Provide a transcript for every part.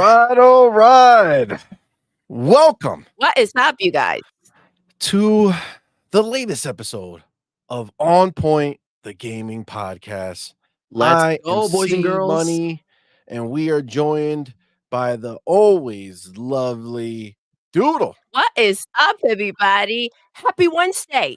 All right. Welcome What is up, you guys? to the latest episode of OnPoint, the gaming podcast. Let's go, boys and girls. CMoney, and we are joined by the always lovely Doodle. What is up, everybody? Happy Wednesday.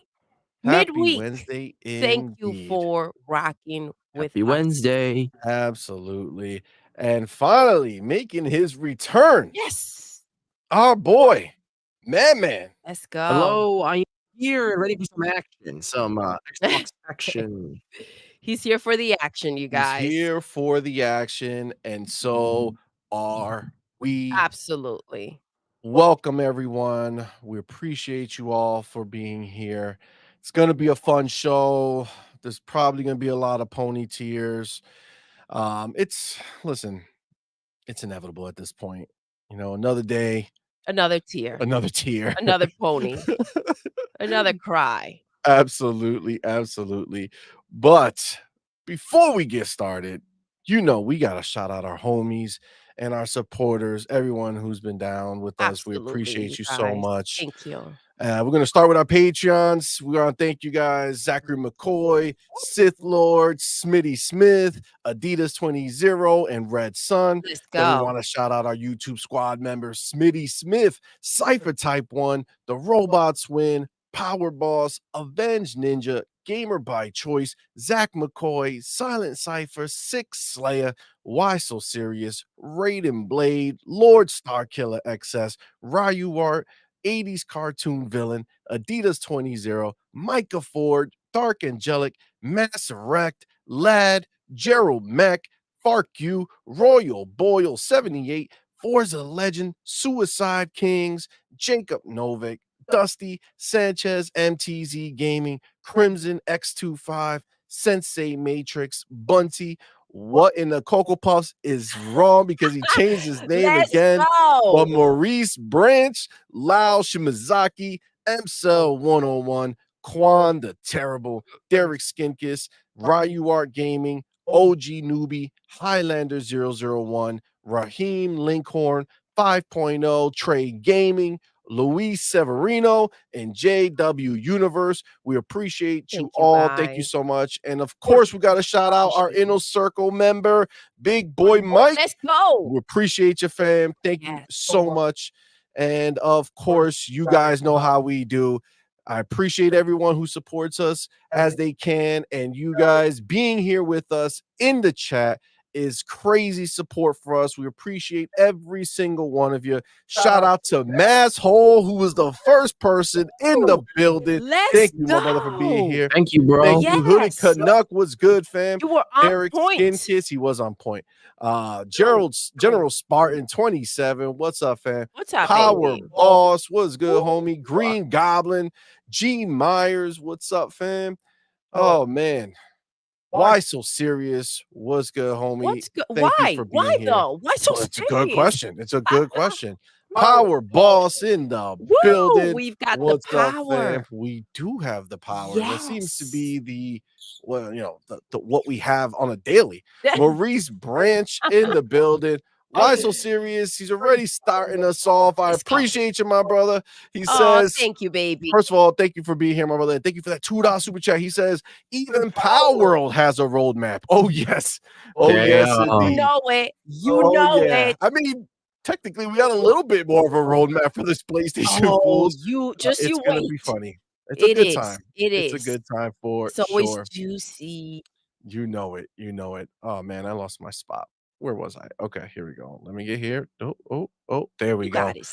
Happy Midweek. Wednesday, Thank you indeed. for rocking with Happy us. Wednesday. Absolutely. And finally making his return, Yes. our boy, Madman. Let's go. Hello, I'm here ready for some action. Some Xbox action. He's here for the action, you guys. He's here for the action, and so are we. Absolutely. Welcome, everyone. We appreciate you all for being here. It's going to be a fun show. There's probably going to be a lot of pony tears. Listen, it's inevitable at this point. You know, another day, Another tear. another tear. Another pony. Another cry. Absolutely, absolutely. But before we get started, you know, we got to shout out our homies and our supporters, everyone who's been down with us. We Absolutely, appreciate you you so guys. much. Thank you. We're going to start with our Patreons. We're going to thank you guys, Zachary McCoy, Sith Lord, Smitty Smith, Adidas 20, and Red Sun. Let's Then we go. want to shout out our YouTube squad members, Smitty Smith, Cypher Type 1, The Robots Win, Power Boss, Avenged Ninja, Gamer by Choice, Zach McCoy, Silent Cypher, Six Slayer, Why So Serious, Raiden Blade, Lord Starkiller XS, Ryu Art, 80s cartoon villain, Adidas 20, Micah Ford, Dark Angelic, Mass Erect, Lad, Gerald Mack, Fark You, Royal Boyle 78, Forza Legend, Suicide Kings, Jacob Novik, Dusty, Sanchez, MTZ Gaming, Crimson X25, Sensei Matrix, Bunty. What in the Cocoa Puffs is wrong because he changed his name Let's again? go. But Maurice Branch, Lau Shimazaki, MCell 101, Quan the Terrible, Derek Skinkis, Ryu Art Gaming, OG Newbie, Highlander 001, Raheem Linkhorn, 5.0, Trey Gaming, Luis Severino, and JW Universe. We appreciate you Thank you, all. Thank you guys. so much. And of course, we got to shout out our Inner Circle member, Big Boy Mike. Let's go. We appreciate you, fam. Thank you Yes. so much. And of course, you guys know how we do. I appreciate everyone who supports us as they can. And you guys being here with us in the chat is crazy support for us. We appreciate every single one of you. Shout out to Masshole, who was the first person in the building. Let's Thank you, go. my brother, for being here. Thank you, bro. Thank you. Hoodie Yes. Canuck was good, fam. You were on Eric point. Skin Kiss, he was on point. General Spartan 27. What's up, fam? What's up, Power baby? Boss, what's good, homie? Green Goblin, Gene Myers, what's up, fam? Oh man, why so serious? What's good, homie? What's good? Thank you Why? for being Why here. though? Why so Well, it's a serious? good question. It's a good question. Power Boss in the Woo! building. We've got What's the up, power. fam? We do have the power. That seems to Yes. be the what we have on a daily. Maurice Branch in the building. Why so serious? He's already starting us off. I Let's go. appreciate you, my brother. He Oh, says, thank you, baby. first of all, thank you for being here, my brother. Thank you for that $2 super chat. He says, even Palworld has a roadmap. Oh, yes. Oh, yes, Damn. indeed. You know it. You Oh, know yeah. it. I mean, technically, we got a little bit more of a roadmap for this PlayStation Oh, Fools. you It's you gonna wait. be funny. It's a It good is. time. It It's is. a good time for It's always sure. juicy. You know it. You know it. Oh man, I lost my spot. Where was I? Okay, here we go. Let me get here. Oh, there we You go. got it.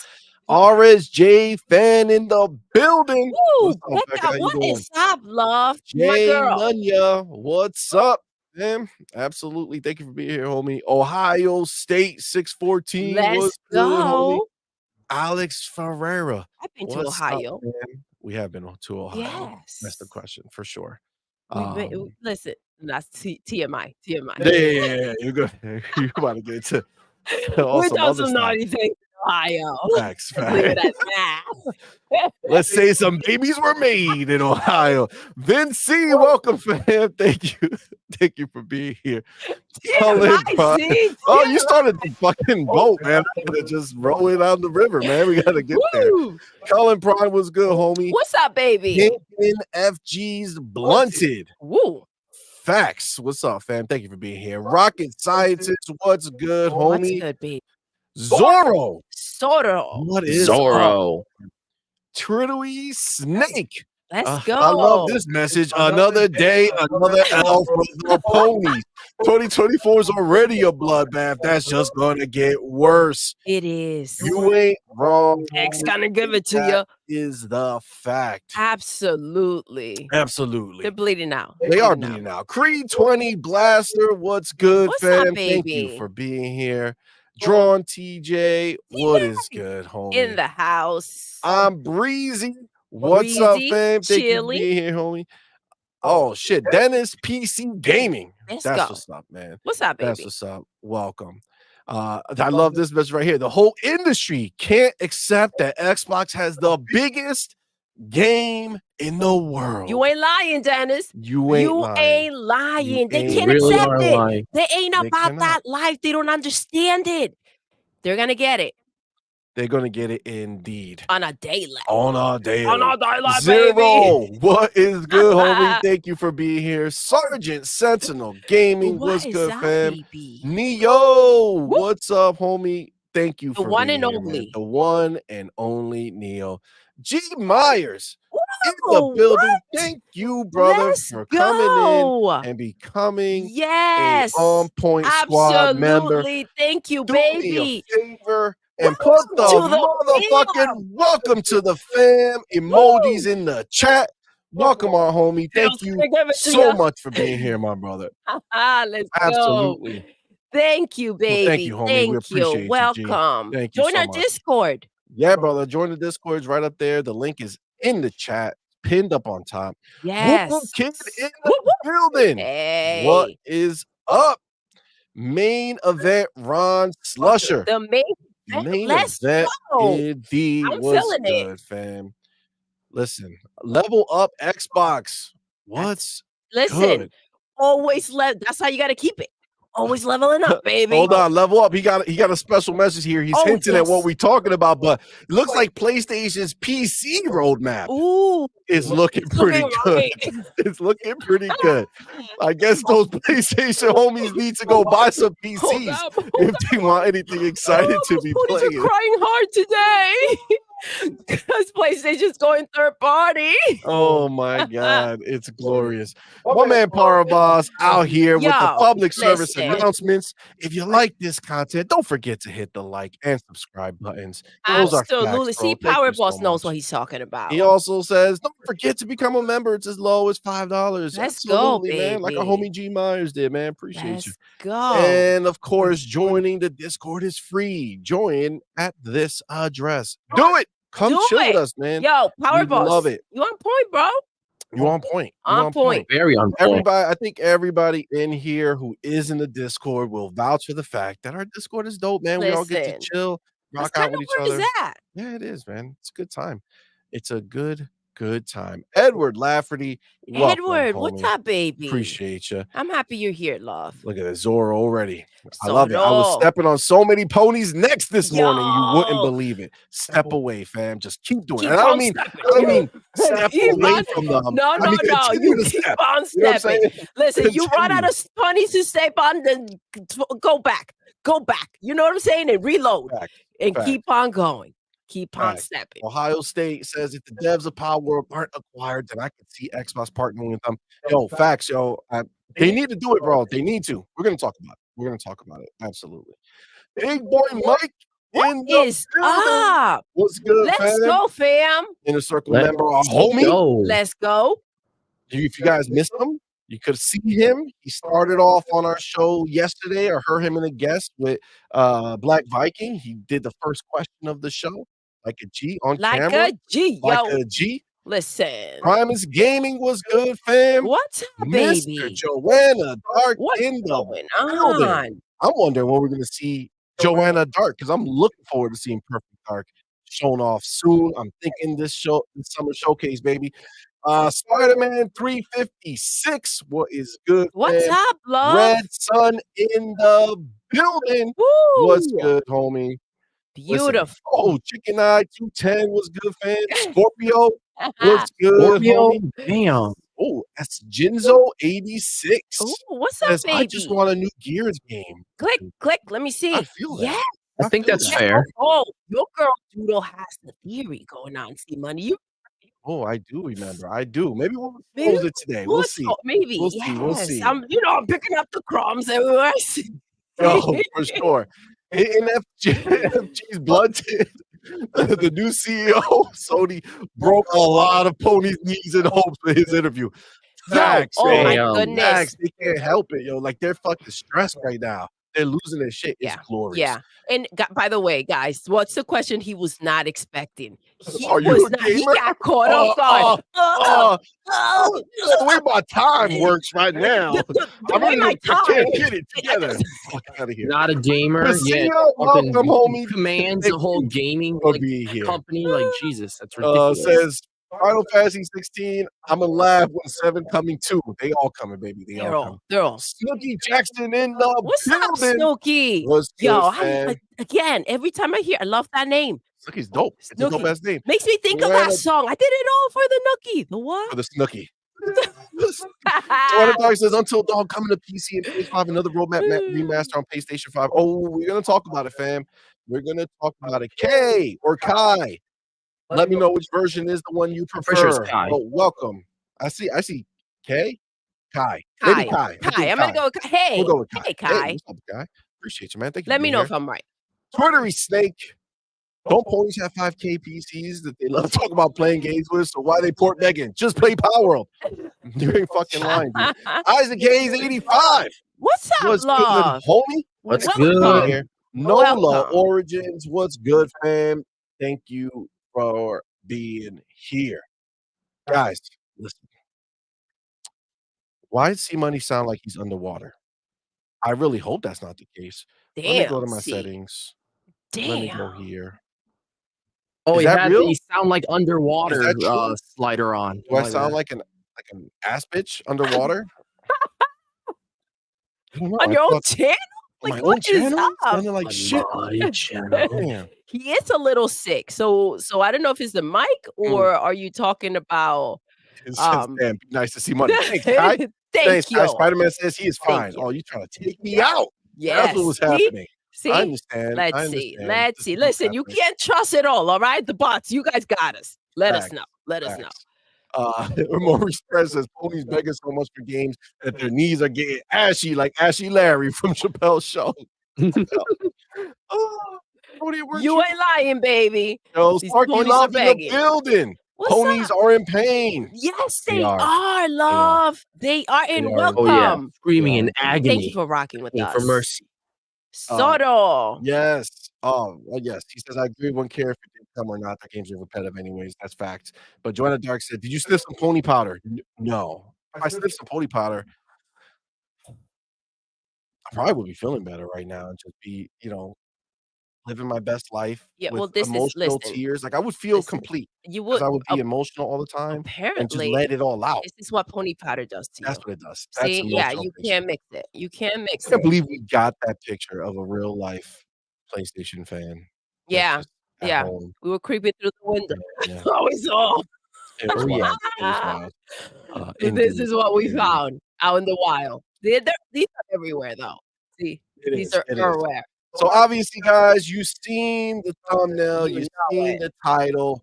You got it. RSJ fan in the building. Woo! What's up, Becca, Becca? How you what doing? is up, love? My Jay girl. Nunya, what's up, man? Absolutely. Thank you for being here, homie. Ohio State 614. Let's What's good, homie? go. Alex Ferreira. I've been to What's up, Ohio. man? We have been to Ohio. That's the Yes. question for sure. Listen, that's TMI. Yeah. You're good. You're about to get to We some done other some stuff. naughty things in Ohio. Facts, Let's leave it facts. at that. Let's say some babies were made in Ohio. Vince C, welcome, fam. Thank you. Thank you for being here. Cullen Prime. Oh, you started the fucking boat, man. I'm gonna just roll it out the river, man. We gotta get there. Woo! Cullen Prime was good, homie. What's up, baby? FG's blunted. Woo. Facts. What's up, fam? Thank you for being here. Rocket Scientist, what's good, What's homie? good, baby? Zorro. Soro. What is Zorro. Turtly Snake. Let's go. I love this message. Another day, another L for the ponies. 2024 is already a bloodbath. That's just gonna get worse. It is. You ain't wrong. X gonna give it to That you. is the fact. Absolutely. Absolutely. They're bleeding out. They are bleeding now. Creed 20 Blaster, what's good, What's fam? up, Thank you baby? for being here. Drawn TJ, what is good, homie? In the house. I'm Breezy. What's up, Breezy, fam? Thank you for Chili. being here, homie. Oh shit, Dennis PC Gaming. Let's That's go. what's up, man. What's up, That's baby? what's up. Welcome. I love this message right here. The whole industry can't accept that Xbox has the biggest game in the world. You ain't lying, Dennis. You ain't You lying. ain't lying. You They ain't can't really accept are it. lying. They ain't They about cannot. that life. They don't understand it. They're gonna get it They're gonna get it indeed. on a daily. On our day. On our daily, baby. Zero. What is good, homie? Thank you for being here. Sergeant Sentinel Gaming. What What's is good, that, fam? baby? Neo. What's up, homie? Thank you The for one being and here, man. only. The one and only Neo. G Myers in the Whoa, building. what? Thank you, brother, Let's for coming go. in and becoming Yes. a On-Point squad member. Absolutely. Thank you, Do me baby. a favor and put the Welcome to the motherfucking welcome to the fam emojis in the chat. Welcome, our homie. Thank you so much for being here, my brother. Let's Absolutely. go. Thank you, baby. Well, thank you, homie. We Thank appreciate you, G. Welcome. Thank you Join so our much. Discord. Yeah, brother. Join the Discord. It's right up there. The link is in the chat, pinned up on top. Yes. Whoop, whoop, kid in Whoop, the building. Hey. What is up? Main event, Ron Slusher. The main Let's event. indeed. I'm What's feeling it. good, fam? Listen, level up Xbox. What's Listen, good? always that's how you got to keep it. Always leveling up, baby. Hold on, level up. He got a special message here. He's hinting at what we're talking about, but it looks like PlayStation's PC roadmap is looking pretty good. It's looking pretty good. I guess those PlayStation homies need to go buy some PCs if they want anything exciting to be playing. Are crying hard today because PlayStation's going third party. Oh my God, it's glorious. My man Power Boss out here with the public service announcements. If you like this content, don't forget to hit the like and subscribe buttons. Those Absolutely. are facts, bro. See, Power Boss knows what he's talking about. He also says, don't forget to become a member. It's as low as $5. Let's go, baby. Man. Like our homie G Myers did, man. Appreciate you. Go. And of course, joining the Discord is free. Join at this address. Do it. Come chill with us, man. Yo, Power Boss. Love it. You on point, bro. You on point. On point. Very on point. Everybody, I think everybody in here who is in the Discord will vouch for the fact that our Discord is dope, man. We all get to chill, rock out with each other. Yeah, it is, man. It's a good time. It's a good time. Edward Lafferty. Edward, what's up, baby? Appreciate you. I'm happy you're here, love. Look at that Zorro already. I love it. I was stepping on so many ponies next this morning. You wouldn't believe it. Step away, fam. Just keep doing it. I don't mean step away from them. No. You keep on stepping. Listen, you run out of ponies to step on, then go back. Go back. You know what I'm saying? And reload. And keep on going. Keep on stepping. Ohio State says if the devs of Palworld aren't acquired, then I can see Xbox partnering with them. Yo, facts, yo. They need to do it, bro. They need to. We're gonna talk about it. Absolutely. Big boy Mike in the is up. What's good, Let's go, fam. Inner Circle member, our homie. Let's go. If you guys missed him, you could see him. He started off on our show yesterday, or heard him in a guest with Black Viking. He did the first question of the show. Like a G on camera. Like a G, yo. Like a G. Listen. Primus Gaming was good, fam. What's up, Mr. baby? Joanna Dark What's in the going on? I'm wondering when we're going to see Joanna Dark, because I'm looking forward to seeing Perfect Dark shown off soon. I'm thinking this summer showcase, baby. Spider-Man 356. What is good, What's fam? up, love? Red Sun in the building. Woo! What's good, homie? Beautiful. Listen, Chicken Eye 210 was good, fam. Scorpio, what's good, homie? Damn. Oh, that's Jinzo 86. Ooh, what's up, baby? I just want a new Gears game. Click. Let me see. I feel that. Yeah. I think that's fair. Oh, your girl Doodle has the theory going on. CMoney, you. Oh, I do remember. I do. Maybe we'll close it today. We'll see. Maybe. We'll see. We'll see. I'm picking up the crumbs everywhere I see. Oh, for sure. NFG's blunted. The new CEO, Sony, broke a lot of ponies' knees and hopes for his interview. Facts, oh my man. goodness. Facts, they can't help it, yo. Like, they're fucking stressed right now. They're losing their shit. It's glorious. Yeah. And by the way, guys, what's the question he was not expecting? He got caught off guard. The way my time works right now. The way my time. Can't get it together. Fuck out of here. Not a gamer. Yeah. Welcome, homie. Commands the whole gaming company. Like, Jesus, that's ridiculous. Says Final Fantasy 16. I'm gonna laugh when 7 coming too. They all coming, baby. They're all. Snooki Jackson in the What's up, Snooki? Again, every time I hear, I love that name. Snooki's dope. It's a dope ass name. Makes me think of that song. I did it all for the Nookie. The what? For the Snooki. Joanna Dark says Until Dawn coming to PC and PS5. Another roadmap remaster on PlayStation 5. Oh, we're gonna talk about it, fam. We're gonna talk about it. Kay or Kai. Let me know which version is the one you prefer. Oh, welcome. I see Kay. Kai. Maybe Kai. I'm gonna go with Kai. Hey, we'll go with Kai. Hey, Kai. What's up, Kai? Appreciate you, man. Thank you. Let me know if I'm right. Twittery Snake. Don't ponies have 5K PCs that they love to talk about playing games with? So why they port Megan? Just play Palworld. You ain't fucking lying, dude. Isaac Hayes 85. What's up, love? Good, homie? What's good? Here. Nola Origins. What's good, fam? Thank you for being here. Guys, listen. Why does CMoney sound like he's underwater? I really hope that's not the case. Let me go to my settings. Let me go here. Oh, he had the sound like underwater slider on. Do I sound like an ass bitch underwater? On your own channel? Like, what is up? Sounding like shit. He is a little sick. So I don't know if it's the mic or are you talking about damn, nice to see money. Thanks, Kai. Thank you. Spider-Man says he is fine. Oh, you trying to take me out? Yes. That's what was happening. See? I understand. Let's see. Listen, you can't trust it all right? The bots, you guys got us. Let us know. Let us know. Maurice Perez says ponies begging so much for games that their knees are getting ashy like Ashy Larry from Chappelle's show. You ain't lying, baby. Yo, Sparky Love in the building. Ponies are in pain. Yes, they are, love. They are in welcome. Oh, yeah. Screaming in agony. Thank you for rocking with us. For mercy. Soto. Yes. Oh, well, yes. He says, I agree. Wouldn't care if it did come or not. That game's repetitive anyways. That's facts. But Joanna Dark said, did you sniff some pony powder? No. If I sniff some pony powder, I probably would be feeling better right now and just be, living my best life. Yeah, with well, this emotional tears. Like I would feel complete. You would. I would be emotional all the time. Apparently, and just let it all out. This is what pony powder does to you. That's what it does. See, you can't mix it. You can't mix it. I can't believe we got that picture of a real life PlayStation fan. Yeah, home. We were creeping through the window. Yeah. Oh, it's all. It was wild. It was wild. This is what we found out in the wild. These are everywhere, though. See, these are everywhere. So obviously, guys, you've seen the thumbnail, you've seen the title.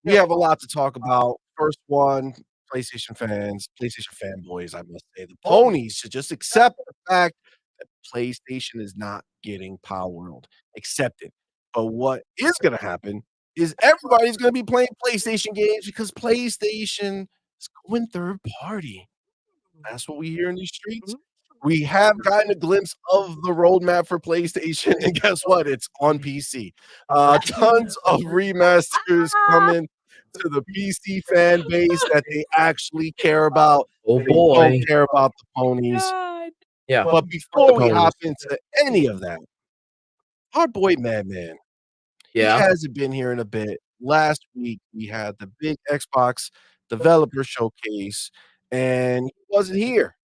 We have a lot to talk about. First one, PlayStation fans, PlayStation fanboys, I must say. The ponies should just accept the fact that PlayStation is not getting Palworld. Accept it. But what is going to happen is everybody's going to be playing PlayStation games because PlayStation is going third party. That's what we hear in these streets. We have gotten a glimpse of the roadmap for PlayStation, and guess what? It's on PC. Tons of remasters coming to the PC fan base that they actually care about. Oh they boy, don't care about the ponies. God. Yeah. But before we hop into any of that, our boy Madman. Yeah. He hasn't been here in a bit. Last week, we had the big Xbox developer showcase, and he wasn't here.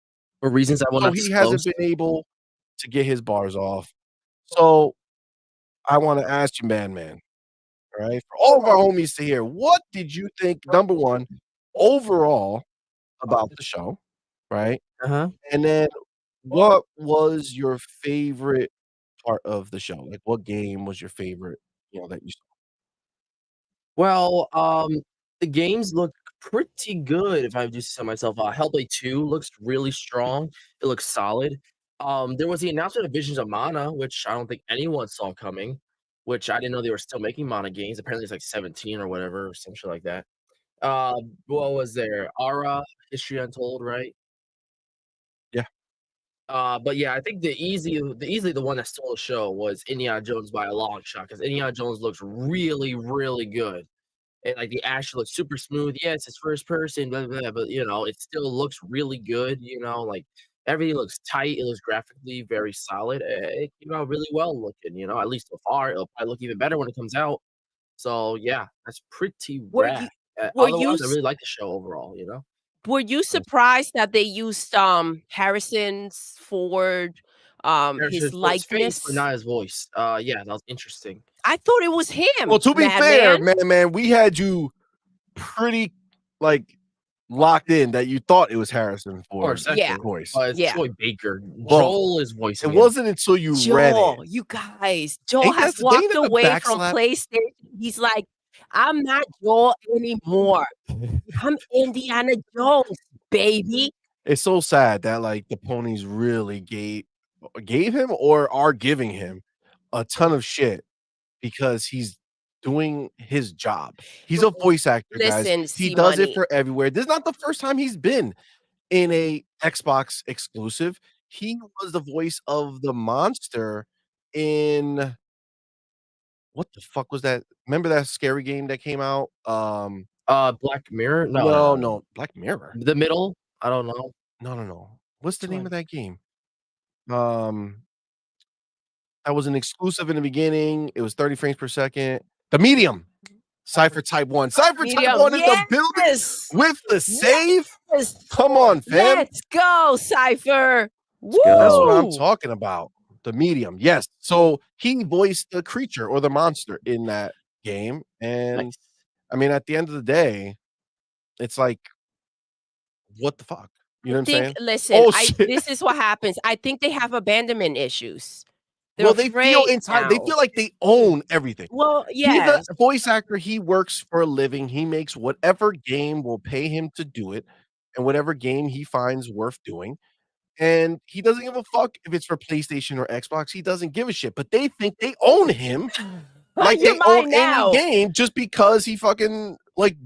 For reasons I will So not he hasn't disclose. been able to get his bars off. So I wanna ask you, Madman, right? For all of our homies to hear, what did you think, number 1, overall about the show, right? Uh-huh. And then what was your favorite part of the show? Like, what game was your favorite, that you saw? Well, the games look pretty good if I do say so myself. Hellblade 2 looks really strong. It looks solid. There was the announcement of Visions of Mana, which I don't think anyone saw coming, which I didn't know they were still making Mana games. Apparently it's like 17 or whatever, or some shit like that. What was there? Ara, History Untold, right? Yeah. But yeah, I think easily the one that stole the show was Indiana Jones by a long shot, because Indiana Jones looks really, really good. And like the action looks super smooth. Yes, it's first person, blah, blah, blah, but it still looks really good. Like everything looks tight. It looks graphically very solid. It came out really well looking. At least so far. It'll probably look even better when it comes out. So yeah, that's pretty Were rad. you were you Otherwise, I s really like the show overall. were you surprised that they used, Harrison's Ford, There's his his face, but likeness? not his voice. Yeah, that was interesting. I thought it was Well, him, to be fair, Madman. man, we had you pretty, like, locked in that you thought it was Harrison Or Ford's second, voice. but it's Yeah. Troy Baker. Well, Joel is voicing It him. wasn't until you read Joel, it. you guys, Joel Ain't has that walked the away from backslap? PlayStation. He's like, "I'm not Joel anymore. I'm Indiana Jones, baby." It's so sad that, like, the ponies really gave him or are giving him a ton of shit because he's doing his job. He's a voice actor, guys. Listen, He does it CMoney. for everywhere. This is not the first time he's been in a Xbox exclusive. He was the voice of the monster in what the fuck was that? Remember that scary game that came out? Black Mirror? No. No, Black Mirror. The Middle? I don't know. No. What's the Which name one? of that game? That was an exclusive in the beginning. It was 30 frames per second. The Medium. Cypher Type 1. Cypher Type Medium, 1 in the building yes! with the save. Yes! Come on, fam. Let's go, Cypher. Woo! That's what I'm talking about. The Medium. Yes. So he voiced the creature or the monster in that game. And Nice. I mean, at the end of the day, it's like, what the fuck? You know what I'm saying? Listen, Oh, shit. this is what happens. I think they have abandonment issues. Well, they feel entitled. They feel like they own everything. Well, He's yes. a voice actor. He works for a living. He makes whatever game will pay him to do it and whatever game he finds worth doing. And he doesn't give a fuck if it's for PlayStation or Xbox. He doesn't give a shit. But they think they own him like they own any game just because he fucking like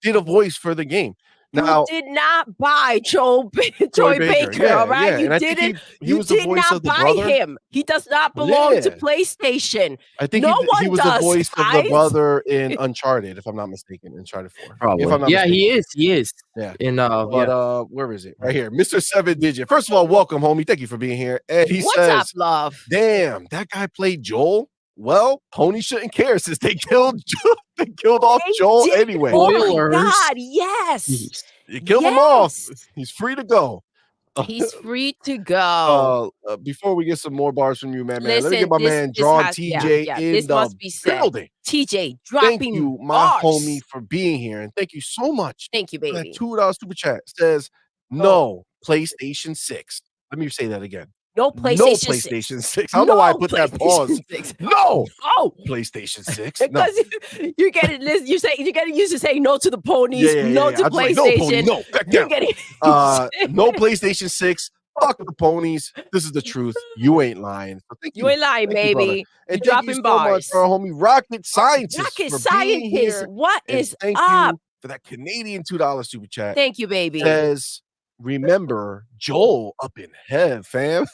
did a voice for the game. Now, you did not buy Troy Baker, all right? Yeah. You And didn't. he was the voice of the brother. Him. He does not belong to PlayStation. I think he was the voice of the brother in Uncharted, if I'm not mistaken, Uncharted 4. Probably. If I'm not mistaken. He is. Yeah. Where is it? Right here. Mr. 7 Digit. First of all, welcome, homie. Thank you for being here. And he What's says, up, love? Damn, that guy played Joel. Well, Pony shouldn't care since they killed off Joel anyway. Oh my God, yes. You killed him off. He's free to go. He's free to go. Before we get some more bars from you, man, Listen, let me get my man John TJ in this must the be said. building. TJ, dropping Thank you, my bars. homie, for being here, and thank you so much. Thank you, baby. That $2 super chat says no PlayStation 6. Let me say that again. No PlayStation 6. I don't know why I put that pause. No. Oh, PlayStation 6. Because you're getting used to saying no to the ponies, no to PlayStation. No, back down. No PlayStation 6. Fuck the ponies. This is the truth. You ain't lying. So you ain't lying, baby. And you're thank you so much for our homie Rocket Scientist. What is thank up? You for that Canadian $2 super chat. Thank you, baby. Says, remember Joel up in heaven, fam.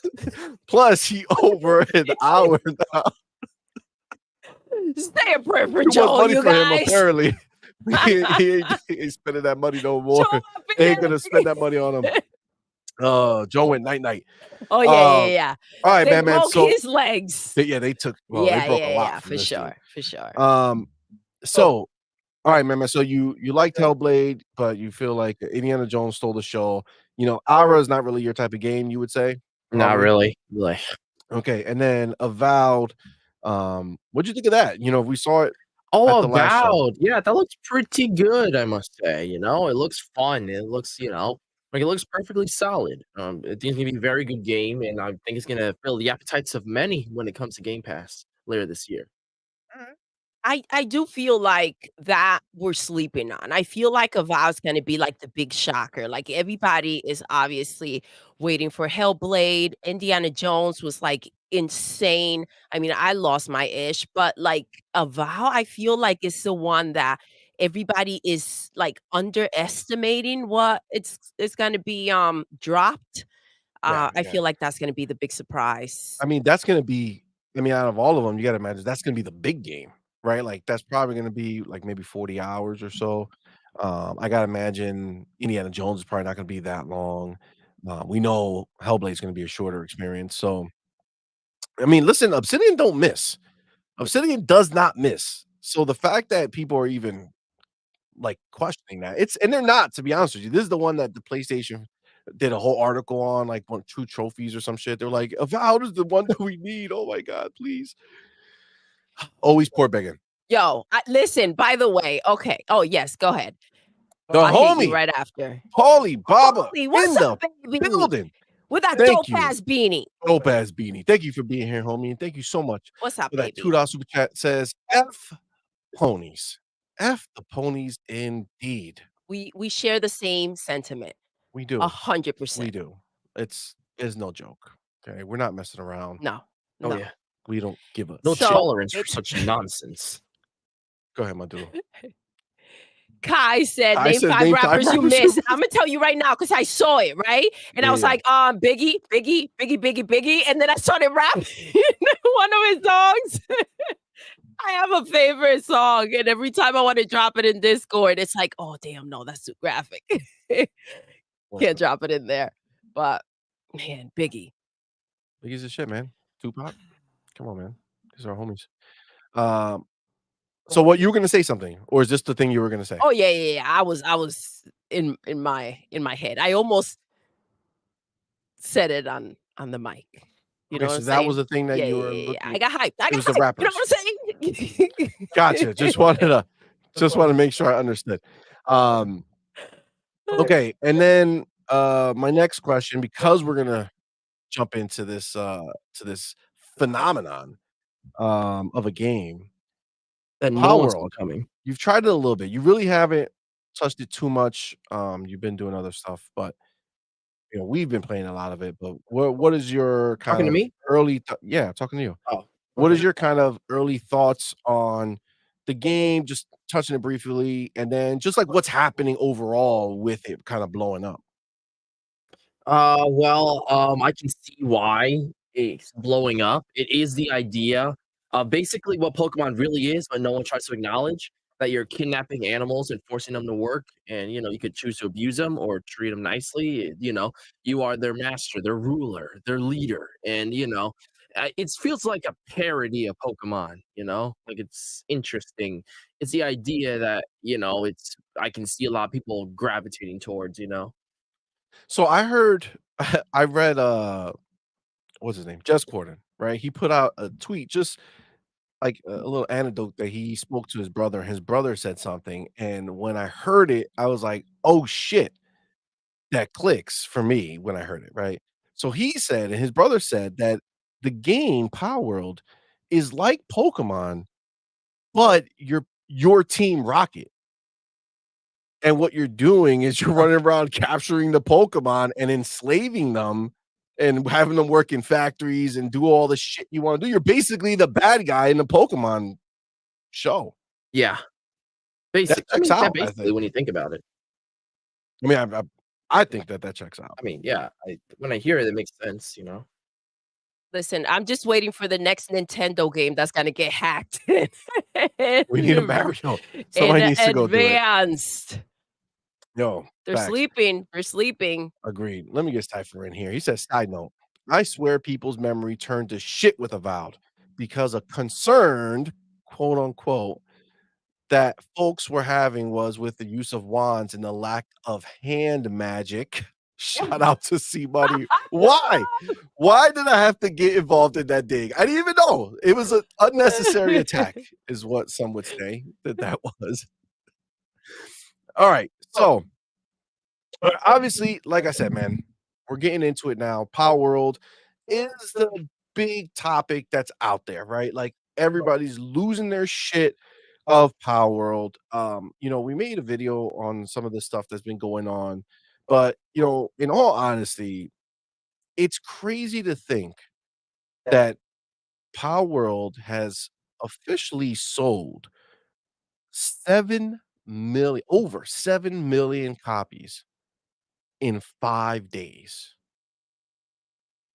Plus, he over an hour now. Stay a prayer for Joel, money you for guys. him, apparently. he ain't spending that money no more. Ain't gonna spend that money on him. Joe went night. Oh yeah. All right, They man. broke So his legs. they took. Well, they broke a lot from for this sure, dude. for sure. So all right, man. So you liked Hellblade, but you feel like Indiana Jones stole the show. You know, Ara is not really your type of game, you would say? Not Probably? really. Okay, and then Avowed. What'd you think of that? You know, we saw it Oh, at the last show. Avowed. Yeah, that looks pretty good, I must say. You know, it looks fun. It looks, like it looks perfectly solid. I think it's gonna be a very good game, and I think it's gonna fill the appetites of many when it comes to Game Pass later this year. I do feel like that we're sleeping on. I feel like Avowed's gonna be like the big shocker. Like everybody is obviously waiting for Hellblade. Indiana Jones was like insane. I mean, I lost my ish, but like Avow, I feel like it's the one that everybody is like underestimating what it's gonna be dropped. I feel like that's gonna be the big surprise. I mean, that's gonna be. I mean, out of all of them, you got to imagine that's gonna be the big game, right? Like that's probably gonna be like maybe 40 hours or so. I gotta imagine Indiana Jones is probably not gonna be that long. We know Hellblade's gonna be a shorter experience. So, I mean, listen, Obsidian don't miss. Obsidian does not miss. So the fact that people are even like questioning that, and they're not, to be honest with you. This is the one that the PlayStation did a whole article on, like 2 trophies or some shit. They're like, Avowed is the one that we need. Oh my god, please. Always poor begging. Yo, listen, by the way, okay. Oh, yes, go ahead. The I'll hit homie you right after. Paulie Baba Paulie, what's in up, the baby? building. With that Thank you. dope-ass beanie. Dope-ass beanie. Thank you for being here, homie, and thank you so much What's up, for that baby? $2 super chat. Says F ponies. F the ponies indeed. We share the same sentiment. We do. 100%. We do. It's no joke. Okay, we're not messing around. No. Oh No. yeah. We don't give a No So, tolerance for it's such nonsense. Go ahead, my dude. Kai said, Kai name says, 5 "Name 5 rappers you rappers you miss. miss." I'm gonna tell you right now because I saw it, right? And I was Yeah. like, Biggie. And then I started rapping one of his songs. I have a favorite song, and every time I want to drop it in Discord, it's like, oh damn, no, that's too graphic. Can't drop it in there. But man, Biggie. Biggie's a shit, man. Tupac. Come on, man. These are our homies. So what you were gonna say something, or is this the thing you were gonna say? Oh yeah. I was in my head. I almost said it on the mic. You know Okay, what so I'm that saying? was the thing that Yeah, you yeah, were yeah, looking. I got hyped. I It got was the hyped. You know rappers. what I'm saying? Gotcha. Just wanted to make sure I understood. Okay, and then my next question, because we're gonna jump into this phenomenon of a game. That no one's Palworld. coming. You've tried it a little bit. You really haven't touched it too much. You've been doing other stuff, but you know, we've been playing a lot of it. But what is your kind Talking to of me? early yeah, talking to you. Oh. What is Okay. your kind of early thoughts on the game, just touching it briefly, and then just like what's happening overall with it kind of blowing up? Well, I can see why it's blowing up. It is the idea of basically what Pokemon really is, but no one tries to acknowledge that you're kidnapping animals and forcing them to work, and you could choose to abuse them or treat them nicely. You are their master, their ruler, their leader, and it feels like a parody of Pokemon. Like it's interesting. It's the idea that it's I can see a lot of people gravitating towards. So I heard I read what's his name? Jess Corden, right? He put out a tweet, just like a little anecdote that he spoke to his brother. His brother said something, and when I heard it, I was like, "Oh shit, that clicks for me." When I heard it, right? So he said, and his brother said that the game Palworld is like Pokemon, but your Team Rocket. And what you're doing is you're running around capturing the Pokemon and enslaving them and having them work in factories and do all the shit you want to do. You're basically the bad guy in the Pokemon show. Yeah. That checks out, I Basically, think. when you think about it. I mean, I think that checks out. I mean, yeah. When I hear it, it makes sense. Listen, I'm just waiting for the next Nintendo game that's gonna get hacked. We need a Mario. Somebody needs to go do it. Advanced. Yo, They're facts. sleeping. They're sleeping. Agreed. Let me get Cypher in here. He says, side note, I swear people's memory turned to shit with Avowed because a concerned, quote unquote, that folks were having was with the use of wands and the lack of hand magic. Shout out to CMoney. Why? Why did I have to get involved in that dig? I didn't even know. It was an unnecessary attack, is what some would say that was. All right. So, obviously, like I said, man, we're getting into it now. Palworld is the big topic that's out there, right? Like everybody's losing their shit of Palworld. We made a video on some of the stuff that's been going on, but in all honesty, it's crazy to think that Palworld has officially sold over 7 million copies in 5 days.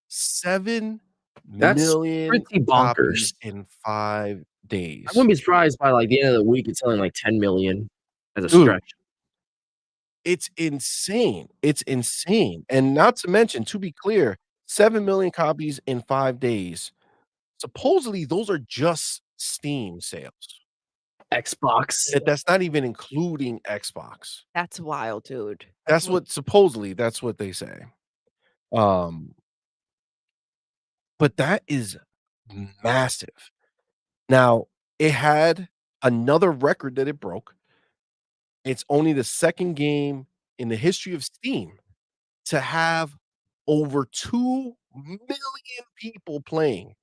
7 That's million pretty bonkers. copies in 5 days. I wouldn't be surprised by like the end of the week it's selling like 10 million as a Dude, stretch. it's insane. It's insane. And not to mention, to be clear, 7 million copies in 5 days. Supposedly, those are just Steam sales. Xbox. That's not even including Xbox. That's wild, dude. That's what supposedly that's what they say. But that is massive. Now, it had another record that it broke. It's only the second game in the history of Steam to have over 2 million people playing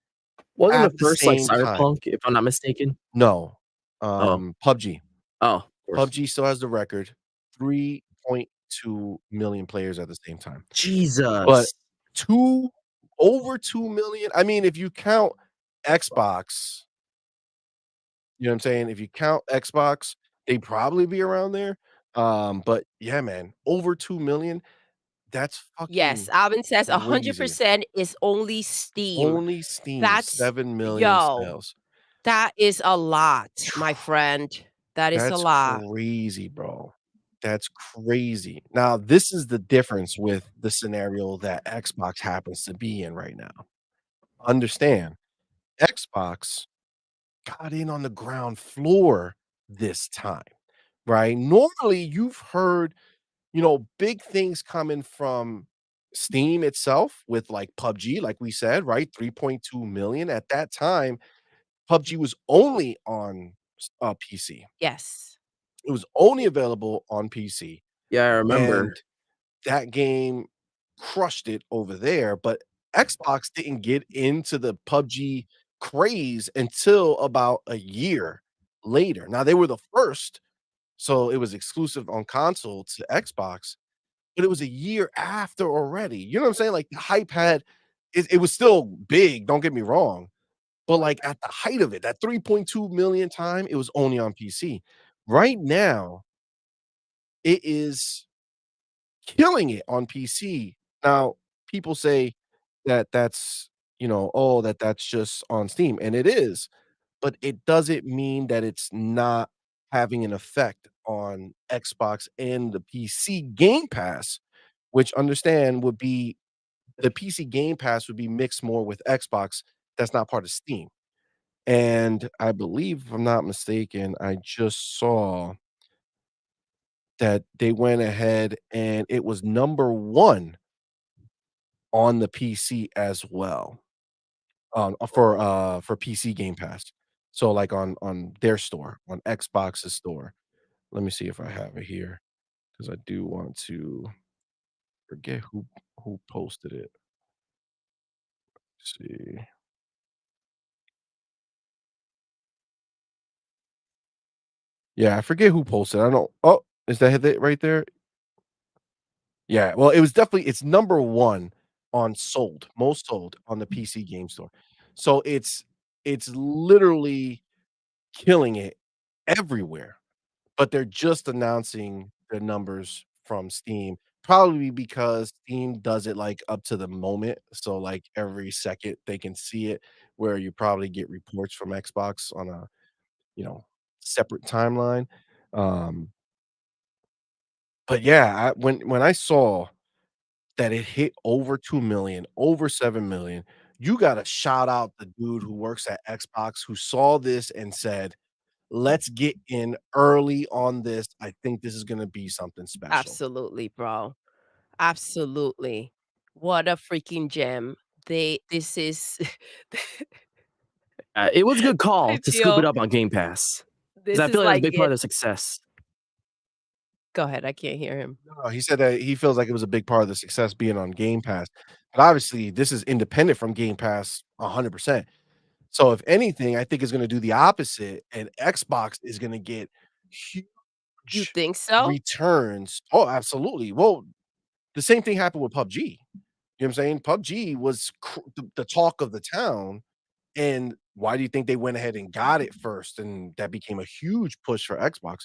Wasn't at the the first like same time. Cyberpunk, if I'm not mistaken? No. Oh. PUBG. Oh, of course. PUBG still has the record. 3.2 million players at the same time. But Jesus. over 2 million. I mean, if you count Xbox, you know what I'm saying? If you count Xbox, they'd probably be around there. But yeah, man, over 2 million. That's Yes, fucking Alvin says crazy. 100% is only Steam. Only Steam, That's 7 million yo, sales. that is a lot, my friend. That is a That's lot. crazy, bro. That's crazy. Now, this is the difference with the scenario that Xbox happens to be in right now. Understand, Xbox got in on the ground floor this time, right? Normally, you've heard, big things coming from Steam itself with like PUBG, like we said, right? 3.2 million at that time. PUBG was only on PC. Yes. It was only available on PC. Yeah, I remember. And that game crushed it over there, but Xbox didn't get into the PUBG craze until about a year later. Now they were the first, so it was exclusive on console to Xbox, but it was a year after already. You know what I'm saying? Like the hype had it was still big, don't get me wrong, but like at the height of it, that 3.2 million time, it was only on PC. Right now, it is killing it on PC. Now, people say that that's, oh, that's just on Steam, and it is, but it doesn't mean that it's not having an effect on Xbox and the PC Game Pass, which understand would be the PC Game Pass would be mixed more with Xbox that's not part of Steam. And I believe, if I'm not mistaken, I just saw that they went ahead and it was number 1 on the PC as well, for PC Game Pass. So, like, on their store, on Xbox's store. Let me see if I have it here because I do want to forget who posted it. Let's see. Yeah, I forget who posted. I don't oh, is that it right there? Yeah, well, it was definitely it's number 1 on sold, most sold on the PC game store. So it's literally killing it everywhere, but they're just announcing the numbers from Steam, probably because Steam does it, like, up to the moment, so, like, every second they can see it, where you probably get reports from Xbox on a, you know, separate timeline, um But yeah, when I saw that it hit over 2,000,000, over 7,000,000, you gotta shout out the dude who works at Xbox who saw this and said, "Let's get in early on this. I think this is gonna be something special." Absolutely, bro. Absolutely. What a freaking gem. This is It was a good call I to scoop it feel up on Game Pass, 'cause this I feel is like that's a like big part it of the success. Go ahead, I can't hear him. No, he said that he feels like it was a big part of the success being on Game Pass. But obviously, this is independent from Game Pass 100%. So if anything, I think it's gonna do the opposite, and Xbox is gonna get You huge think so? returns. Oh, absolutely. Well, the same thing happened with PUBG. You know what I'm saying? PUBG was the talk of the town, and why do you think they went ahead and got it first? And that became a huge push for Xbox.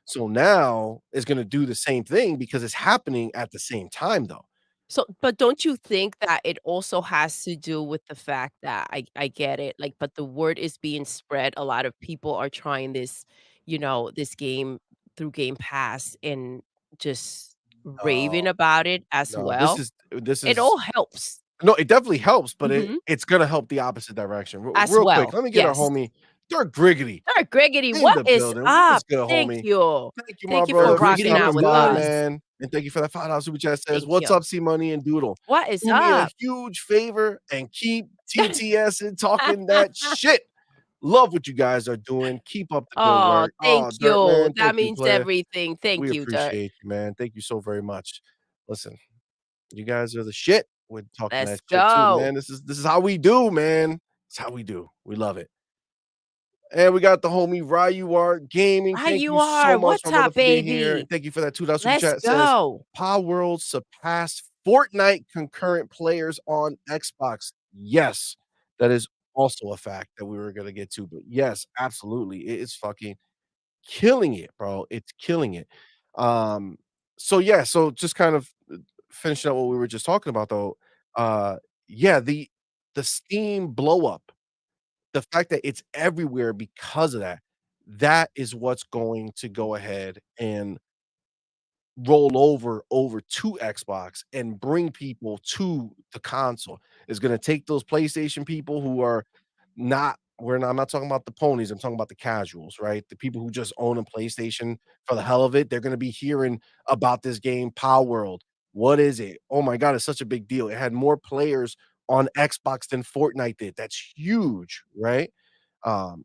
So now it's gonna do the same thing because it's happening at the same time, though. So, but don't you think that it also has to do with the fact that I get it, like, but the word is being spread. A lot of people are trying this, this game through Game Pass and just raving No, about it as no, this well. is this It is all helps. no, it definitely helps, but Mhm. it's gonna help the opposite direction. As Real quick, well. let me get our Yes. homie Dirk Griggity Alright, Gregory, in what the is building. What's up? good, Thank homie? you. Thank you, my Thank you for brother, for rocking out stopping with by, us. man, and thank you for that $5 super chat. Says, Thank "What's you. up, CMoney and Doodle? What is Do me a up? huge favor and keep TTS and talking that shit. Love what you guys are doing. Keep up the good Oh, work." thank Oh, Dirt, you. man, That thank you, means player. everything. We Thank you, Dirk. appreciate you, man. Thank you so very much. Listen, you guys are the shit. We're talking Let's that shit too, go. man. This is how we do, man. It's how we do. We love it. And we got the homie Ryu Art Gaming. How Thank you you so are? much, my What's brother, up, for being here. baby? Thank you for that $2 super Let's chat. Says go. Palworld surpassed Fortnite concurrent players on Xbox. Yes, that is also a fact that we were gonna get to. But yes, absolutely. It is fucking killing it, bro. It's killing it. Um, so yeah, so just kind of finishing up what we were just talking about though. Uh yeah, the Steam blow up, the fact that it's everywhere because of that, that is what's going to go ahead and roll over to Xbox and bring people to the console. Is gonna take those PlayStation people who are I'm not talking about the ponies, I'm talking about the casuals, right? The people who just own a PlayStation for the hell of it, they're gonna be hearing about this game, Palworld. What is it? Oh my god, it's such a big deal. It had more players on Xbox than Fortnite did. That's huge, right?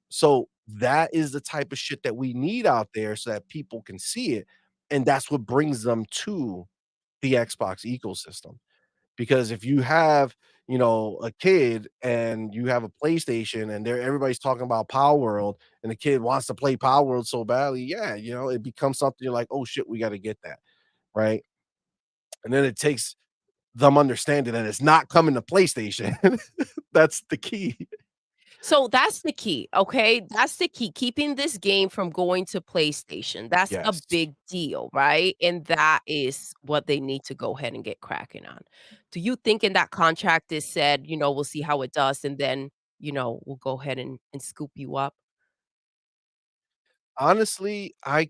So that is the type of shit that we need out there so that people can see it, and that's what brings them to the Xbox ecosystem. Because if you have, a kid and you have a PlayStation and everybody's talking about Power World and the kid wants to play Power World so badly, yeah, it becomes something you're like, "Oh shit, we got to get that." Right? And then it takes them understanding that it's not coming to PlayStation. That's the key. So that's the key, okay? That's the key. Keeping this game from going to PlayStation. That's a Yes. big deal, right? And that is what they need to go ahead and get cracking on. Do you think in that contract is said, we'll see how it does and then, we'll go ahead and scoop you up? Honestly, I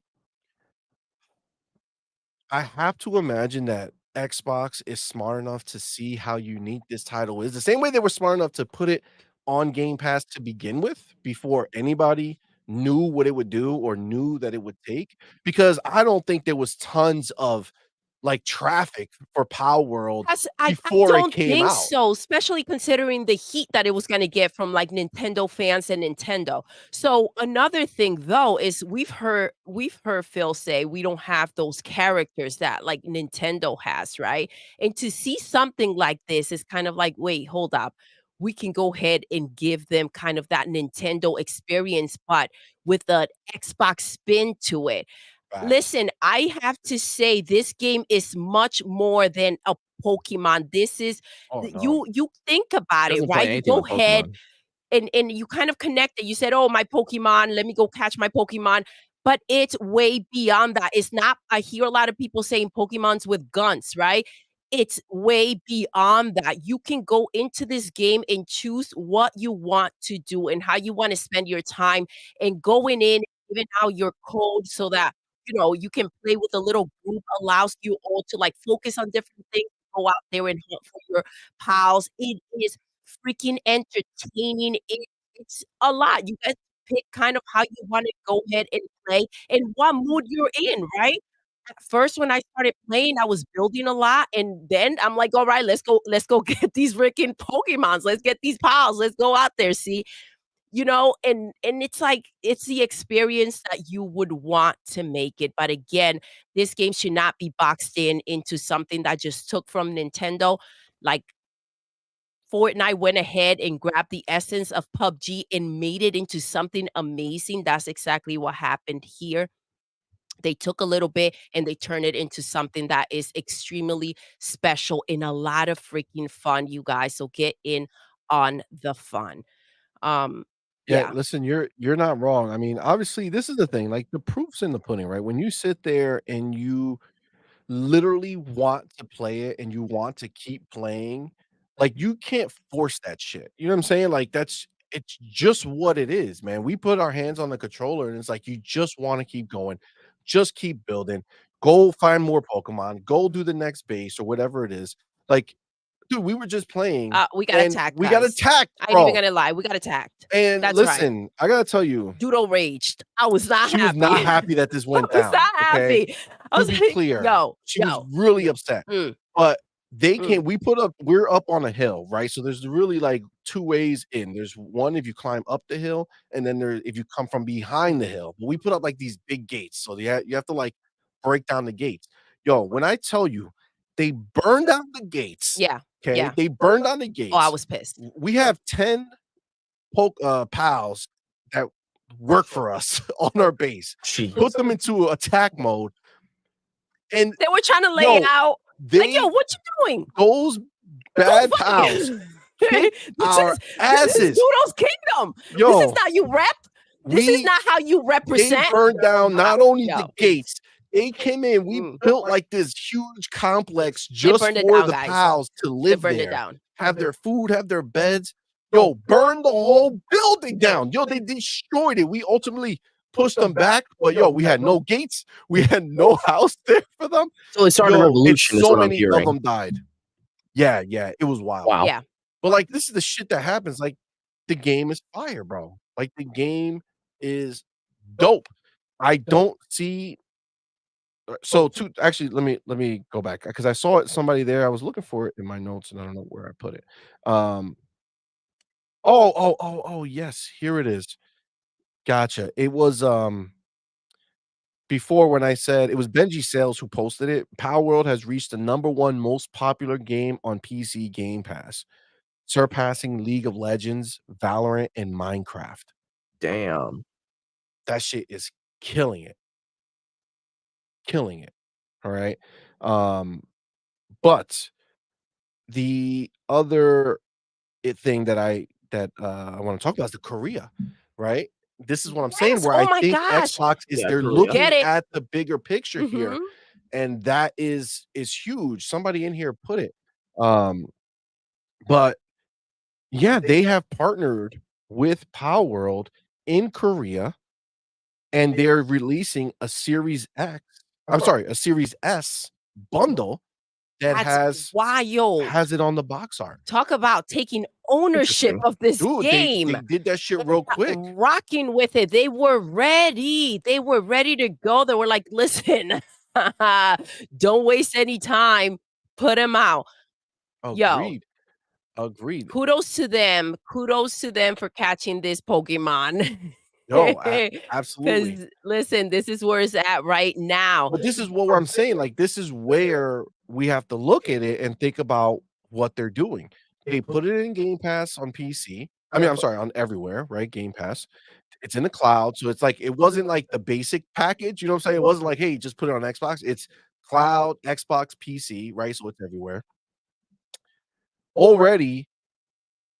have to imagine that Xbox is smart enough to see how unique this title is. The same way they were smart enough to put it on Game Pass to begin with, before anybody knew what it would do or knew that it would take, because I don't think there was tons of, like, traffic for Power World I before it don't came think out. so, especially considering the heat that it was gonna get from, like, Nintendo fans and Nintendo. So, another thing, though, is we've heard Phil say we don't have those characters that, like, Nintendo has, right? And to see something like this is kind of like, "Wait, hold up. We can go ahead and give them kind of that Nintendo experience, but with the Xbox spin to it." Facts. Listen, I have to say this game is much more than a Pokemon. This is Oh, no. you think about it, Doesn't play right? You anything go with ahead Pokemon. and you kind of connect it. You said, "Oh, my Pokemon, let me go catch my Pokemon." But it's way beyond that. It's not I hear a lot of people saying Pokemons with guns, right? It's way beyond that. You can go into this game and choose what you want to do and how you want to spend your time and going in, giving out your code so that you can play with a little group, allows you all to, like, focus on different things, go out there and hunt for your pals. It is freaking entertaining. It's a lot. You guys pick kind of how you wanna go ahead and play and what mood you're in, right? At first, when I started playing, I was building a lot, and then I'm like, "Alright, let's go get these freaking Pokemons. Let's get these pals. Let's go out there, see?" And it's like, it's the experience that you would want to make it, but again, this game should not be boxed into something that just took from Nintendo. Like, Fortnite went ahead and grabbed the essence of PUBG and made it into something amazing. That's exactly what happened here. They took a little bit and they turned it into something that is extremely special and a lot of freaking fun, you guys. So get in on the fun. Um, Yeah, yeah. listen, you're not wrong. I mean, obviously, this is the thing, like, the proof's in the pudding, right? When you sit there and you literally want to play it and you want to keep playing, like, you can't force that shit. You know what I'm saying? Like, it's just what it is, man. We put our hands on the controller and it's like you just wanna keep going, just keep building, go find more Pokemon, go do the next base or whatever it is. Like, dude, we were just playing We got and attacked, we got guys. attacked, I ain't even bro. gonna lie, we got attacked. And That's right. listen, I gotta tell you, Doodle raged. I was not she was happy. not happy that this I went was down, not okay? happy. I To was be like, clear, yo, she was really upset. mm, But they mm. came we're up on a hill, right? So there's really, like, 2 ways in. There's one if you climb up the hill, and then there if you come from behind the hill. But we put up, like, these big gates, so you have to, like, break down the gates. Yo, when I tell you, they burned down the gates, Yeah, okay? yeah. They burned down the Oh, I gates. was pissed. We have 10 pals that work for us on our base. Put them into attack mode, and They were trying to lay yo, out. Like, yo, what you doing? those bad pals kicked our This is asses. Doodle's kingdom. This is Yo, not you rep. This is not how you they represent. burned down not only Yo. the gates, they came in, we built, like, this huge complex just burned it for down, the guys. pals to They live burned it there, down. have their food, have their beds. Yo, burn the whole building down. Yo, they destroyed it. We ultimately pushed them back, but yo, we had no gates. We had no house there for them. So they started a Yo, and revolution is so what I'm many of hearing. them died. Yeah, yeah, it was wild. Wow. Yeah. But, like, this is the shit that happens, like, the game is fire, bro. Like, the game is dope. I don't see so actually, let me go back because I saw it somebody there. I was looking for it in my notes, and I don't know where I put it. Oh, yes, here it is. Gotcha. It was, before when I said it was Benji Sales who posted it. Palworld has reached the #1 most popular game on PC Game Pass, surpassing League of Legends, Valorant, and Minecraft. Damn. That shit is killing it. Killing it. All right. But the other thing that I want to talk about is the Korea, right? This is what I'm saying, Yes, where oh I my think gosh. Xbox is Yeah, they're Korea. looking Get it. at the bigger picture here, Mhm. and that is huge. Somebody in here put it. But yeah, they have partnered with Palworld in Korea, and they're releasing a Series a Series S bundle that That's wild. has it on the box art. Talk about taking ownership Interesting. of this Dude, game. they did that shit real quick. Rocking with it. They were ready. They were ready to go. They were like, listen, don't waste any time. Put them out. Yo, Agreed. kudos to them. Kudos to them for catching this Pokemon. No, absolutely. Because listen, this is where it's at right now. But this is what I'm saying, like, this is where we have to look at it and think about what they're doing. They put it in Game Pass on PC. I mean, I'm sorry, on everywhere, right? Game Pass. It's in the cloud, so it's like it wasn't like the basic package, you know what I'm saying? It wasn't like, "Hey, just put it on Xbox." It's cloud, Xbox, PC, right? So it's everywhere. Already,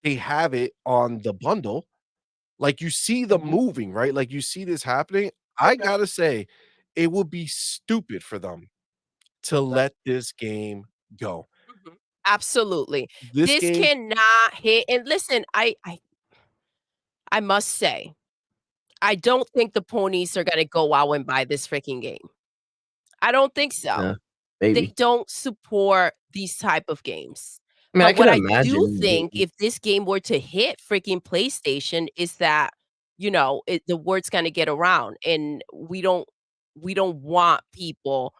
they have it on the bundle. Like, you see them moving, right? Like, you see this happening. I gotta say, it would be stupid for them to let this game go. Mhm. Absolutely. This This game cannot hit. And listen, I must say, I don't think the ponies are gonna go out and buy this freaking game. I don't think so. They Maybe. don't support these type of games. I mean, I But can what I do imagine think if this game were to hit freaking PlayStation is that, the word's gonna get around, and we don't want people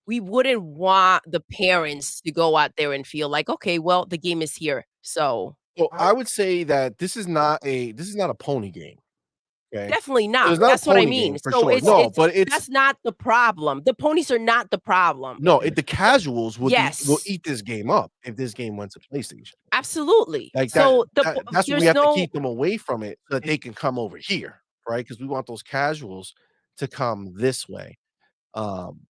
we wouldn't want the parents to go out there and feel like, "Okay, well, the game is here." So Well, I would say that this is not a pony game. Okay. definitely So not. it's not a That's what I pony mean. game for So sure. it's No, it's but it's that's not the problem. The ponies are not the problem. no, the casuals will Yes. eat this game up if this game went to PlayStation. Absolutely. Like So that's what we there's have to no keep them away from it so that they can come over here, right? Because we want those casuals to come this way. Um,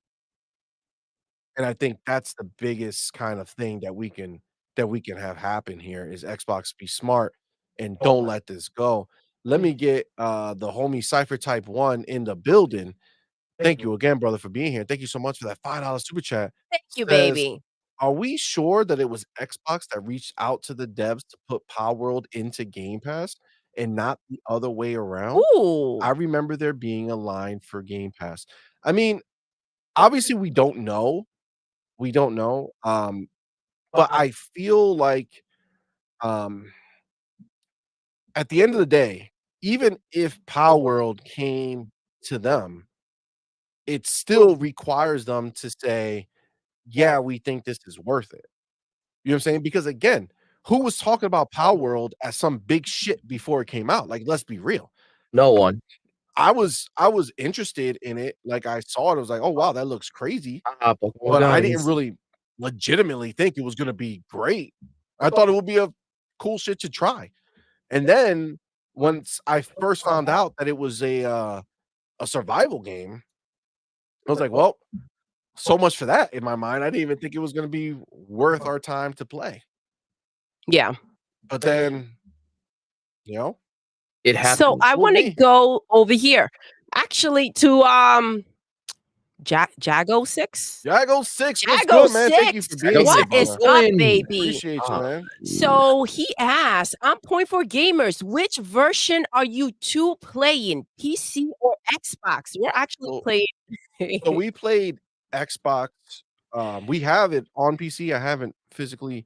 and I think that's the biggest kind of thing that we can have happen here is Xbox be smart and don't let this go. Let me get the homie Cypher Type 1 in the building. Thank you again, brother, for being here. Thank you so much for that $5 super chat. thank you, Says, baby. are we sure that it was Xbox that reached out to the devs to put Palworld into Game Pass and not the other way around? Ooh. I remember there being a line for Game Pass. I mean, obviously we don't know. We don't know. But I feel like um at the end of the day, even if Palworld came to them, it still requires them to say, yeah, we think this is worth it. You know what I'm saying? Because again, who was talking about Palworld as some big shit before it came out? Like, let's be real. no one. I was interested in it. Like I saw it, I was like, oh wow, that looks crazy. But I didn't really legitimately think it was gonna be great. I thought it would be a cool shit to try. And then once I first found out that it was a survival game, I was like, well, so much for that in my mind. I didn't even think it was gonna be worth our time to play. Yeah. But then, you know, It So happened. I Fooled want to me. go over here. Actually to Jago 6. Jago 6, what's Jago good, man? Thank you 6. for being Jago here, What 6 is brother. up, win. baby? Appreciate you, man. So he asked, on Point for Gamers, which version are you two playing? PC or Xbox? We're actually So playing. so we played Xbox. We have it on PC. I haven't physically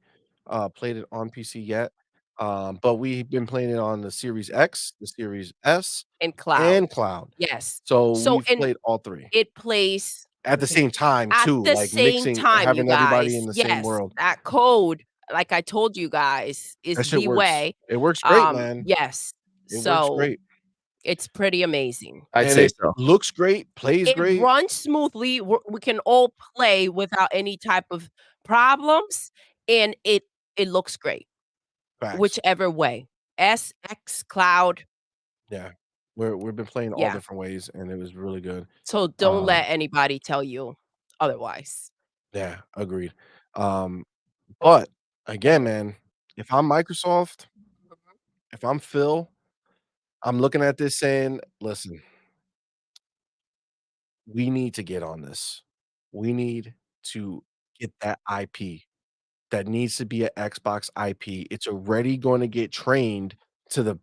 played it on PC yet. But we've been playing it on the Series X, the Series S, And cloud. and Cloud. Yes. So So we've and played all three it plays at the same time at too, the like same mixing, time, you having everybody guys. in the same Yes, world. that code, like I told you guys, That is shit the works. way. It works great, man. Yes. It works So great. it's pretty amazing. I'd And say it so. looks great, plays It great. runs smoothly. We can all play without any type of problems, and it looks great Facts. whichever way. SX Cloud, Yeah. We've been playing all yeah. different ways and it was really good. So don't Um, let anybody tell you otherwise. yeah, agreed. But again, man, if I'm Microsoft, if I'm Phil, I'm looking at this saying, listen, we need to get on this. We need to get that IP. That needs to be an Xbox IP. It's already going to get trained to the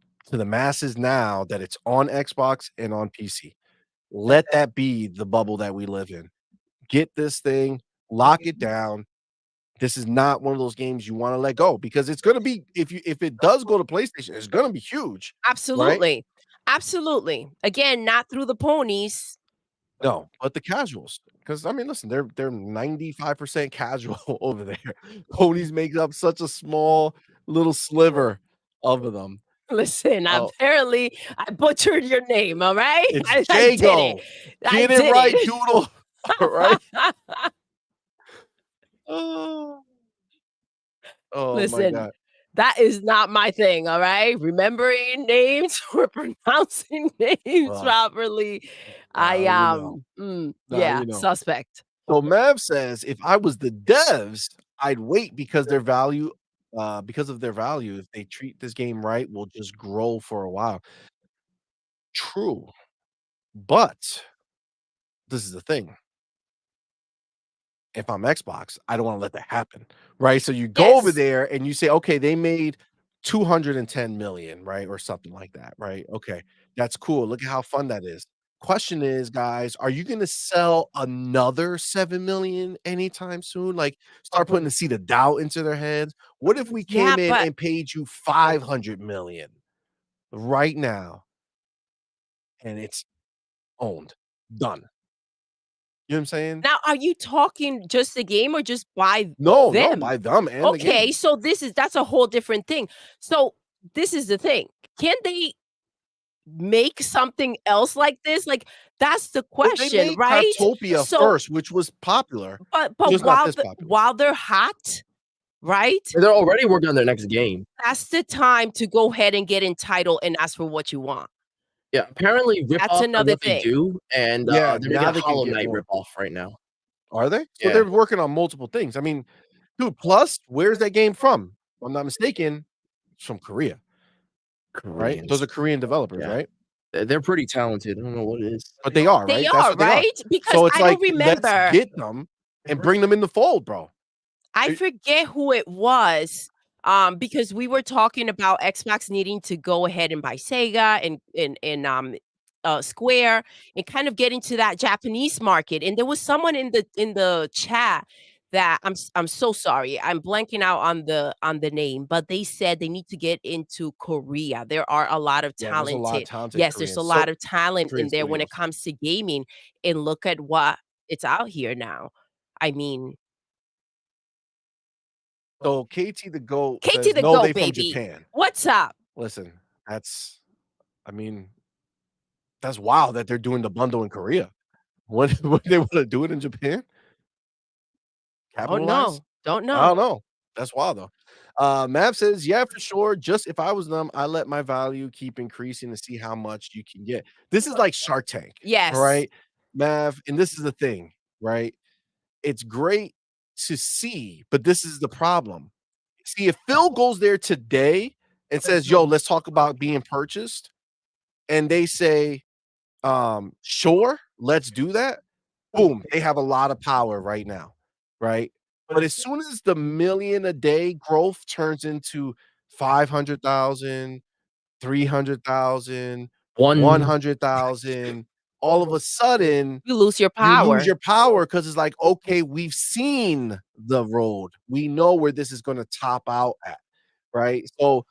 masses now that it's on Xbox and on PC. Let that be the bubble that we live in. Get this thing, lock it down. This is not one of those games you want to let go because it's going to be if it does go to PlayStation, it's going to be huge, right? Absolutely. Absolutely. Again, not through the ponies. No, but the casuals, because I mean, listen, they're 95% casual over there. Ponies make up such a small little sliver of them. Listen, Oh, apparently I butchered your name, all right? it's I did it. Jago. I Get it did right, it. Doodle. All right. Oh, oh my Listen, god. that is not my thing, all right? Remembering names or pronouncing names Well, properly. I now you know. Now yeah, you know. suspect. So Mav says, if I was the devs, I'd wait because because of their value. If they treat this game right, will just grow for a while. True, but this is the thing. If I'm Xbox, I don't want to let that happen, right? So you go over Yes. there and you say, okay, they made 210 million, right? Or something like that, right? Okay. That's cool. Look at how fun that is. Question is, guys, are you gonna sell another 7 million anytime soon? Like, start putting the seed of doubt into their heads. What if we Yeah, came in but and paid you 500 million right now and it's owned, done? You know what I'm saying? now are you talking just the game or just by No, no, them? by them and the Okay, game. so that's a whole different thing. So this is the thing. Can they make something else like this? Like that's the They question, made right? Craftopia So first, which was popular, but just not this popular. while they're hot, right? They're already working on their next game. That's the time to go ahead and get entitled and ask for what you want. Yeah, apparently That's ripoffs are another what they thing. do, and Yeah, they're now making they can Hollow get Knight more. ripoff right now. Are they? So Yeah. they're working on multiple things. I mean, dude, plus, where's that game from? If I'm not mistaken, it's from Korea, right? Koreans. Those are Korean developers, Yeah. right? They're pretty talented. I don't know what it is. But they are, They right? That's are, what they are. right? Because So it's I like, don't let's remember. get them and bring them in the fold, bro. I It- forget who it was, because we were talking about Xbox needing to go ahead and buy Sega and Square and kind of get into that Japanese market. And there was someone in the chat that I'm so sorry, I'm blanking out on the name, but they said they need to get into Korea. There are a lot of Yeah, there's a lot of talented, talented yes, there's a Koreans. So lot of talent Korean in there when it studios. comes to gaming. And look at what it's out here now. I mean, So KT the GOAT Katie says, the no, Go, they from baby. Japan. What's up? Listen, I mean, that's wild that they're doing the bundle in Korea. When they want to do it in Japan? Don't Capitalize? know. Don't I know. don't know. That's wild though. Mav says, yeah, for sure. Just if I was them, I let my value keep increasing to see how much you can get. This is like Shark Tank, Yes. right? Mav, and this is the thing, right? It's great to see, but this is the problem. See, if Phil goes there today and says, yo, let's talk about being purchased, and they say, sure, let's do that. Boom, they have a lot of power right now, right? But as soon as the million a day growth turns into 500,000, 300,000, One 100,000, all of a sudden You lose your you lose power. your power because it's like, okay, we've seen the road. We know where this is going to top out at, right? So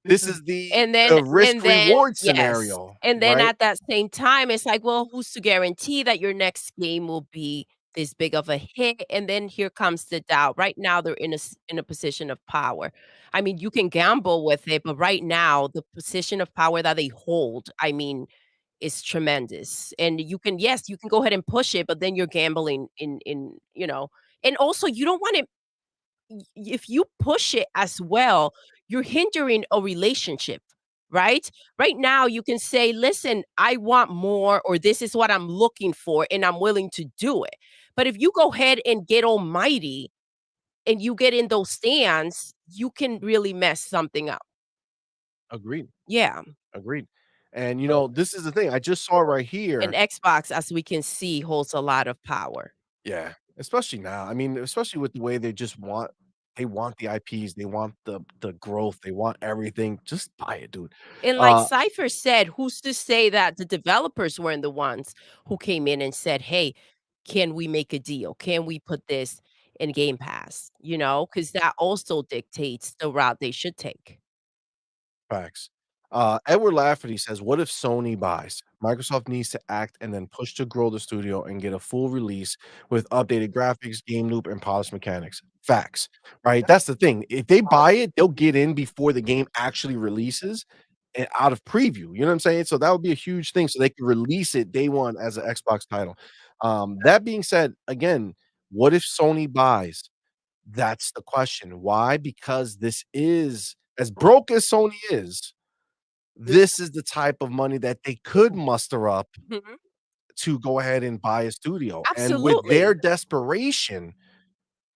this is And then the risk reward yes. scenario, And then right? at that same time, it's like, well, who's to guarantee that your next game will be this big of a hit? And then here comes the doubt. Right now, they're in a position of power. I mean, you can gamble with it, but right now, the position of power that they hold, I mean, is tremendous. And you can, yes, you can go ahead and push it, but then you're gambling and also you don't want to if you push it as well, you're hindering a relationship, right? Right now, you can say, listen, I want more, or this is what I'm looking for, and I'm willing to do it. But if you go ahead and get almighty and you get in those stands, you can really mess something up. Agreed. Yeah. Agreed. And this is the thing. I just saw right And here. Xbox, as we can see, holds a lot of power. Yeah, especially now. I mean, especially with the way they want the IPs, they want the growth, they want everything. Just buy it, dude. And like Uh Cypher said, who's to say that the developers weren't the ones who came in and said, "Hey, can we make a deal? Can we put this in Game Pass?" Because that also dictates the route they should take. Facts. Edward Lafferty says, "What if Sony buys? Microsoft needs to act and then push to grow the studio and get a full release with updated graphics, game loop, and polished mechanics." Facts, right? That's the thing. If they buy it, they'll get in before the game actually releases and out of preview. You know what I'm saying? So that would be a huge thing. So they can release it day one as an Xbox title. That being said, again, what if Sony buys? That's the question. Why? Because this is as broke as Sony is, this is the type of money that they could muster up Mhm. to go ahead and buy a studio. And with Absolutely. their desperation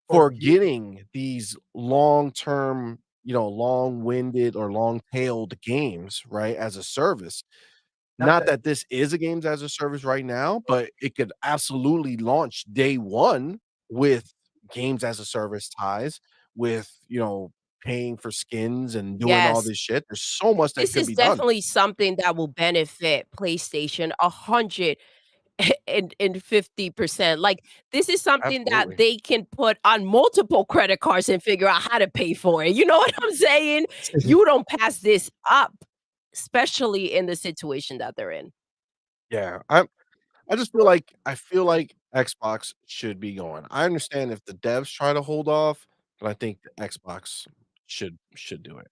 for getting these long-term, long-winded or long-tailed games, right, as a service. Not that this is a games as a service right now, but it could absolutely launch day one with games as a service ties with, paying for skins and doing all Yes. this shit. There's so much that This could is be done. definitely something that will benefit PlayStation 150%. Like, this is something that Absolutely. they can put on multiple credit cards and figure out how to pay for it. You know what I'm saying? You don't pass this up, especially in the situation that they're in. Yeah, I just feel like Xbox should be going. I understand if the devs try to hold off, but I think the Xbox should do it.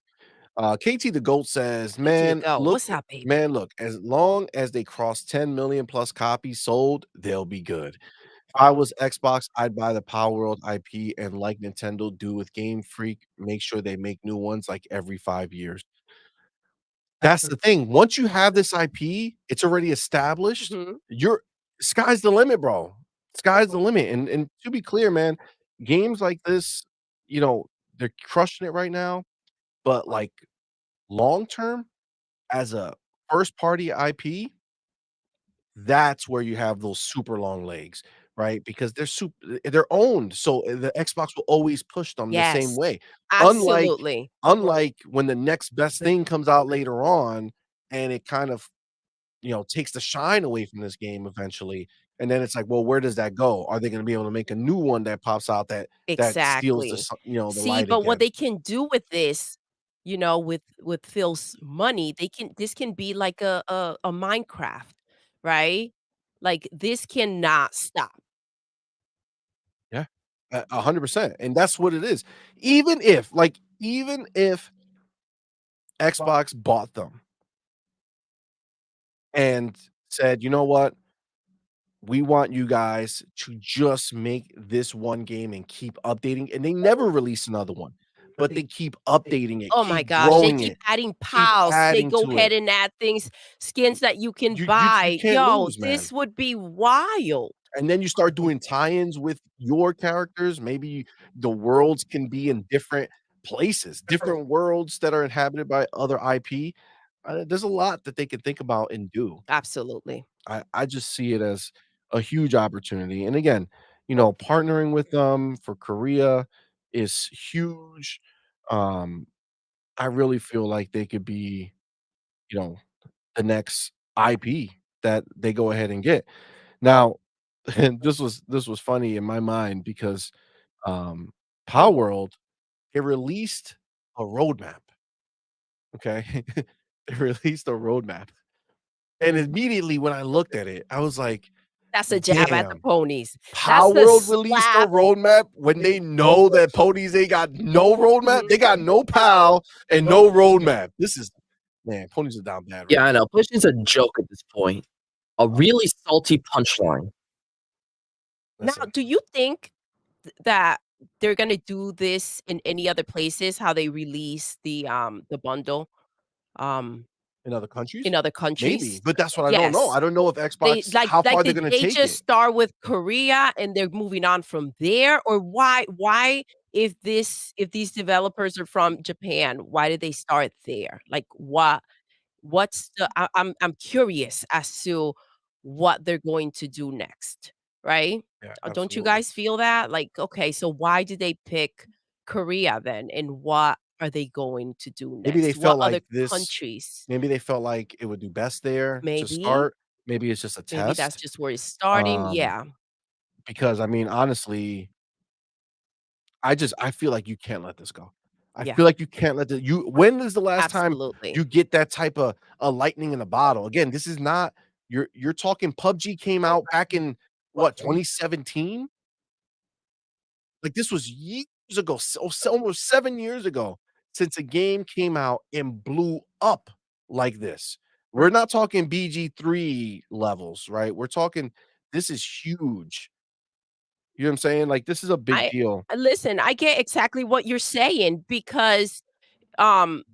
KT the GOAT says, To the go. What's up, baby? Man, look, as long as they cross 10 million plus copies sold, they'll be good. If I was Xbox, I'd buy the Palworld IP and like Nintendo do with Game Freak, make sure they make new ones like every 5 years. That's the thing. Once you have this IP, it's already established. Mhm. You're sky's the limit, bro. Sky's the limit. And to be clear, man, games like this, they're crushing it right now, but like long term as a first party IP, that's where you have those super long legs, right? Because they're owned. So the Xbox will always push them the same Yes, way. Unlike absolutely. unlike when the next best thing comes out later on and it kind of takes the shine away from this game eventually. And then it's like, well, where does that go? Are they going to be able to make a new one that pops out that steals Exactly. the See, light but what again? they can do with this, with Phil's money, this can be like a Minecraft, right? Like, this cannot stop. Yeah, 100%. And that's what it is. Even if Xbox bought them and said, you know what? We want you guys to just make this one game and keep updating, and they never release another one, but they keep updating it, Oh my keep gosh, they growing keep it, adding keep pals, they adding go to it. ahead and add things, skins that you can You buy. can't Yo, lose, man. this would be wild. And then you start doing tie-ins with your characters. Maybe the worlds can be in different places, different worlds that are inhabited by other IP. There's a lot that they can think about and do. Absolutely. I just see it as a huge opportunity. And again, partnering with them for Korea is huge. Um, I really feel like they could be, you know, the next IP that they go ahead and get. Now, and this was funny in my mind because Palworld, it released a roadmap. Okay. They released a roadmap. And immediately when I looked at it, I was like, That's a jab at the damn. ponies. That's the Palworld released a slap. roadmap when they know that ponies ain't got no roadmap. They Mhm. got no pal and no roadmap. This is man, ponies are down bad right Yeah, I now. know. Pushing's a joke at this point. A really salty punchline. Now, Listen, do you think that they're gonna do this in any other places, how they release the bundle, um, in other in countries? other Maybe, countries? but that's what I don't know. Yes. I don't know if They Xbox like how like, far they're did gonna they take just it. start with Korea and they're moving on from there? Or why if these developers are from Japan, why did they start there? Like, what's the I'm curious as to what they're going to do next, right? Yeah, Don't you absolutely. guys feel that? Like, okay, so why did they pick Korea then? And what are they going to do Maybe they next? What felt other like this countries? maybe they felt like it would do best there to Maybe? start. Maybe it's just a Maybe that's test. just where it's starting. Um, Yeah, because I mean, honestly, I feel like you can't let this go. I yeah, feel like you can't let the you when is the last time absolutely. you get that type of a lightning in a bottle? Again, this is not you're talking PUBG came out back in what 2017? Like this was years ago, almost 7 years ago since a game came out and blew up like this. We're not talking BG3 levels, right? We're talking this is huge. You know what I'm saying? Like this is a big I deal. listen, I get exactly what you're saying because um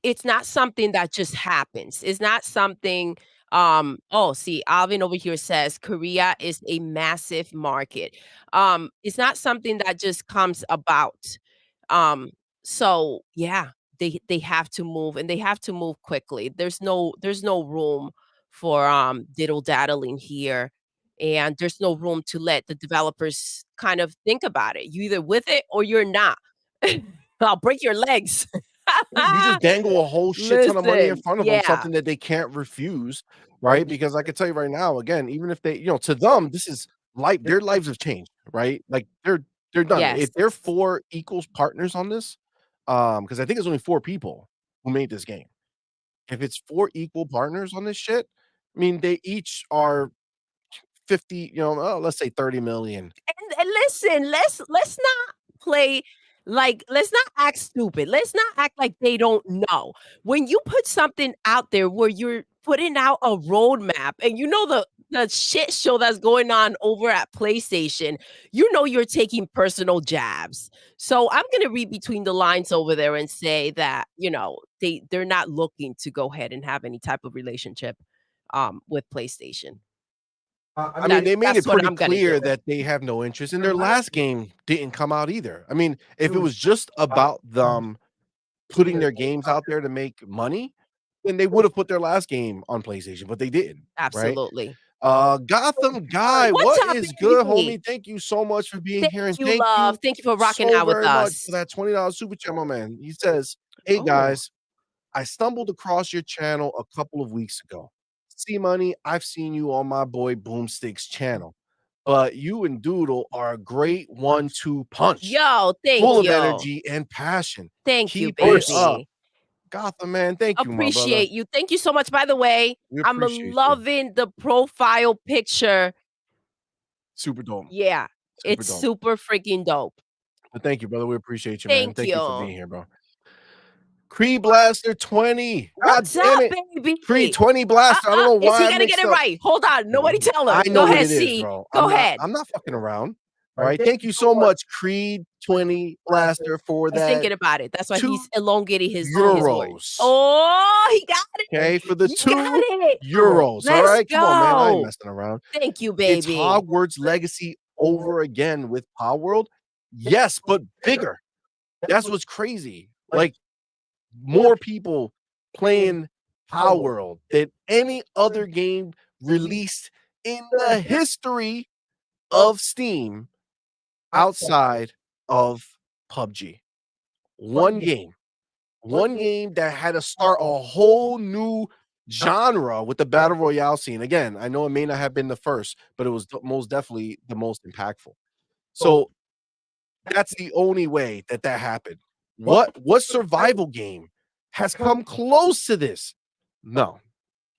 it's not something that just happens. It's not something oh, see, Alvin over here says Korea is a massive market. It's not something that just comes about. Um, so yeah, they have to move and they have to move quickly. There's no room for diddle daddling here. And there's no room to let the developers kind of think about it. You either with it or you're not. I'll break your legs. You just dangle a whole shit ton of money in front of them, yeah. something that they can't refuse, right? Because I can tell you right now, again, even if they, to them, this is life. Their lives have changed, right? Like they're done. Yes. If they're 4 equals partners on this, because I think it's only 4 people who made this game. If it's 4 equal partners on this shit, I mean, they each are 50, let's say 30 million. And listen, let's not play like let's not act stupid. Let's not act like they don't know. When you put something out there where you're putting out a roadmap and you know the shit show that's going on over at PlayStation, you know you're taking personal jabs. So I'm gonna read between the lines over there and say that, they're not looking to go ahead and have any type of relationship with PlayStation. I mean, they made it pretty clear do. that they have no interest, and their last game didn't come out either. I mean, if it was just about them putting their games out there to make money, then they would have put their last game on PlayStation, but they didn't. Absolutely. Right? Gotham Guy, What's what up, is good, baby? homie? Thank you so much for being here, and Thank you for rocking so out with very much us. for that $20 super chat, my man. He says, "Hey guys, I stumbled across your channel a couple of weeks ago. CMoney, I've seen you on my boy Boomstick's channel, but you and Doodle are a great 1-2 punch. Yo, thank you. Full of energy and passion. Thank you, Keep it up. baby. Gotham, man, thank you, my brother. Appreciate you. Thank you so much. By the way, I'm loving the profile picture. Super dope. Yeah, it's super freaking dope. But thank you, brother. We appreciate you, man. Thank you for being you. here, bro. Creed Blaster 20. What's God damn up, it. baby? Creed 20 Blaster. I don't know why. Is he gonna get it right? Hold on. Nobody tell him. I know Go ahead, what it C. is, bro. Go ahead. I'm not fucking around. All right. Thank you so much, Creed 20 Blaster, for that. He's thinking about it. That's why he's elongating his euros. Oh, he got it. Okay, for the He 2 got it. euros. All right, come on, man. I ain't messing around. Thank you, baby. It's Hogwarts Legacy over again with Palworld. Yes, but bigger. That's what's crazy. Like more people playing Palworld than any other game released in the history of Steam outside of PUBG. One game that had to start a whole new genre with the battle royale scene. Again, I know it may not have been the first, but it was most definitely the most impactful. So that's the only way that happened. What survival game has come close to this? No.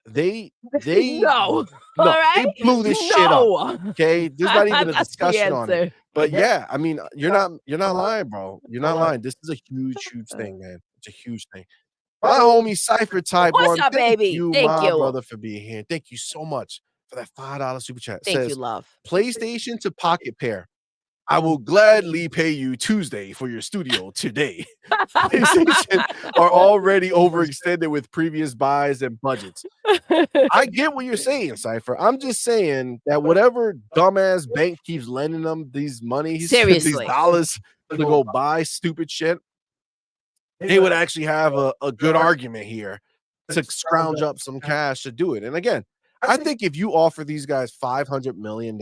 They no. All right? They blew this shit up. Okay, there's not even a discussion on it. But yeah, I mean, you're not lying, bro. You're not lying. This is a huge thing, man. It's a huge thing. My homie Cypher Type What's One. up, baby? Thank you, brother, for being here. Thank you so much for that $5 super chat. Thank you, love. PlayStation to Pocket Pair. I will gladly pay you Tuesday for your studio today. PlayStation are already overextended with previous buys and budgets. I get what you're saying, Cypher. I'm just saying that whatever dumbass bank keeps lending them these these dollars to go buy stupid shit, they would actually have a good argument here to scrounge up some cash to do it. And again, I think if you offer these guys $500 million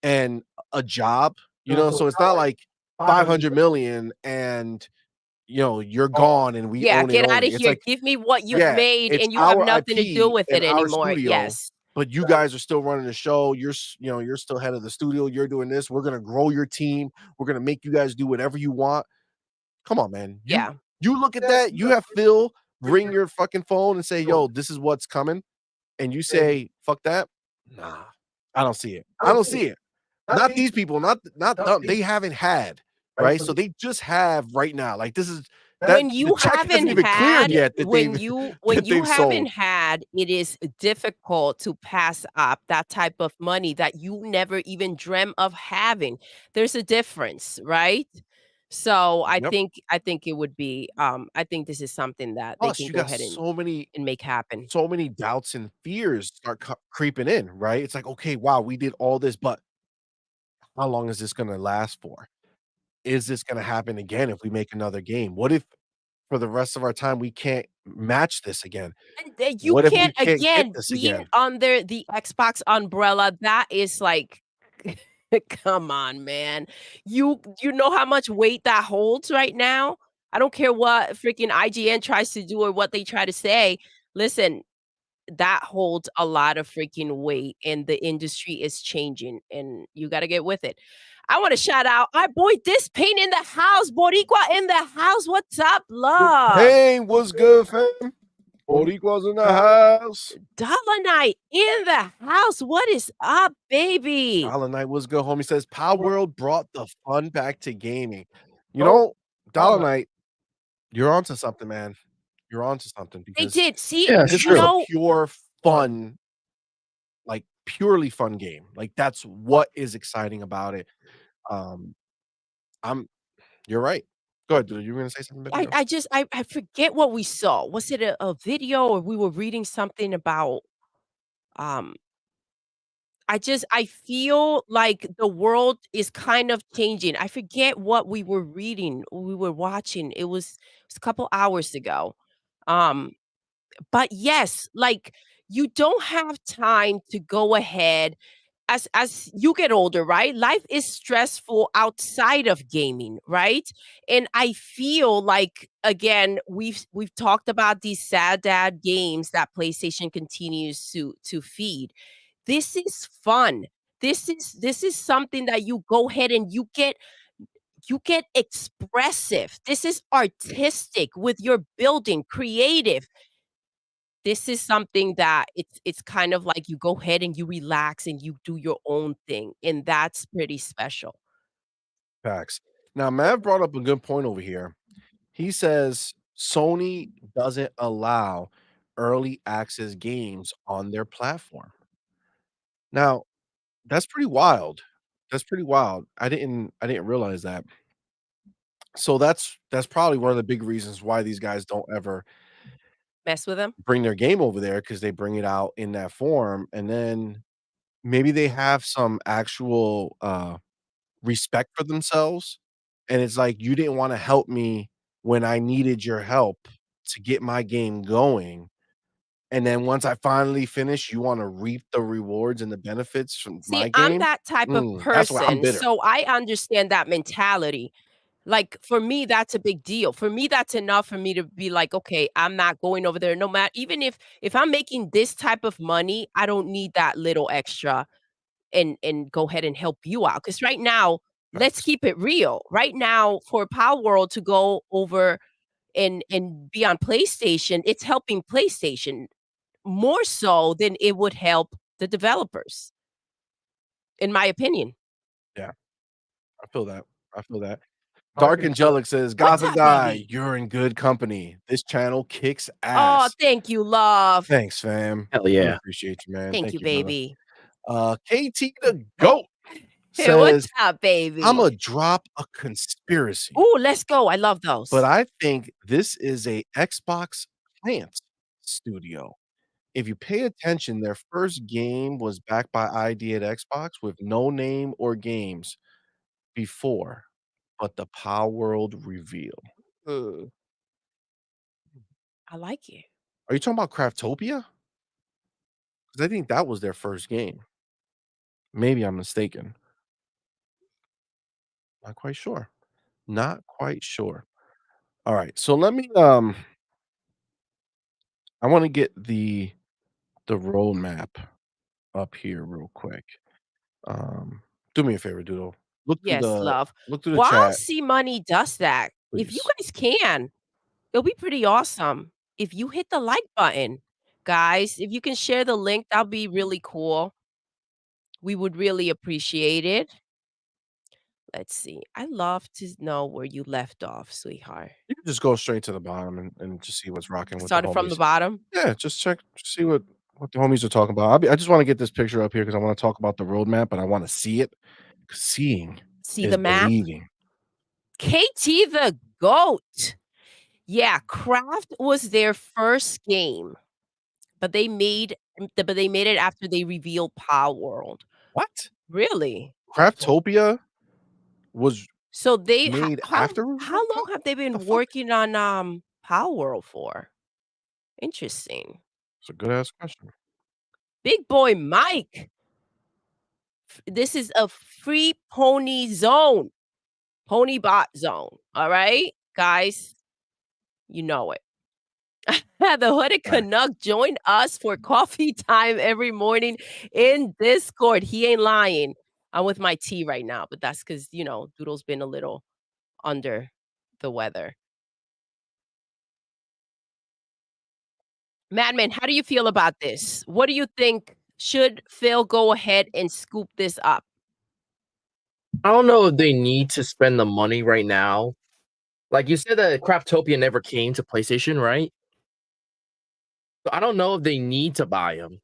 and a job, so it's not like 500 million and you're gone and we own get it out of only. here. Like, give me what you've made and you have nothing to do with it anymore. Yes, but you guys are still running the show. You're still head of the studio. You're doing this. We're gonna grow your team. We're gonna make you guys do whatever you want. Come on, man. You look at that. You have Phil ring your fucking phone and say, "Yo, this is what's coming," and you say, "Fuck that." Nah, I don't see it. I don't see it. Not these people, not them. They haven't had, right? So they just have right now. Like this is when you haven't had yet when you haven't had, it is difficult to pass up that type of money that you never even dreamt of having. There's a difference, right? So I think it would be I think this is something that they can go ahead and make happen. So many doubts and fears start creeping in, right? It's like, okay, wow, we did all this, but how long is this going to last for? Is this going to happen again if we make another game? What if for the rest of our time we can't match this again? And you can't again being under the Xbox umbrella. That is like Come on, man. You know how much weight that holds right now? I don't care what freaking IGN tries to do or what they try to say. Listen, that holds a lot of freaking weight, and the industry is changing, and you gotta get with it. I wanna shout out our boy This Pain in the house, Boricua in the house. What's up, love? Hey, what's good, fam? Boricua's in the house. Dollar Night in the house. What is up, baby? Dollar Night was good, homie. Says Palworld brought the fun back to gaming. You know, Dollar Night, you're onto something, man. You're onto something They because did. See, Yeah, this sure. is a pure fun, like purely fun game. Like that's what is exciting about it. I'm You're right. Go ahead, dude. You were gonna say something, baby girl? I forget what we saw. Was it a video or we were reading something about um I feel like the world is kind of changing. I forget what we were reading, we were watching. It was a couple hours ago. Um, but yes, like you don't have time to go ahead as you get older, right? Life is stressful outside of gaming, right? And I feel like again, we've talked about these sad dad games that PlayStation continues to feed. This is fun. This is something that you go ahead and you get expressive. This is artistic with your building, creative. This is something that it's kind of like you go ahead and you relax and you do your own thing, and that's pretty special. Facts. Now, Mav brought up a good point over here. He says Sony doesn't allow early access games on their platform. Now, that's pretty wild. That's pretty wild. I didn't realize that. So that's probably one of the big reasons why these guys don't ever Mess with them? bring their game over there because they bring it out in that form, and then maybe they have some actual, respect for themselves, and it's like, "You didn't wanna help me when I needed your help to get my game going, and then once I finally finish, you wanna reap the rewards and the benefits from See, my I'm game?" that type of That's why I'm person, bitter. so I understand that mentality. Like, for me, that's a big deal. For me, that's enough for me to be like, "Okay, I'm not going over there no matter even if I'm making this type of money, I don't need that little extra and go ahead and help you out. Because right now, let's Facts. keep it real. Right now, for Palworld to go over and be on PlayStation, it's helping PlayStation more so than it would help the developers, in my opinion. Yeah, I feel that. I feel that. Dark Angelic says, What's "Gotham up, Guy, baby? you're in good company. This channel kicks Oh, ass." thank you, love. Thanks, fam. Hell I yeah. appreciate you, man. Thank Thank you, you, brother. baby. KT the GOAT Hey, what's says, up, "Imma baby? drop a conspiracy, Ooh, let's go. I love but those. I think this is a Xbox plant studio. If you pay attention, their first game was backed by ID at Xbox with no name or games before, but the Palworld reveal." Uh, I like it. are you talking about Craftopia? 'Cause I think that was their first game. Maybe I'm mistaken. Not quite sure. Not quite sure. Alright, so let me, I wanna get the roadmap up here real quick. Um, do me a favor, Doodle. Yes, love. Look through the While chat, CMoney does that, if you please. guys can, it'll be pretty awesome if you hit the like button. Guys, if you can share the link, that'll be really cool. We would really appreciate it. Let's see. I love to know where you left off, sweetheart. You can just go straight to the bottom and just see what's rocking with the Started from the homies. bottom. Yeah, just check, just see what the homies are talking about. I just wanna get this picture up here because I wanna talk about the roadmap, but I wanna see it. 'Cause seeing See is the map? believing. KT the GOAT. Yeah, Craft was their first game, but they made it after they revealed Palworld. What? Really? Craftopia was So they ho made after how long have they what the been fuck? working on, Palworld for? Interesting. It's a good ass question. Big boy Mike This is a free pony zone. Pony bot zone. All right, guys. You know it. The Hooded Canuck join us for coffee time every morning in Discord. He ain't lying. I'm with my tea right now, but that's because, Doodle's been a little under the weather. Madman, how do you feel about this? What do you think? Should Phil go ahead and scoop this up? I don't know if they need to spend the money right now. Like you said that Craftopia never came to PlayStation, right? So I don't know if they need to buy them.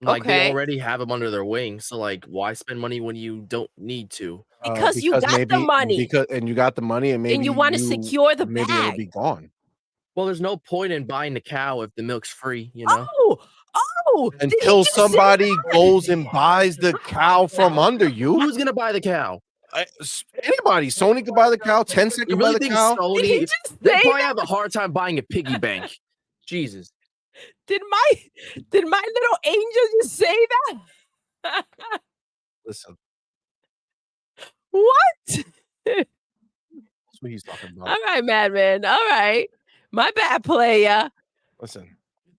Like they Okay. already have them under their wing. So like why spend money when you don't need to? Because you got the money. You got the money and maybe and you want to secure the maybe it'll bag. be gone. Well, there's no point in buying the cow if the milk's free, you know? Oh, until somebody goes and buys the cow from under you. Who's gonna buy the cow? Anybody. Sony could buy the cow. Tencent You could buy really the think cow. Sony? They probably have a hard time buying a piggy bank. Jesus. Did my little angel just say that? Listen. What? That's what he's talking about. All right, Madman. All right. My bad, playa. Listen, get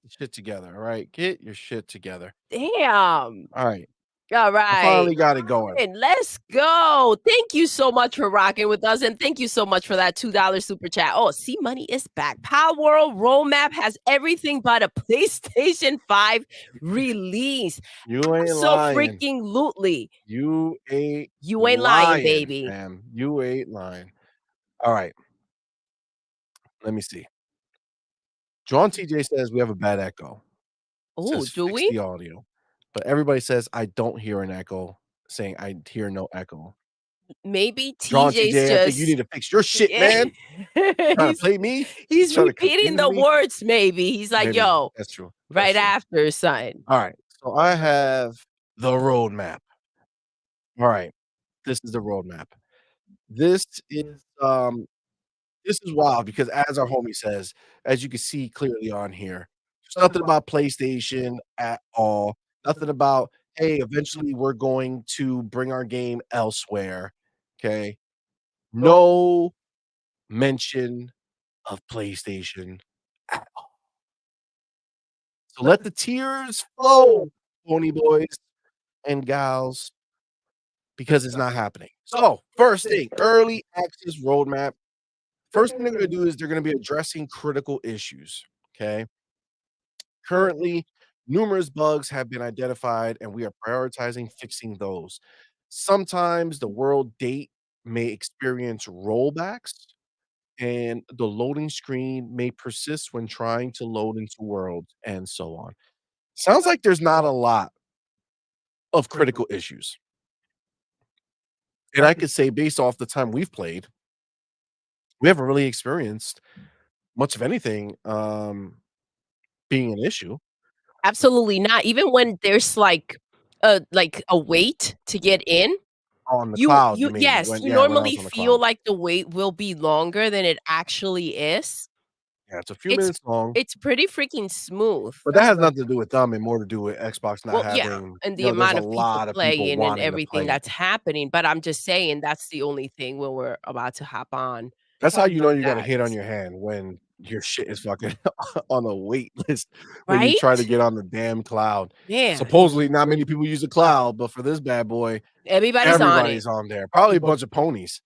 your shit together, all right? Get your shit together. Damn. All right. All right. I finally got it going. And let's go. Thank you so much for rocking with us. And thank you so much for that $2 super chat. Oh, CMoney is back. Palworld roadmap has everything but a PlayStation 5 release. You ain't so lying. freaking lootly. You ain't lying, baby. Fam. You ain't lying. All right. Let me see. John TJ says we have a bad echo. Oh, do fix we? the audio. But everybody says I don't hear an echo, saying I hear no echo. Maybe John TJ's TJ, just... I think you need to fix your shit, man. Trying to play me? He's repeating the words, maybe. He's like, Maybe. yo, That's true. Right after, son. All right. So I have the roadmap. All right. This is the roadmap. This is wild because as our homie says, as you can see clearly on here, there's nothing about PlayStation at all. Nothing about, hey, eventually we're going to bring our game elsewhere. Okay. No mention of PlayStation at all. So let the tears flow, pony boys and gals, because it's not happening. So, first thing, early access roadmap. First thing they're going to do is they're going to be addressing critical issues. Okay. Currently, numerous bugs have been identified, and we are prioritizing fixing those. Sometimes the world date may experience rollbacks, and the loading screen may persist when trying to load into worlds, and so on. Sounds like there's not a lot of critical issues. And I could say, based off the time we've played, we haven't really experienced much of anything being an issue. Absolutely not. Even when there's like a wait to get in on the cloud. You normally feel like the wait will be longer than it actually is. Yeah, it's a few minutes long. It's pretty freaking smooth. But that has nothing to do with them and more to do with Xbox not having. Yeah, and the amount of people playing and everything that's happening. But I'm just saying that's the only thing when we're about to hop on. That's how you know you got a hit on your hand when your shit is fucking on a wait list when you try to get on the damn cloud. Yeah. Supposedly not many people use the cloud, but for this bad boy, everybody's on there. Probably a bunch of ponies.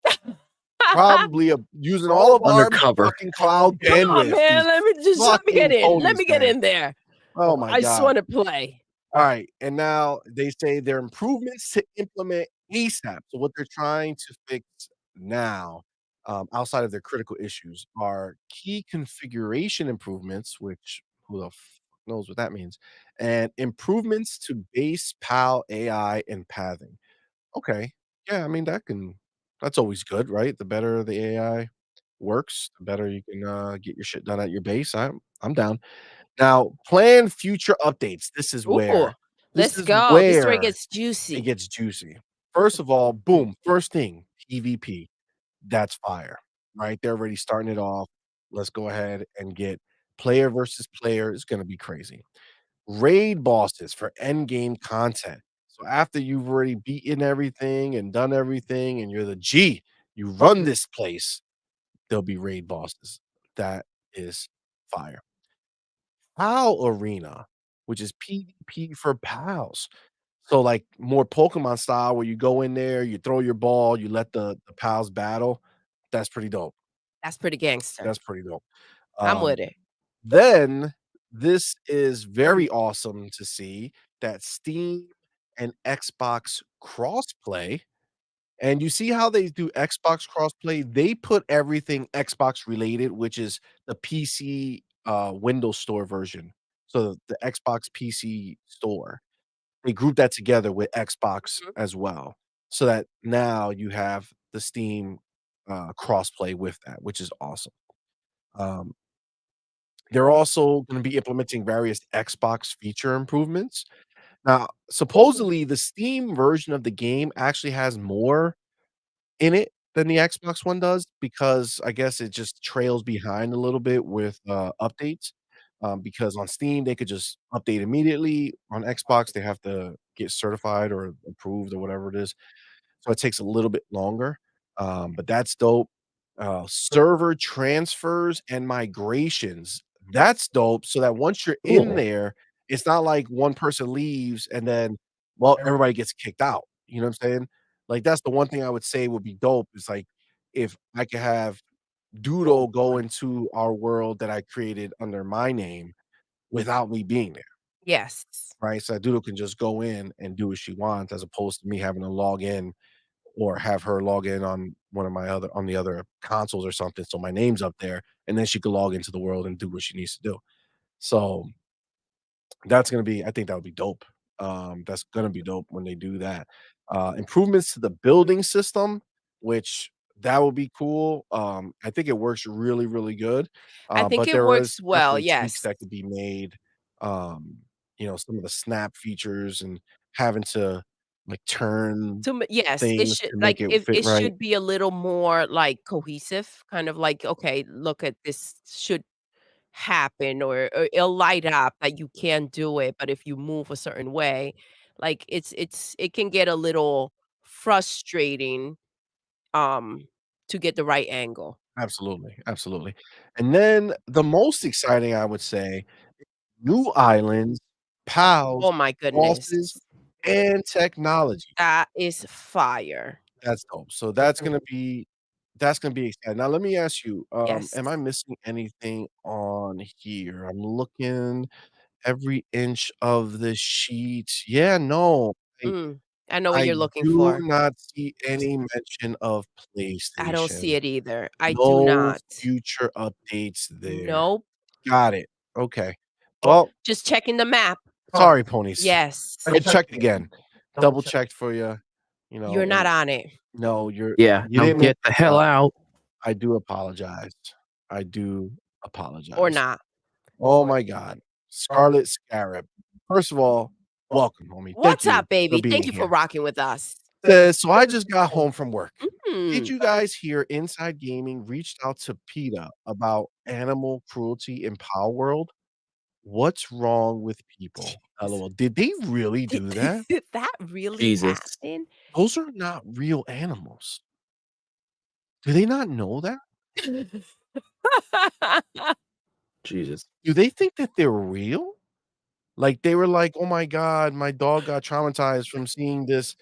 Probably using all of our fucking cloud bandwidth. Come on, man, let me get in. Let me get in there. Oh my God. I just want to play. All right. And now they say there are improvements to implement ASAP. So what they're trying to fix now, outside of their critical issues, are key configuration improvements, which who the fuck knows what that means, and improvements to base PAL AI and pathing. Okay. Yeah, I mean that's always good, right? The better the AI works, the better you can get your shit done at your base. I'm down. Now, plan future updates. This is where let's go. This is where it gets juicy. It gets juicy. First of all, boom, first thing, PvP. That's fire, right? They're already starting it off. Let's go ahead and get player versus player. It's going to be crazy. Raid bosses for end game content. So after you've already beaten everything and done everything, and you're the G, you run this place, there'll be raid bosses. That is fire. PAL Arena, which is PvP for pals. So, like, more Pokemon style where you go in there, you throw your ball, you let the pals battle. That's pretty dope. That's pretty gangster. That's pretty dope. I'm with it. Then this is very awesome to see that Steam and Xbox crossplay. And you see how they do Xbox crossplay? They put everything Xbox related, which is the PC Windows Store version. So the Xbox PC store. They group that together with Xbox as well. So that now you have the Steam crossplay with that, which is awesome. They're also gonna be implementing various Xbox feature improvements. Now, supposedly, the Steam version of the game actually has more in it than the Xbox one does because I guess it just trails behind a little bit with, updates, because on Steam, they could just update immediately. On Xbox, they have to get certified or approved or whatever it is. So it takes a little bit longer, but that's dope. Server transfers and migrations, that's dope, so that once you're in there, it's not like one person leaves and then, well, everybody gets kicked out, you know what I'm saying? Like, that's the one thing I would say would be dope is, like, if I could have Doodle go into our world that I created under my name without me being there, Yes. right? So that Doodle can just go in and do what she wants as opposed to me having to log in or have her log in on one of my other on the other consoles or something, so my name's up there, and then she could log into the world and do what she needs to do. So, that's gonna be I think that would be dope. That's gonna be dope when they do that. Improvements to the building system, which that would be cool. I think it works really, really good, I think but it there is works well, definitely tweaks yes. that could be made. Some of the snap features and having to, like, turn Yes, it things should to like, make it fit it right. should be a little more, like, cohesive, kind of like, "Okay, look at this should happen," or it'll light up that you can do it, but if you move a certain way, like, it can get a little frustrating, um, to get the right angle. Absolutely, absolutely. And then the most exciting, I would say, new islands, pals, Oh my goodness. bosses, and technology. That is fire. That's dope. So that's gonna be exciting. Now let me ask you, Yes. am I missing anything on here? I'm looking every inch of the sheet. Yeah, no, I Mm, I know what I you're looking do for. not see any mention of I don't see PlayStation. it either. I do No not. future updates there. Nope. Got it. Okay. Well, Just checking the map. sorry, ponies. Yes. I checked again. Double checked for you, You're not and on it. no, Yeah, you now didn't make get the the hell cut. out. I do apologize. I do Or apologize. not. Oh my god. Scarlet Scarab. First of all, welcome, homie. Thank What's you up, for baby? Thank being you for here. rocking with us. So I just got home from work. Did Mm. you guys hear Inside Gaming reached out to PETA about animal cruelty in Palworld? What's wrong with people? Jeez. LOL. Did they really Did do that? did that really Jesus. happen? Those are not real animals. Do they not know that? Jesus. Do they think that they're real? Like, they were like, "Oh my god, my dog got traumatized from seeing this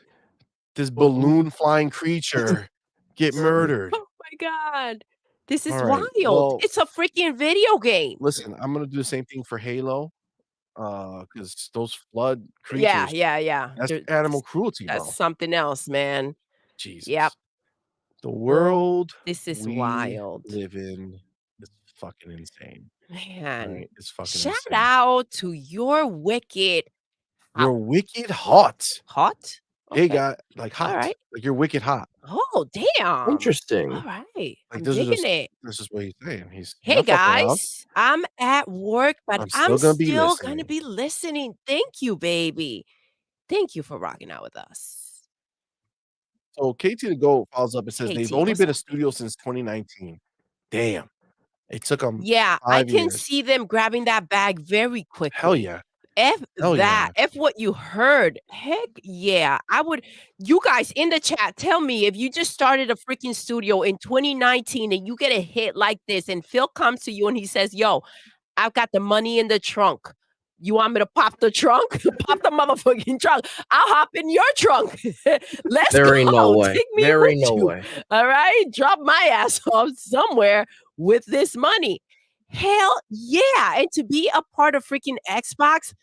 balloon flying creature get murdered." Oh my god. This is Alright, wild. well, It's a freaking video game. listen, I'm gonna do the same thing for Halo, because those flood Yeah, creatures, yeah, yeah. that's animal cruelty, That's bro. something else, man. Yep. Jesus. The world This is we wild. live in is fucking insane. Man. Right? It's fucking Shout insane. out to your wicked You're wicked hot. hot? Hey, Okay. guy, like hot. Alright. Like you're wicked hot. Oh, damn. Interesting. Alright. Like I'm digging it. this is what he's saying. He's Hey, not fucking around. guys. I'm at work, but I'm I'm still gonna be still gonna listening. be listening. Thank you, baby. Thank you for rocking out with us. So KT the Goat follows up and says they've KT, only what's been a up? studio since 2019. Damn. It took them Yeah, I 5 can years. see them grabbing that bag very Hell quickly. yeah. F Hell that. yeah. F what you heard. Heck yeah. I would you guys in the chat, tell me if you just started a freaking studio in 2019 and you get a hit like this and Phil comes to you and he says, "Yo, I've got the money in the trunk. You want me to pop the trunk? Pop the motherfucking trunk. I'll hop in your trunk. Let's There go. ain't no way. Take me There with ain't no you. way. All right? Drop my ass off somewhere with this money." Hell yeah. And to be a part of freaking Xbox,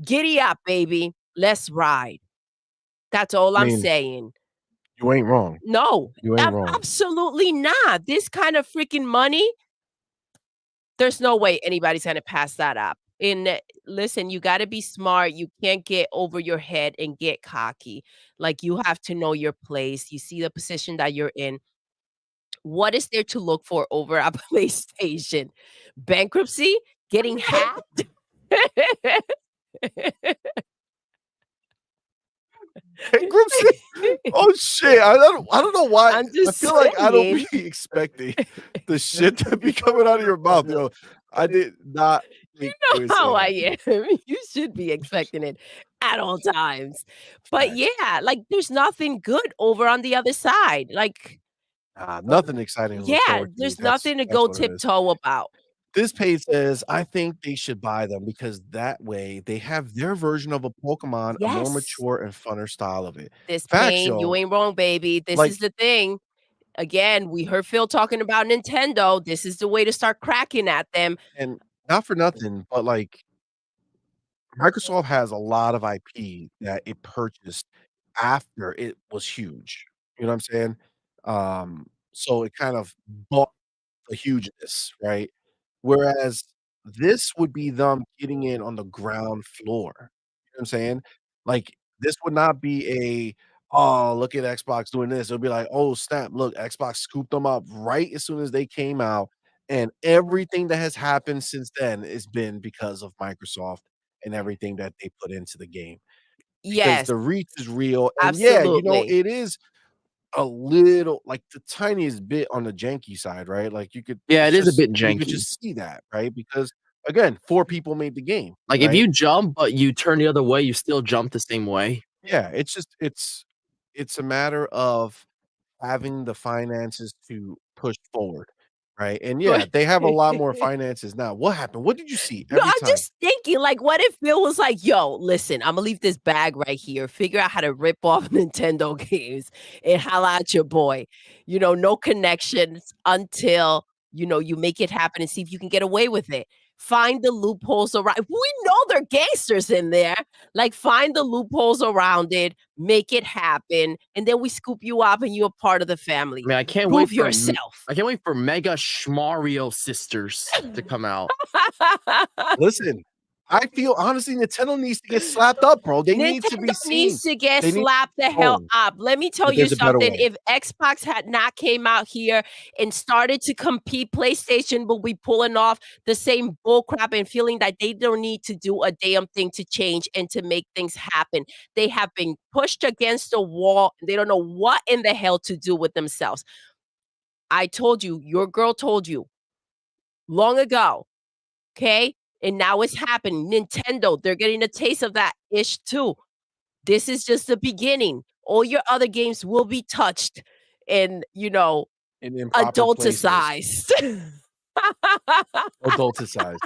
giddy up, baby. Let's ride. That's all I I'm mean, saying. you ain't wrong. No, You ain't wrong. absolutely not. This kind of freaking money, there's no way anybody's gonna pass that up. And listen, you got to be smart. You can't get over your head and get cocky. Like you have to know your place. You see the position that you're in. What is there to look for over at PlayStation? Bankruptcy? Getting hacked? Bankruptcy? Oh shit! I don't know why. I'm I just feel like I don't saying. be expecting the shit to be coming out of your mouth, yo. I did not think you would say How I that. am. You should be expecting it at all times. But Facts. yeah, like there's nothing good over on the other side. Like, Nothing exciting to look yeah, forward to. there's nothing to That's go what it is. tiptoe about. This page says, "I think they should buy them because that way they have their version of a Pokemon, a more Yes. mature and funner style of it." This Facts, pain, you yo. ain't wrong, baby. This Like, is the thing. Again, we heard Phil talking about Nintendo. This is the way to start cracking at them. and not for nothing, but like Microsoft has a lot of IP that it purchased after it was huge. You know what I'm saying? So it kind of bought the hugeness, right? Whereas this would be them getting in on the ground floor. You know what I'm saying? Like, this would not be a, "Oh, look at Xbox doing this." It'll be like, "Oh, snap, look, Xbox scooped them up right as soon as they came out, and everything that has happened since then has been because of Microsoft and everything that they put into the game." Because Yes, the reach is real, and yeah, absolutely. it is a little like the tiniest bit on the janky side, right? Like Yeah, it's it is a just bit you could janky. just see that, right? Because again, 4 people made the game, Like if right? you jump, but you turn the other way, you still jump the same way. Yeah, it's just it's a matter of having the finances to push forward, right? And yeah, But they have a lot more finances now. What happened? What did you see no, every I'm time? just thinking, like, what if Phil was like, "Yo, listen, Imma leave this bag right here. Figure out how to rip off Nintendo games and holla at your boy. You know, no connections until, you make it happen and see if you can get away with it. Find the loopholes around." We know they're gangsters in there. Like, find the loopholes around it, make it happen, and then we scoop you up and you're a part of the family. I mean, I can't Prove wait for yourself. I can't wait for Mega Schmario Sisters to come out. Listen, I feel honestly Nintendo needs to get slapped up, bro. They need to Nintendo be seen. needs to get They need slapped the to be hell shown up. Let me tell that you there's a better something. way. If Xbox had not came out here and started to compete, PlayStation will be pulling off the same bullcrap and feeling that they don't need to do a damn thing to change and to make things happen. They have been pushed against the wall. They don't know what in the hell to do with themselves. I told you, your girl told you long ago, okay? And now it's happening. Nintendo, they're getting a taste of that ish too. This is just the beginning. All your other games will be touched and, In improper places. adulticized. Adulticized.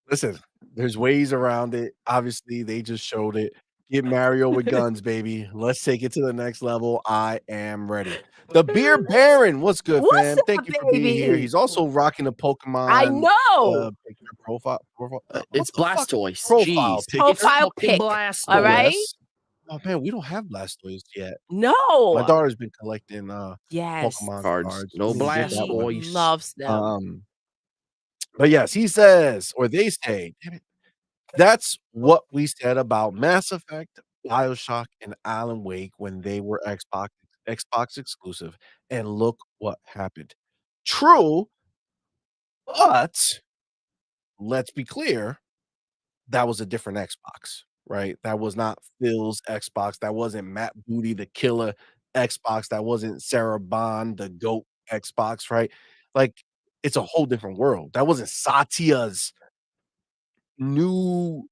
Listen, there's ways around it. Obviously, they just showed it. Get Mario with guns, baby. Let's take it to the next level. I am ready. The Beer Baron, what's good, What's fam? up, Thank you for being here. baby? He's also rocking a I Pokemon know. picture profile. What It's the fuck? Blastoise. Profile Jeez. picture. It's Profile fucking pic. All right? Blastoise. Yes. Oh man, we don't have Blastoise yet. My No. daughter's been collecting Yes. Pokemon Cards. cards. No We didn't get that She one. Blastoise. loves them. But yes, he says, or they say, damn it, that's what we said about Mass Effect, BioShock, and Alan Wake when they were Xbox exclusive, and look what happened. True, but let's be clear, that was a different Xbox, right? That was not Phil's Xbox. That wasn't Matt Booty, the killer Xbox. That wasn't Sarah Bond, the GOAT Xbox, right? Like, it's a whole different world. That wasn't Satya's new,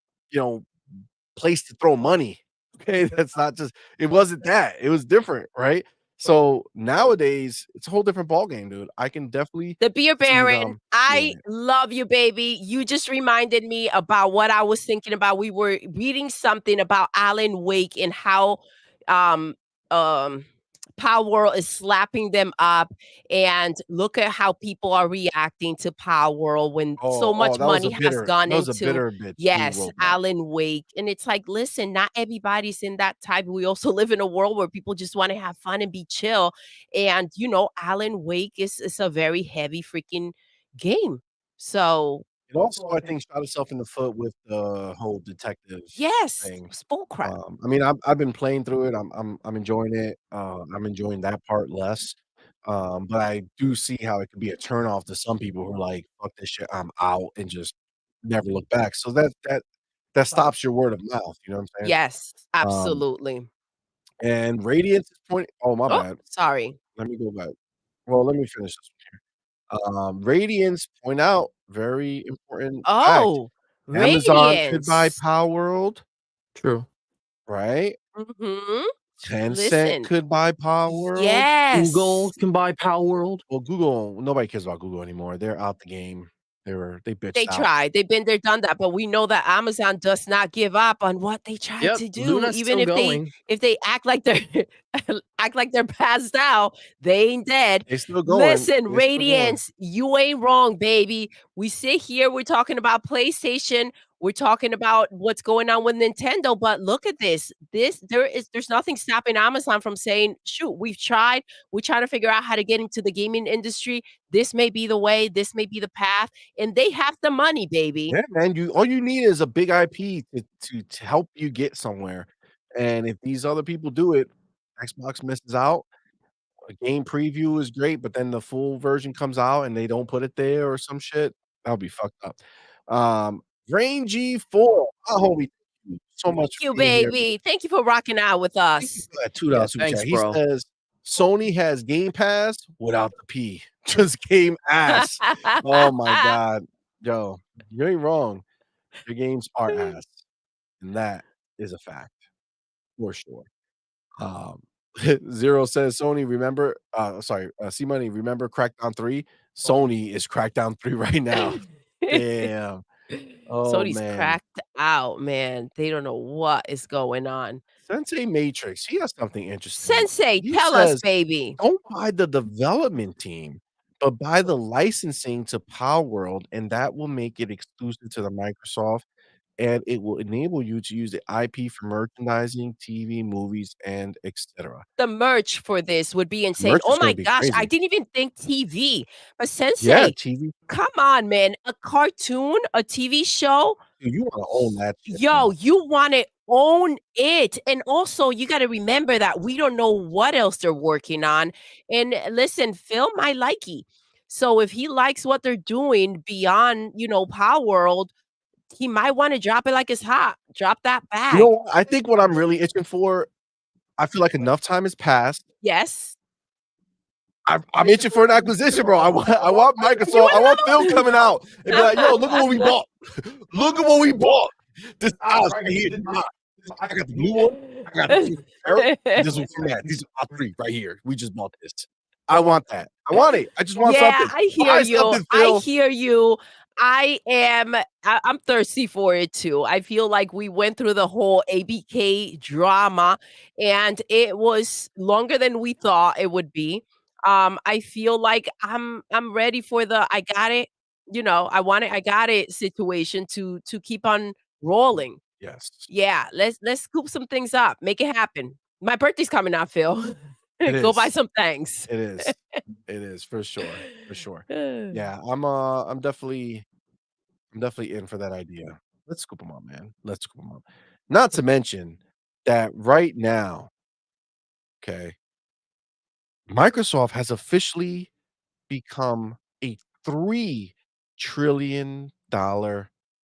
place to throw money. Okay, that's not just it wasn't that. It was different, right? So nowadays, it's a whole different ballgame, dude. I can definitely The Beer see Baron, them doing I it. love you, baby. You just reminded me about what I was thinking about. We were reading something about Alan Wake and how um um Palworld is slapping them up, and look at how people are reacting to Palworld when so Oh, much that was money a has bitter gone that was a into, bitter bitch who yes, wrote that. Alan Wake. And it's like, listen, not everybody's in that type. We also live in a world where people just want to have fun and be chill. And Alan Wake is a very heavy freaking game. So It also, I think, shot itself in the foot with the whole detective yes, thing. it's bull crap. I mean, I've been playing through it. I'm enjoying it. I'm enjoying that part less. But I do see how it could be a turnoff to some people who are like, "Fuck this shit, I'm out," and just never look back. So that stops your word of mouth, you know what I'm saying? Yes, Um, absolutely. and Radiance is point oh, my Oh, bad. sorry. Let me go back. Well, let me finish this one here. Radiance point out very important fact. Oh, Amazon could buy Radiance. Palworld, True. right? Mhm. Tencent Listen. could buy Palworld. Google Yes. can buy Palworld. Well, Google nobody cares about Google anymore. They're out the game. They They bitched out. tried. They've been there, done that, but we know that Amazon does not give up on what they tried Yep, to do. Luna's Even still if they going. if they act like they're act like they're passed out, they ain't dead. They still going. Listen, They still going. Radiance, you ain't wrong, baby. We sit here, we're talking about PlayStation, we're talking about what's going on with Nintendo, but look at this. There's nothing stopping Amazon from saying, "Shoot, we've tried. We're trying to figure out how to get into the gaming industry. This may be the way, this may be the path." And they have the money, baby. Yeah, man. All you need is a big IP to help you get somewhere. And if these other people do it, Xbox misses out. A game preview is great, but then the full version comes out and they don't put it there or some shit. That'll be fucked up. Rain G4, my homie, thank you so Thank much for you, being here, man. baby. Thank you for rocking out with Thank you us. for that Yeah, $2 super thanks, chat. He bro. says Sony has Game Pass without the P. Just game ass. Oh my god. Yo, you ain't wrong. Your games are ass. And that is a fact for sure. Um, Zero says Sony, remember CMoney, remember Crackdown 3? Sony is Crackdown 3 right now. Damn. Oh Sony's man. cracked out, man. They don't know what is going on. Sensei Matrix, he has something interesting. Sensei, He tell us, says, baby. don't buy the development team, but buy the licensing to Palworld, and that will make it exclusive to the Microsoft, and it will enable you to use the IP for merchandising, TV, movies, and etc. The merch for this would be insane. Merch Oh is gonna my be gosh, I crazy. didn't even think TV. But Yeah, Sensei, TV. come on, man. A cartoon, a TV show? Dude, you wanna own that shit, Yo, bro. you wanna own it. And also, you gotta remember that we don't know what else they're working on. And listen, Phil might like it. So if he likes what they're doing beyond, Power World, he might wanna drop it like it's hot. Drop that You know bag. what? I think what I'm really itching for, I feel like enough time has passed. Yes. I'm itching for an acquisition, bro. I want You Microsoft. I want Phil alone. coming out and be like, "Yo, look at what we bought. Look at what we bought. This eyes right here. This eye. I got the blue one. I got the arrow. And this one from that. These are our 3 right here. We just bought this. I want that. I want it. I just want Yeah, something. I hear Buy you. something, I Phil. hear you. I'm thirsty for it too. I feel like we went through the whole ABK drama and it was longer than we thought it would be. I feel like I'm ready for the I got it, I want it, I got it situation to keep on rolling. Yes, Yeah, let's scoop some things up. Make it happen. My birthday's coming up, Phil. it Go buy is. some things. It is. It is for sure. For sure. Yeah, I'm definitely in for that idea. Let's scoop them up, man. Let's scoop them up. Not to mention that right now, okay, Microsoft has officially become a $3 trillion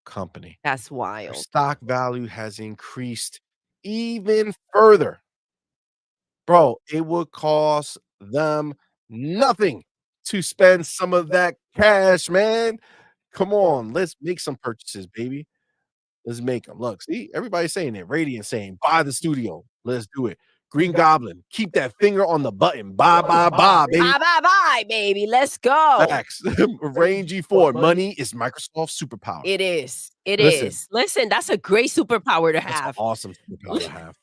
company. That's Their wild. stock value has increased even further. Bro, it would cost them nothing to spend some of that cash, man. Come on, let's make some purchases, baby. Let's make them. Look, see, everybody's saying it. Radiant saying, buy the studio. Let's do it. Green Goblin, keep that finger on the button. Bye, baby. Bye, baby. Let's go. Facts. Range G4. Money is Microsoft's superpower. It is. Listen, that's a great superpower to have. That's an awesome superpower to have.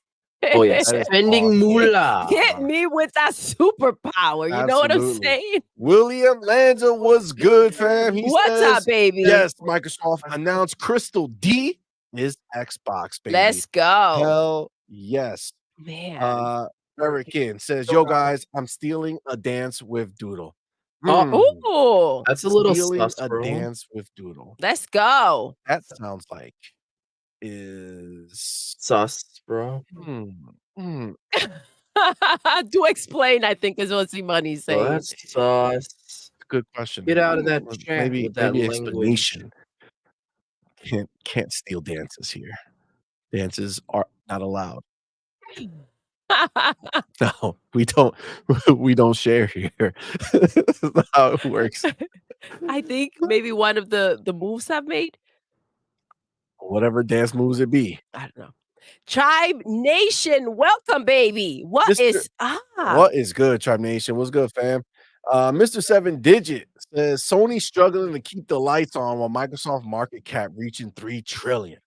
Oh, yeah. Spending moolah. Hit me with that superpower. You know what I'm saying? William Lanza was good, fam. What's up, baby? Yes, Microsoft announced Crystal D is Xbox, baby. Let's go. Hell yes. Man. Eric says, yo, guys, I'm stealing a dance with Doodle. Oh, that's a little stealing sus, bro. a dance with Doodle. Let's go. That sounds like is sus, bro. Do explain, I think, is what CMoney's saying. Bro, that's sus. Good question. Get out of that chat. Maybe that explanation. Can't steal dances here. Dances are not allowed. No, we don't share here. That's not how it works. I think maybe one of the moves I've made. Whatever dance moves it be. I don't know. Tribe Nation, welcome, baby. What is good, Tribe Nation? What's good, fam? Mr. 7 Digit says Sony struggling to keep the lights on while Microsoft market cap reaching $3 trillion.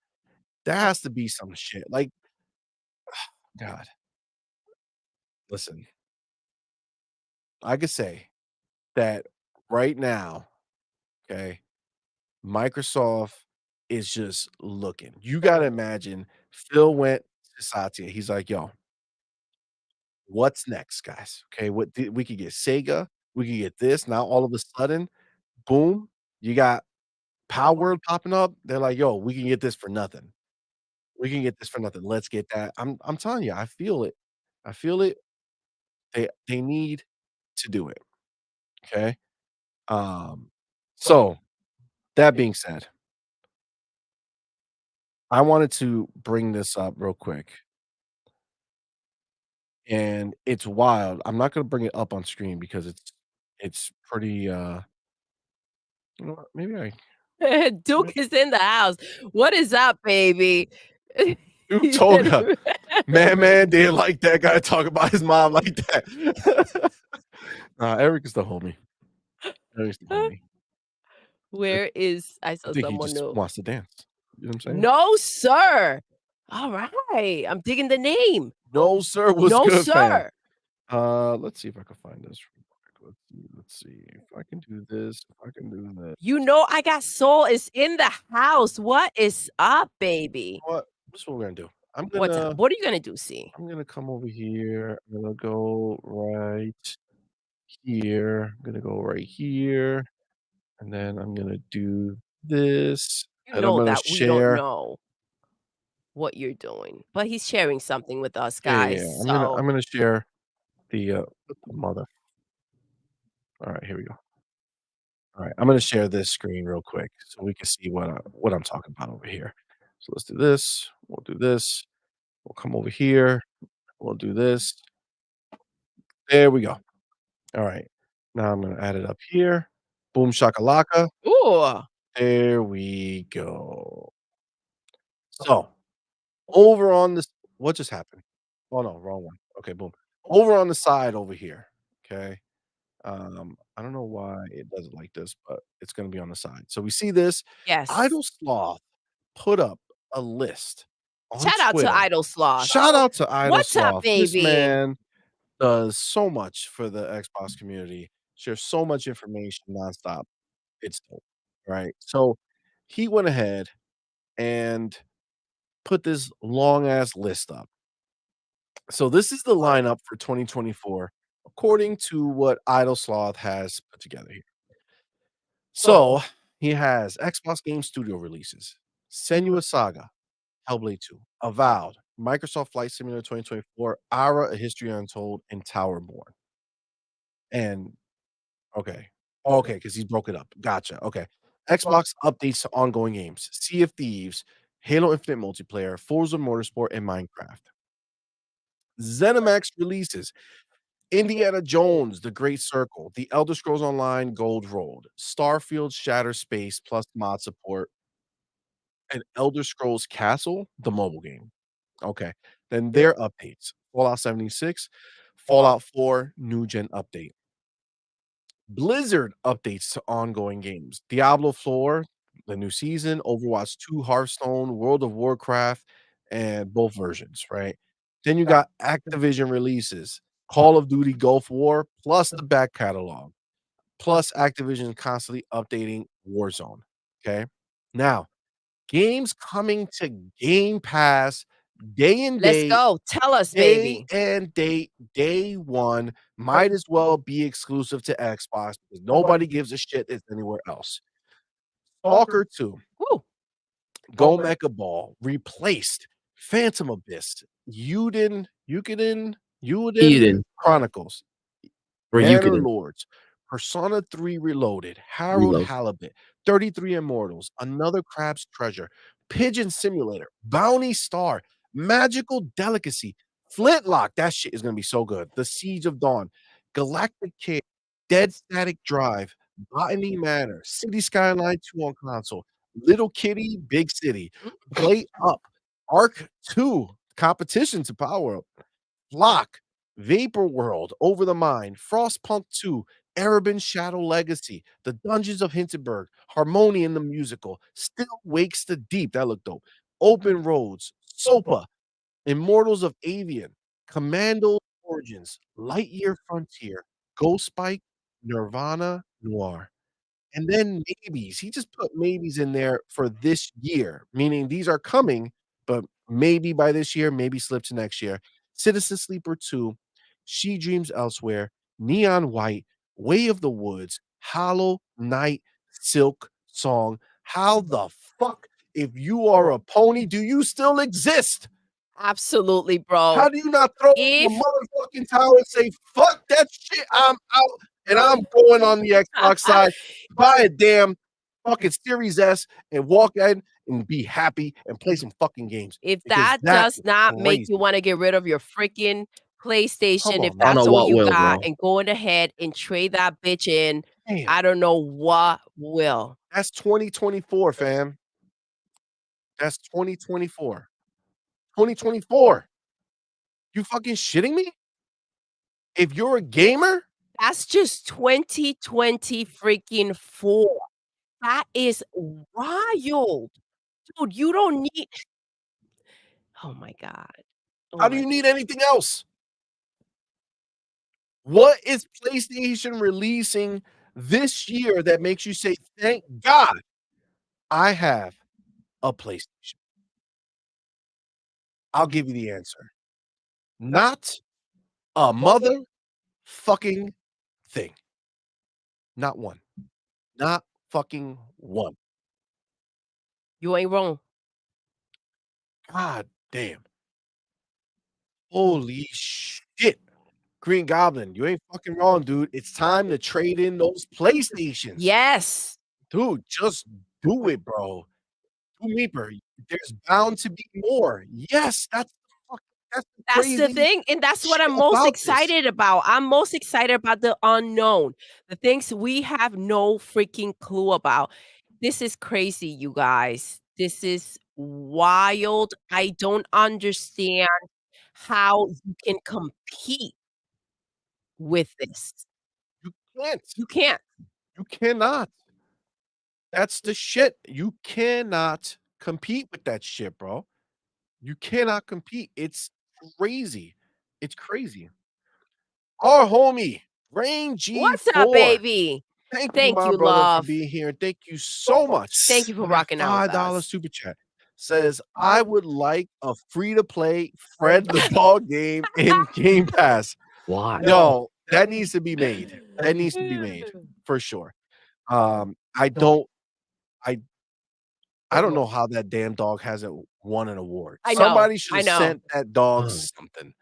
There has to be some shit. Like, God. Listen, I could say that right now, okay, Microsoft is just looking. You got to imagine Phil went to Satya. He's like, yo, what's next, guys? Okay, we could get Sega. We could get this. Now, all of a sudden, boom, you got Palworld popping up. They're like, yo, we can get this for nothing. We can get this for nothing. Let's get that. I'm telling you, I feel it. I feel it. They need to do it. Okay. So that being said, I wanted to bring this up real quick. And it's wild. I'm not gonna bring it up on screen because it's pretty you know what, maybe Duke is in the house. What is up, baby? Duke Toga. Man, didn't like that guy talk about his mom like that. Eric is the homie. Eric's the homie. Where is I saw I think someone he just new. wants to dance. You know what I'm saying? No, sir. All right. I'm digging the name. No, sir. Was no, good, sir. Fam. Let's see if I can find this. Let's see if I can do this. If I can do that. You know, I got Soul is in the house. What is up, baby? What? What's what we're gonna do? What's up? What are you gonna do, C? I'm gonna come over here. I'm gonna go right here. I'm gonna go right here, and then I'm gonna do this. You and know I'm gonna that share. we don't know what you're doing, but he's sharing something with us, guys. Yeah. I'm gonna share the mother. All right, here we go. All right, I'm gonna share this screen real quick so we can see what I'm talking about over here. So let's do this. We'll do this. We'll come over here. We'll do this. There we go. All right. Now I'm gonna add it up here. Boom shakalaka. Ooh. There we go. So over on this, what just happened? Oh no, wrong one. Okay, boom. Over on the side over here. Okay. I don't know why it does it like this, but it's gonna be on the side. So we see this. Yes. Idle Sloth put up a list. Shout out to Idle Sloth. Shout out to Idle What's Sloth. up, baby? This man does so much for the Xbox community. Shares so much information nonstop. It's dope, right? So he went ahead and put this long ass list up. So this is the lineup for 2024, according to what Idle Sloth has put together here. So he has Xbox Game Studio releases, Senua Saga, Hellblade 2, Avowed, Microsoft Flight Simulator 2024, Ara, A History Untold, and Towerborn. And okay, because he broke it up. Gotcha. Okay. Xbox updates to ongoing games, Sea of Thieves, Halo Infinite Multiplayer, Forza Motorsport, and Minecraft. ZeniMax releases Indiana Jones, The Great Circle, The Elder Scrolls Online Gold Road, Starfield Shattered Space plus mod support, and Elder Scrolls Castle, the mobile game. Okay. Then their updates. Fallout 76, Fallout 4 new gen update. Blizzard updates to ongoing games. Diablo 4, the new season, Overwatch 2, Hearthstone, World of Warcraft, and both versions, right? Then you got Activision releases, Call of Duty Gulf War, plus the back catalog, plus Activision constantly updating Warzone. Okay. Now, games coming to Game Pass day and Let's date, go. Tell us, day baby. and date, day one, might as well be exclusive to Xbox because nobody gives a shit it's anywhere else. Stalker 2, Woo. Go Mecha Ball replaced Phantom Abyss, Uden Chronicles, Or Banner Yukonin. Lords, Persona 3 Reloaded, Harold Reload. Halibut, 33 Immortals, Another Crab's Treasure, Pigeon Simulator, Bounty Star, Magical Delicacy, Flintlock. That shit is gonna be so good. The Siege of Dawn, Galactic Kid, Dead Static Drive, Botany Manor, City Skyline 2 on console, Little Kitty, Big City, Play Up, Arc 2, competition to Palworld, Flock, Vapor World, Over the Mind, Frostpunk 2, Erebin Shadow Legacy, The Dungeons of Hinterberg, Harmonian the Musical, Still Wakes the Deep. That looked dope. Open Roads, Sopa, Immortals of Avian, Commando Origins, Lightyear Frontier, Ghost Spike, Nirvana Noir. And then maybes. He just put maybes in there for this year, meaning these are coming, but maybe by this year, maybe slip to next year. Citizen Sleeper 2, She Dreams Elsewhere, Neon White, Way of the Woods, Hollow Knight, Silk Song. How the fuck, if you are a pony, do you still exist? Absolutely, bro. How do you not throw in the motherfucking towel and say, fuck that shit, I'm out, and I'm going on the Xbox side, buy a damn fucking Series S and walk in and be happy and play some fucking games. If Because that does is not make crazy. you want to get rid of your freaking PlayStation, if on, man. I don't that's know all what you will, got, bro. and going ahead and trade that bitch in, Damn, I don't know what will. that's 2024, fam. That's 2024. 2024. You fucking shitting me? If you're a gamer, That's just 2020 freaking 4. That is wild. Dude, you don't need Oh my god. Oh how do my you need anything else? What is PlayStation releasing this year that makes you say, thank God I have a PlayStation? I'll give you the answer. Not a motherfucking thing. Not one. Not fucking one. You ain't wrong. God damn. Holy shit. Green Goblin, you ain't fucking wrong, dude. It's time to trade in those PlayStations. Yes. Dude, just do it, bro. Do Reaper. There's bound to be more. Yes, that's the That's the crazy thing, and that's what I'm shit most about this. excited about. I'm most excited about the unknown, the things we have no freaking clue about. This is crazy, you guys. This is wild. I don't understand how you can compete with this. You can't. You can't. You cannot. That's the shit. You cannot compete with that shit, bro. You cannot compete. It's crazy. It's crazy. Our homie, Rain What's up, G4. baby? Thank you, Thank my you, brother, for love. being here. Thank you so much. Thank you for For that rocking out with $5 us. super chat. Says, I would like a free-to-play Fred the Dog game in Game Pass. Why? No, that needs to be made. That needs to be made for sure. I don't know how that damn dog hasn't won an award. I know, Somebody should I have know. sent that dog Oh. something.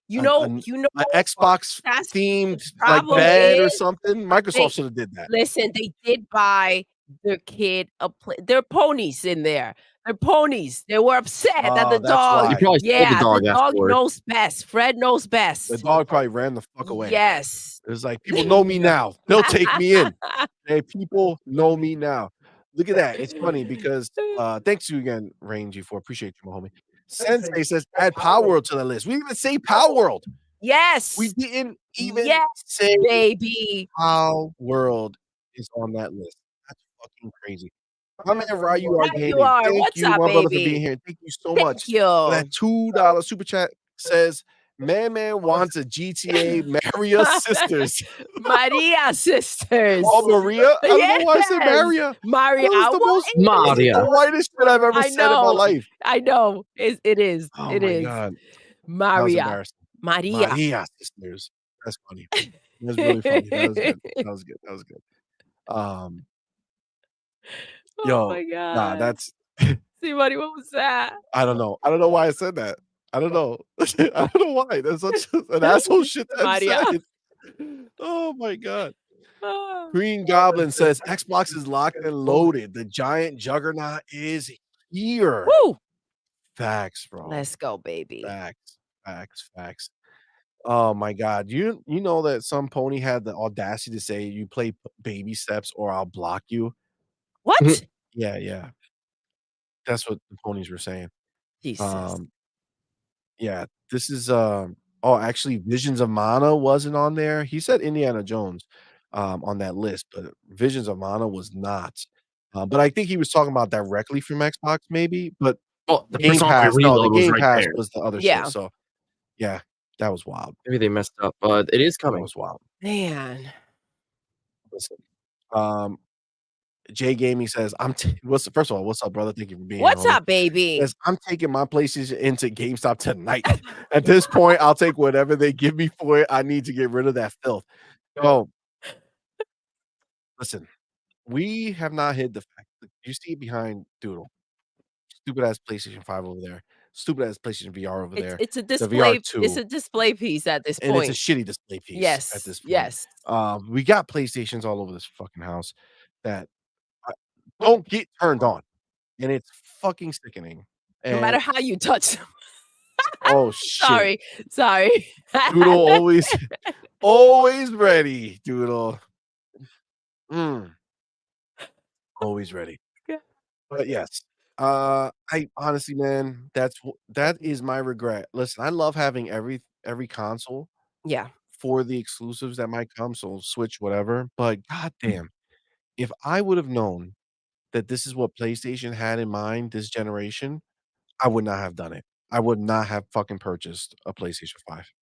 You An- know, an- you know, An Xbox that's themed like problem bed or is something. Microsoft should have did that. listen, they did buy their kid a their ponies in there. They're ponies. They were upset that the Oh, that's dog why. You probably sold the yeah, dog the dog afterward. knows best. Fred knows best. The dog probably ran the fuck away. Yes. It was like, people know me now. They'll take me in. Hey, people know me now. Look at that. It's funny because thanks you again, Rangy, for appreciate you, my homie. Sensei says add Palworld to the list. We didn't even say Palworld. Yes. We didn't even say baby. Palworld is on that list. That's fucking crazy. My man Ryu Right Gaming. you are. Thank What's you, up, my brother, for baby? being here. Thank you so Thank much you. for that $2 super chat. Says Man wants a GTA Maria Sisters. Maria Sisters. Oh, Maria? I don't know why I said Maria. Maria. That was the most the whitest shit I've ever said in my life. I know. It is. Oh it my is. God. That was Maria. embarrassing. Maria. Maria Sisters. That's funny. That's really funny. That was good. That was good. That was good. Oh my God. Nah, that's CMoney, what was that? I don't know. I don't know why I said that. I don't know. I don't know why. That's such an asshole shit to have said. Oh my God. Green Goblin says Xbox is locked and loaded. The giant juggernaut is here. Woo! Facts, bro. Let's go, baby. Facts. Oh my God. You know that some pony had the audacity to say you play baby steps or I'll block you. What? Yeah. That's what the ponies were saying. Jesus. Yeah, this is actually Visions of Mana wasn't on there. He said Indiana Jones on that list, but Visions of Mana was not. But I think he was talking about directly from Xbox, maybe. But the Game Persona Pass, reload the was Game right Pass there. was the other Yeah. shit. So yeah, that was wild. Maybe they messed up, but it is That coming. was wild. Man. Listen, Jay Gaming says, first of all, what's up, brother? Thank you for being here. What's up, baby? Says, I'm taking my PlayStation into GameStop tonight. At this point, I'll take whatever they give me for it. I need to get rid of that filth. Oh, listen, we have not hid the fact that you see behind Doodle. Stupid ass PlayStation 5 over there. Stupid ass PlayStation VR over there. It's a The display. VR2. It's a display piece at this And point. it's a shitty display piece Yes. at this point. Yes. We got PlayStations all over this fucking house that don't get turned on. And it's fucking sickening. No matter how you touch them. Oh shit. Sorry. Doodle always ready, Doodle. Always ready. But yes. I honestly, man, that is my regret. Listen, I love having every console. Yeah. For the exclusives that might come, so Switch, whatever. But goddamn, if I would have known that this is what PlayStation had in mind this generation, I would not have done it. I would not have fucking purchased a PlayStation 5.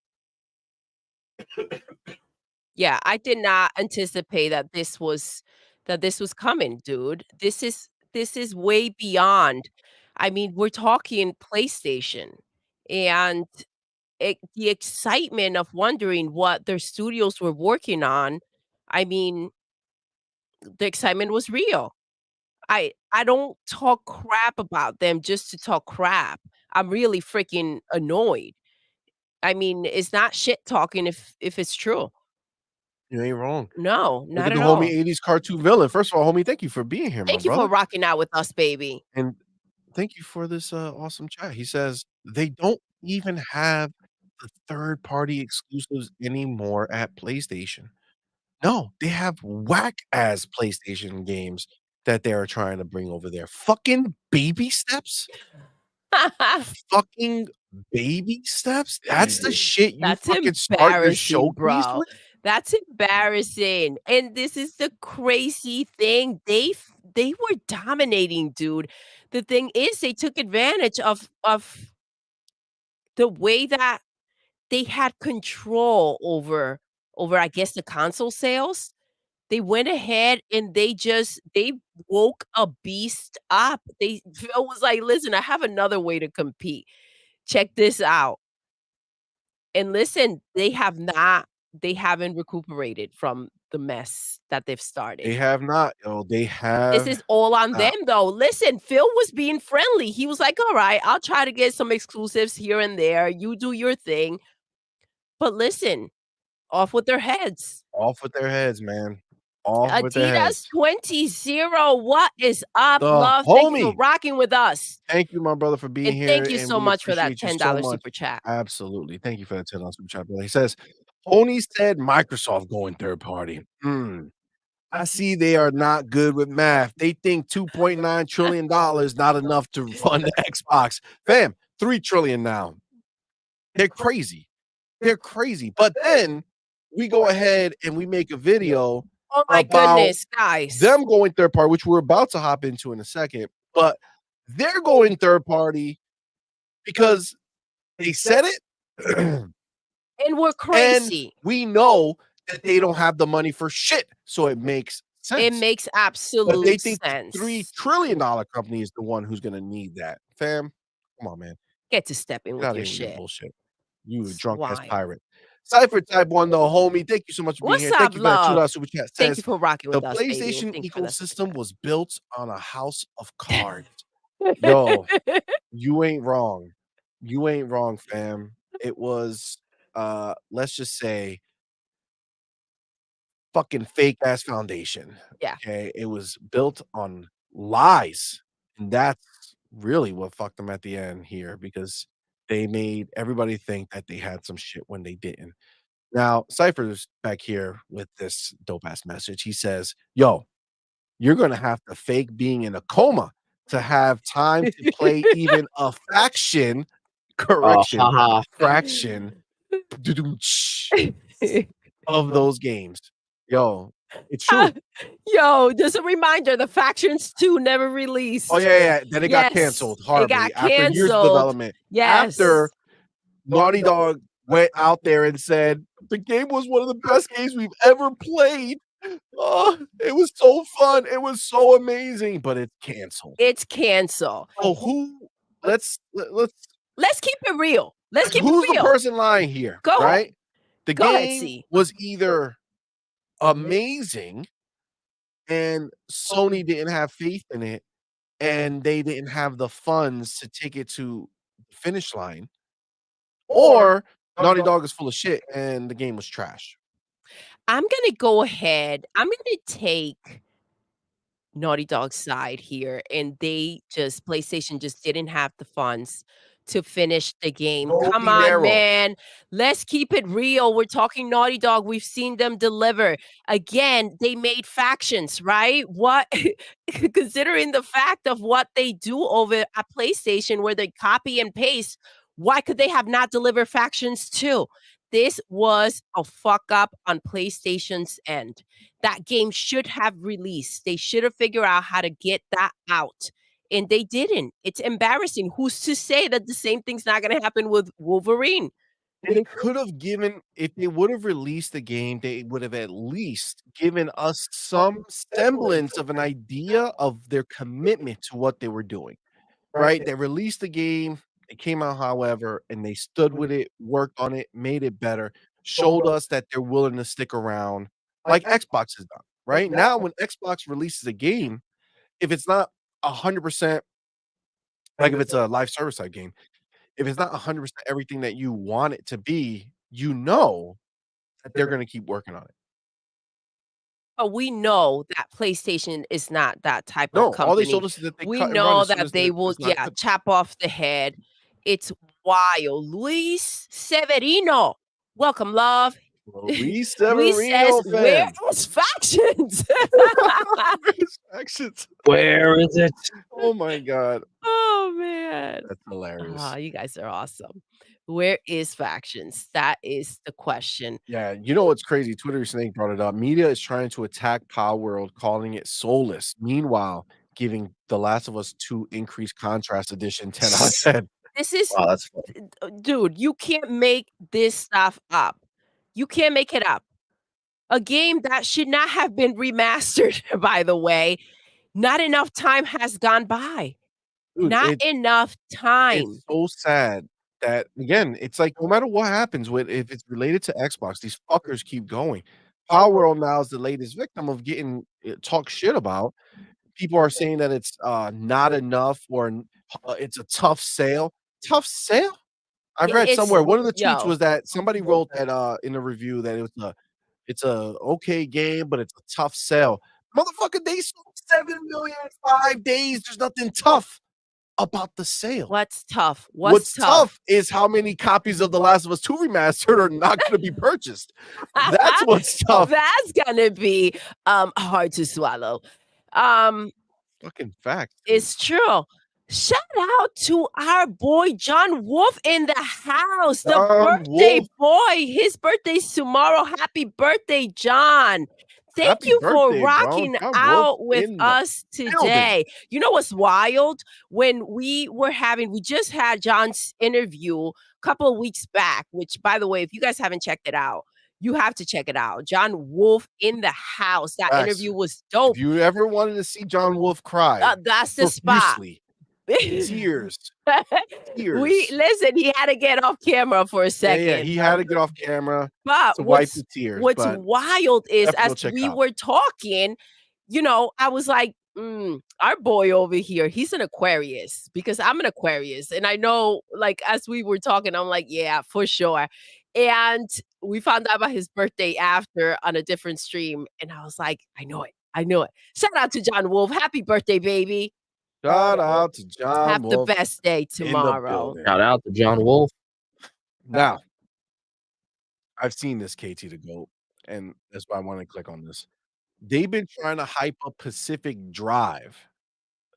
Yeah, I did not anticipate that this was coming, dude. This is way beyond. I mean, we're talking PlayStation and the excitement of wondering what their studios were working on. I mean, the excitement was real. I don't talk crap about them just to talk crap. I'm really freaking annoyed. I mean, it's not shit talking if it's true. You ain't wrong. No, Look not at at the all. homie 80s cartoon villain. First of all, homie, thank you for being here, Thank my you brother. for rocking out with us, baby. And thank you for this awesome chat. He says they don't even have the third-party exclusives anymore at PlayStation. No, they have whack-ass PlayStation games that they are trying to bring over there. Fucking baby steps? Fucking baby steps? That's the shit you That's fucking start your showcase bro. with? That's embarrassing. And this is the crazy thing. They were dominating, dude. The thing is they took advantage of the way that they had control over I guess the console sales. They went ahead and they woke a beast up. Phil was like, "Listen, I have another way to compete. Check this out." And listen, they haven't recuperated from the mess that they've started. They have not. Oh, they have. This is all on them, though. Listen, Phil was being friendly. He was like, "All right, I'll try to get some exclusives here and there. You do your thing." But listen, off with their heads. Off with their heads, man. Off with their heads. Adidas20, what is up, The love? Thank you homie. for rocking with us. Thank you, my brother, for being And here. thank you and so we much for that appreciate you $10 so much. super chat. Absolutely. Thank you for that $10 super chat, brother. He says, Pony said Microsoft going third party. I see they are not good with math. They think $2.9 trillion not enough to fund the Xbox. Fam, 3 trillion now. They're crazy. They're crazy. But then we go ahead and we make a video Oh my about goodness, guys. them going third party, which we're about to hop into in a second. But they're going third party because they said it. And we're crazy. And we know that they don't have the money for shit. So it makes sense. It makes absolute but they think sense. $3 trillion company is the one who's going to need that. Fam, come on, man. Get to stepping with your shit. Bullshit. You a drunk ass Wild. pirate. Cypher Type 1, though, homie. Thank you so much for being What's here. up, Thank you for that love? $2 super chat. Thank Says you for rocking the with us, baby, and PlayStation thank you for the ecosystem was built on a house of cards. Yo, you ain't wrong. You ain't wrong, fam. It was, let's just say, fucking fake ass foundation. Yeah. Okay. It was built on lies. And that's really what fucked them at the end here because they made everybody think that they had some shit when they didn't. Now, Cypher's back here with this dope ass message. He says, yo, you're going to have to fake being in a coma to have time to play even a faction. Correction. Fraction. Of those games. Yo, it's true. Yo, just a reminder, the Factions 2 never released. Oh, yeah. Then it got canceled horribly. It got after years of canceled. development. Yes. After Naughty Dog went out there and said, the game was one of the best games we've ever played. Oh, it was so fun. It was so amazing, but it's canceled. It's canceled. So let's keep it real. Let's keep it who's real. the person lying here? Go right? ahead. The Go ahead, game C. was either amazing and Sony didn't have faith in it and they didn't have the funds to take it to the finish line, or Naughty Dog is full of shit and the game was trash. I'm going to go ahead. I'm going to take Naughty Dog's side here, and PlayStation just didn't have the funds to finish the game. Come on, man. Let's keep it real. We're talking Naughty Dog. We've seen them deliver. Again, they made factions, right? What, considering the fact of what they do over at PlayStation where they copy and paste, why could they have not delivered factions too? This was a fuck up on PlayStation's end. That game should have released. They should have figured out how to get that out. And they didn't. It's embarrassing. Who's to say that the same thing's not going to happen with Wolverine? They could have given, if they would have released the game, they would have at least given us some semblance of an idea of their commitment to what they were doing. Right? They released the game. It came out, however, and they stood with it, worked on it, made it better, showed us that they're willing to stick around like Xbox has done. Right? Now, when Xbox releases a game, if it's not 100%, like if it's a live service type game, if it's not 100% everything that you want it to be, you know that they're going to keep working on it. But we know that PlayStation is not that type of company. All they showed us is that they we cut and know run as soon that as they will, chop off the head. It's wild. Luis Severino, welcome, love. Luis Severino, says, where is Factions? Factions. Where is it? Oh my god. Oh man. That's hilarious. You guys are awesome. Where is Factions? That is the question. Yeah, you know what's crazy? Twitter Snake brought it up. Media is trying to attack Palworld, calling it soulless. Meanwhile, giving The Last of Us 2 increased contrast edition 10 out of 10. This is, that's funny. Dude, you can't make this stuff up. You can't make it up. A game that should not have been remastered, by the way. Not enough time has gone by. Dude, not enough time. It's so sad that, again, it's like no matter what happens with, if it's related to Xbox, these fuckers keep going. Palworld now is the latest victim of getting talk shit about. People are saying that it's not enough, or it's a tough sale. Tough sale? I've read somewhere, one of the tweets was that somebody wrote that in a review that it's a okay game, but it's a tough sell. Motherfucker, they sold 7 million in 5 days. There's nothing tough. about the sale. What's tough? What's tough is how many copies of The Last of Us 2 Remastered are not going to be purchased. That's what's tough. That's gonna be hard to swallow. Fucking fact. It's true. Shout out to our boy John Wolf in the house. The birthday boy. His birthday's tomorrow. Happy birthday, John. Thank you for rocking out with us today. You know what's wild? When we just had John's interview a couple of weeks back, which, by the way, if you guys haven't checked it out, you have to check it out. John Wolf in the house. That interview was dope. If you ever wanted to see John Wolf cry, that's the spot. Tears. Listen, he had to get off camera for a second. Yeah, he had to get off camera but to wipe the tears. What's wild is as we were talking, I was like, our boy over here, he's an Aquarius because I'm an Aquarius. And I know, like, as we were talking, I'm like, yeah, for sure. And we found out about his birthday after on a different stream. And I was like, I know it. Shout out to John Wolf. Happy birthday, baby. Shout out to John Have Wolf. the best day tomorrow. Shout out to John Wolf. Now, I've seen this KT the GOAT, and that's why I want to click on this. They've been trying to hype up Pacific Drive.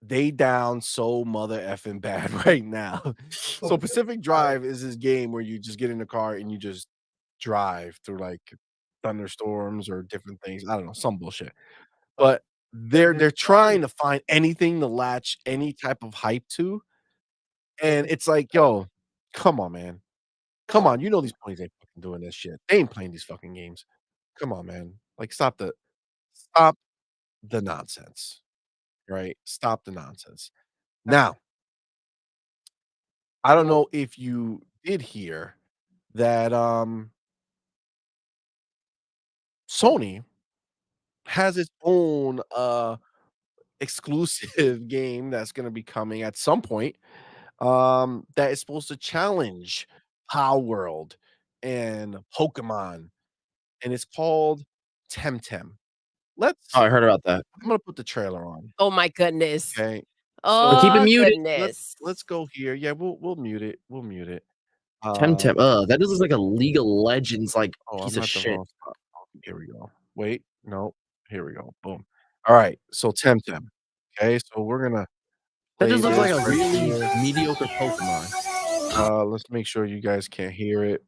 They down so mother effing bad right now. So Pacific Drive is this game where you just get in the car and you just drive through like thunderstorms or different things. I don't know, some bullshit. But they're trying to find anything to latch any type of hype to. And it's like, yo, come on, man. Come on. You know these ponies ain't fucking doing this shit. They ain't playing these fucking games. Come on, man. Like, stop the nonsense. Right? Stop the nonsense. Now, I don't know if you did hear that Sony has its own exclusive game that's going to be coming at some point that is supposed to challenge Palworld and Pokemon, and it's called Temtem. I heard about that. I'm gonna put the trailer on. Oh my goodness. Okay. Oh, keep it muted. Goodness. Let's go here. Yeah, we'll mute it. We'll mute it. Temtem. That just looks like a League of Legends piece of shit. Here we go. Wait, no. Here we go. Boom. All right. So Temtem. Okay, so we're gonna. That just looks like a really mediocre Pokemon. Let's make sure you guys can't hear it.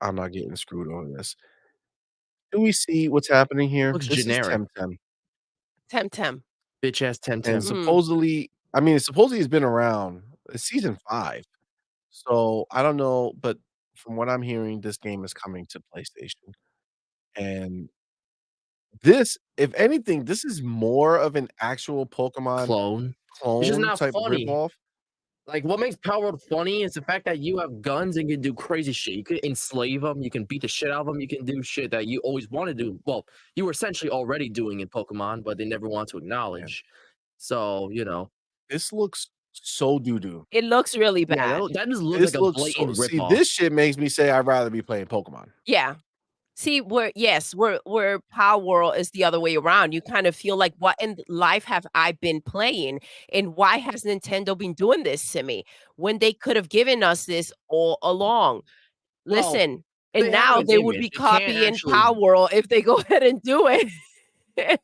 I'm not getting screwed over this. Do we see what's happening here? Looks this generic. Is Temtem. Bitch ass Temtem. And supposedly it's been around. It's season 5. So I don't know, but from what I'm hearing, this game is coming to PlayStation. And this, if anything, this is more of an actual Pokemon clone it's just not type funny. Rip-off. Like, what makes Palworld funny is the fact that you have guns and can do crazy shit. You can enslave them. You can beat the shit out of them. You can do shit that you always want to do. Well, you were essentially already doing in Pokemon, but they never want to acknowledge. Yeah. So, This looks so doo-doo. It looks really bad. Yeah, that just looks like a blatant ripoff. See, this shit makes me say I'd rather be playing Pokemon. Yeah. See, where Palworld is the other way around. You kind of feel like, what in life have I been playing? And why has Nintendo been doing this to me when they could have given us this all along? Listen, and now they would be copying Palworld if they go ahead and do it.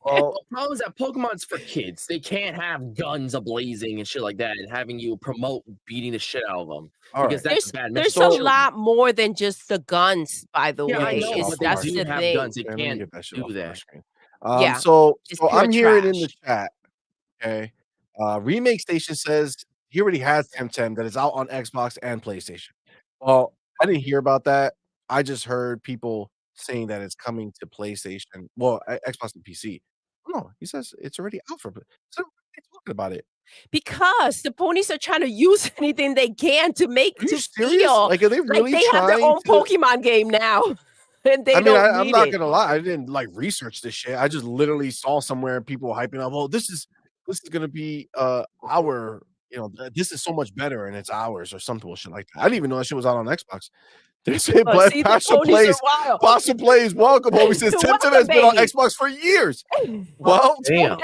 Well, the problem is that Pokemon's for kids. They can't have guns ablazing and shit like that and having you promote beating the shit out of them. Because that's bad. There's a lot more than just the guns, by the way. I know, but that's they do the have thing. guns. They can't do that. Yeah. So I'm hearing in the chat, okay, Remake Station says he already has Temtem that is out on Xbox and PlayStation. Well, I didn't hear about that. I just heard people saying that it's coming to PlayStation, well, Xbox and PC. No, he says it's already out for. So they're talking about it because the ponies are trying to use anything they can to make to serious? Feel like, are they really like they have their own Pokemon game now. And they I'm not gonna lie, I didn't like research this shit. I just literally saw somewhere people hyping up, oh, this is gonna be our, this is so much better and it's ours or something bullshit like that. I didn't even know that shit was out on Xbox. They say Pasha plays. Welcome home. He says Temtem has been on Xbox for years. Well, damn.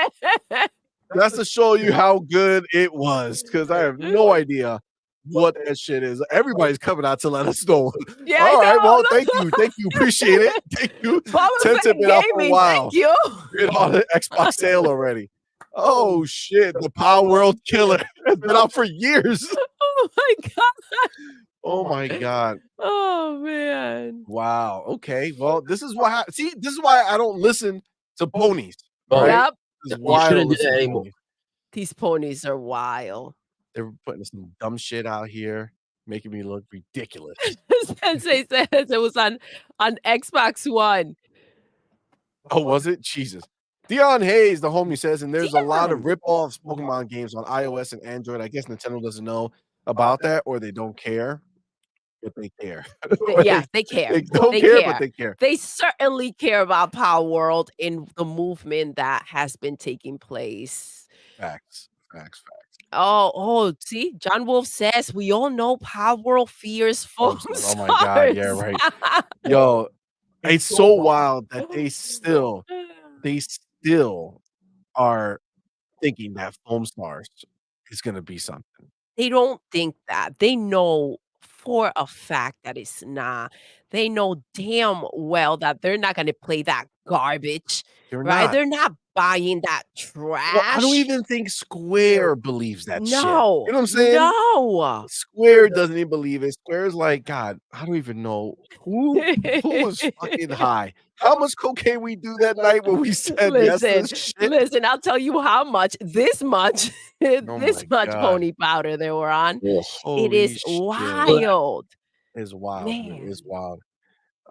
That's to show you how good it was, because I have no idea what that shit is. Everybody's coming out to let us know. Yeah, All right, well, I thank you, appreciate it. Thank you. Since it's been out for a Gaming, while. thank you. Been on the Xbox sale already. Oh shit, the Palworld killer has been out for years. Oh my god. Oh my god. Oh man. Wow. Okay. Well, this is why. See, this is why I don't listen to ponies. All right. Yep. This is You why I don't shouldn't do listen that to anymore. ponies. These ponies are wild. They're putting some dumb shit out here, making me look ridiculous. Sensei says it was on Xbox One. Oh, was it? Jesus. Dion Hayes, the homie, says, and there's a lot of Dion. rip-offs Pokemon games on iOS and Android. I guess Nintendo doesn't know about that, or they don't care, but they care. Yes, they care. They don't They care, care. but they care. They certainly care about Palworld and the movement that has been taking place. Facts. Oh, see, John Wolf says we all know Palworld fears foam Oh my god, yeah, right. Yo, it's so wild that they still are thinking that Foam Stars is gonna be something. They don't think that. They know for a fact that it's not. They know damn well that they're not gonna play that garbage, They're right? not. They're not buying that Well, trash. I don't even think Square believes that shit. You No. know what I'm saying? No. Square doesn't even believe it. Square's like, God, I don't even know who was fucking high. How much cocaine we do that night when we said yes to this shit? Listen, I'll tell you how much. This much, this my much God. pony powder they were on. It Holy is shit. wild. It's wild. Dude. Man. It's wild.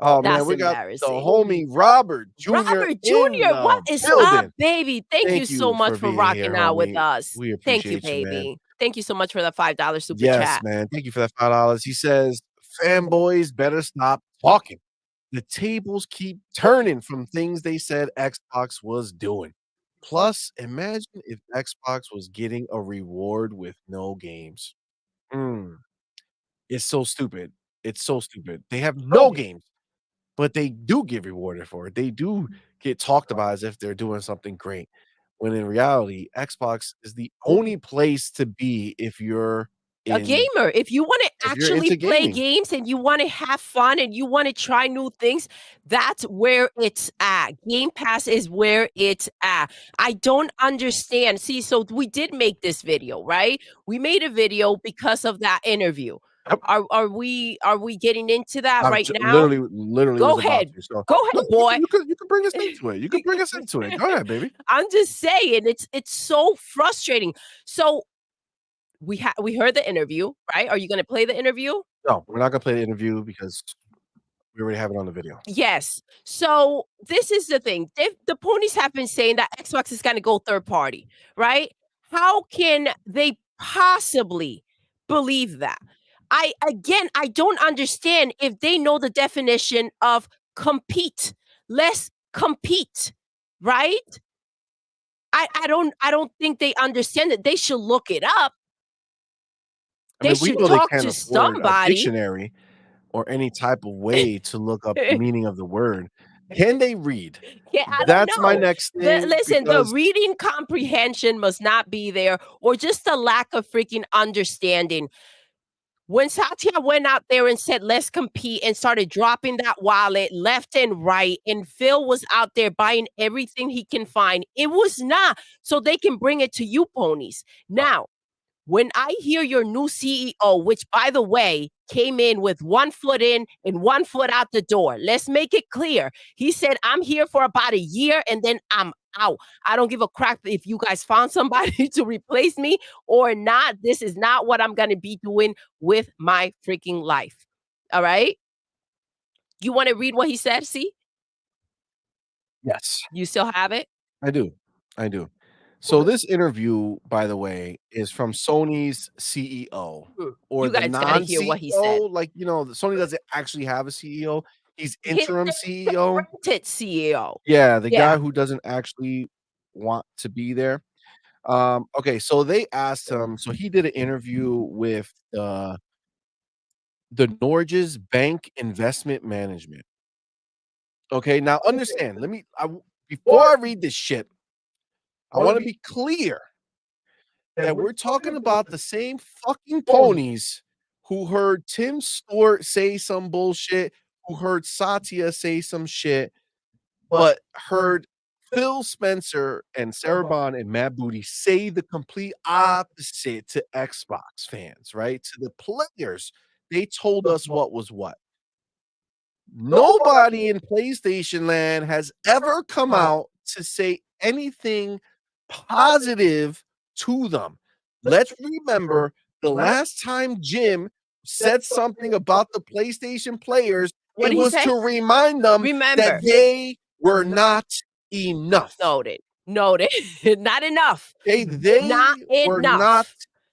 Oh man, That's we got the embarrassing. homie Robert Jr. Robert in Jr., the what is building. up, baby? Thank you so much for being rocking here, out with homie. us. We Thank you, appreciate you, man. baby. Thank you so much for the $5 super Yes, chat. man. Thank you for that $5. He says, fanboys better stop talking. The tables keep turning from things they said Xbox was doing. Plus, imagine if Xbox was getting a reward with no games. It's so stupid. It's so stupid. They have no games, but they do get rewarded for it. They do get talked about as if they're doing something great. When in reality, Xbox is the only place to be if you're A gamer. If you want to if you're actually into play gaming. games and you want to have fun and you want to try new things, that's where it's at. Game Pass is where it's at. I don't understand. See, so we did make this video, right? We made a video because of that interview. Yep. Are we getting into that right now? Literally Go was about ahead. to. So Go ahead, boy. You can bring us into it. You can bring us into it. Go ahead, baby. I'm just saying it's so frustrating. So we heard the interview, right? Are you going to play the interview? No, we're not gonna play the interview because we already have it on the video. Yes. So this is the thing. The ponies have been saying that Xbox is going to go third party, right? How can they possibly believe that? I don't understand if they know the definition of compete. Let's compete, right? I don't think they understand it. They should look it up. They should talk to somebody. A dictionary or any type of way to look up the meaning of the word. Can they read? Yeah, I don't That's know. my next thing. Listen, the reading comprehension must not be there, or just the lack of freaking understanding. When Satya went out there and said, let's compete, and started dropping that wallet left and right, and Phil was out there buying everything he can find, it was not so they can bring it to you ponies. Now, when I hear your new CEO, which, by the way, came in with 1 foot in and 1 foot out the door. Let's make it clear. He said, I'm here for about a year and then I'm out. I don't give a crap if you guys found somebody to replace me or not. This is not what I'm going to be doing with my freaking life. All right? You want to read what he said, see? Yes. You still have it? I do. So this interview, by the way, is from Sony's CEO or You the guys gotta hear what he said. non-CEO. Like, Sony doesn't actually have a CEO. He's interim CEO. Rented CEO. Yeah, the guy who doesn't actually want to be there. Okay, so they asked him. So he did an interview with the Norges Bank Investment Management. Okay, now understand. Before I read this shit, I want to be clear. that we're talking about the same fucking ponies who heard Tim Stewart say some bullshit, who heard Satya say some shit, but heard Phil Spencer and Sarah Bond and Matt Booty say the complete opposite to Xbox fans, right? To the players, they told us what was what. Nobody in PlayStation Land has ever come out to say anything positive to them. Let's remember the last time Jim said something about the PlayStation players, it was to remind them that they were not enough. Noted. Not enough. They not were enough. not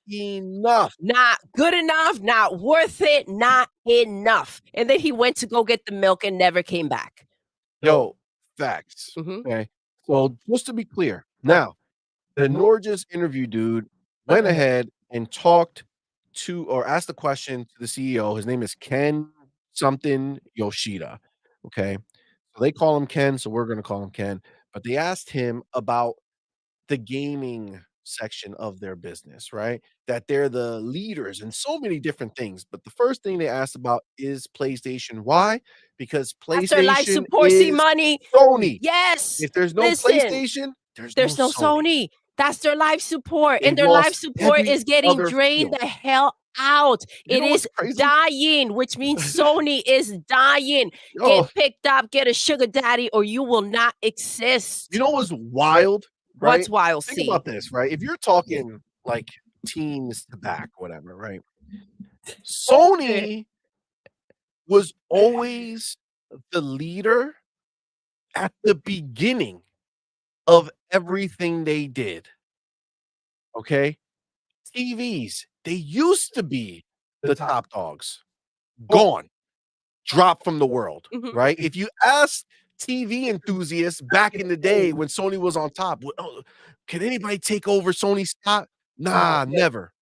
enough. Not good enough, not worth it, not enough. And then he went to go get the milk and never came back. Yo, facts. Okay. So just to be clear, now the Norges interview dude went ahead and talked to or asked a question to the CEO. His name is Ken something Yoshida. Okay. So they call him Ken, so we're gonna call him Ken. But they asked him about the gaming section of their business, right? That they're the leaders in so many different things. But the first thing they asked about is PlayStation. Why? Because PlayStation life support, is CMoney. Sony. Yes. If there's no PlayStation, there's no Sony. That's their life support. And their life support is getting drained the hell out. It is dying, which means Sony is dying. Get picked up, get a sugar daddy, or you will not exist. You know what's wild? Right? What's wild? Think about this, right? If you're talking like teens to back, whatever, right? Sony was always the leader at the beginning of everything they did. Okay? TVs, they used to be the top dogs. Gone. Dropped from the world, right? If you ask TV enthusiasts back in the day when Sony was on top, can anybody take over Sony's spot? Nah, never.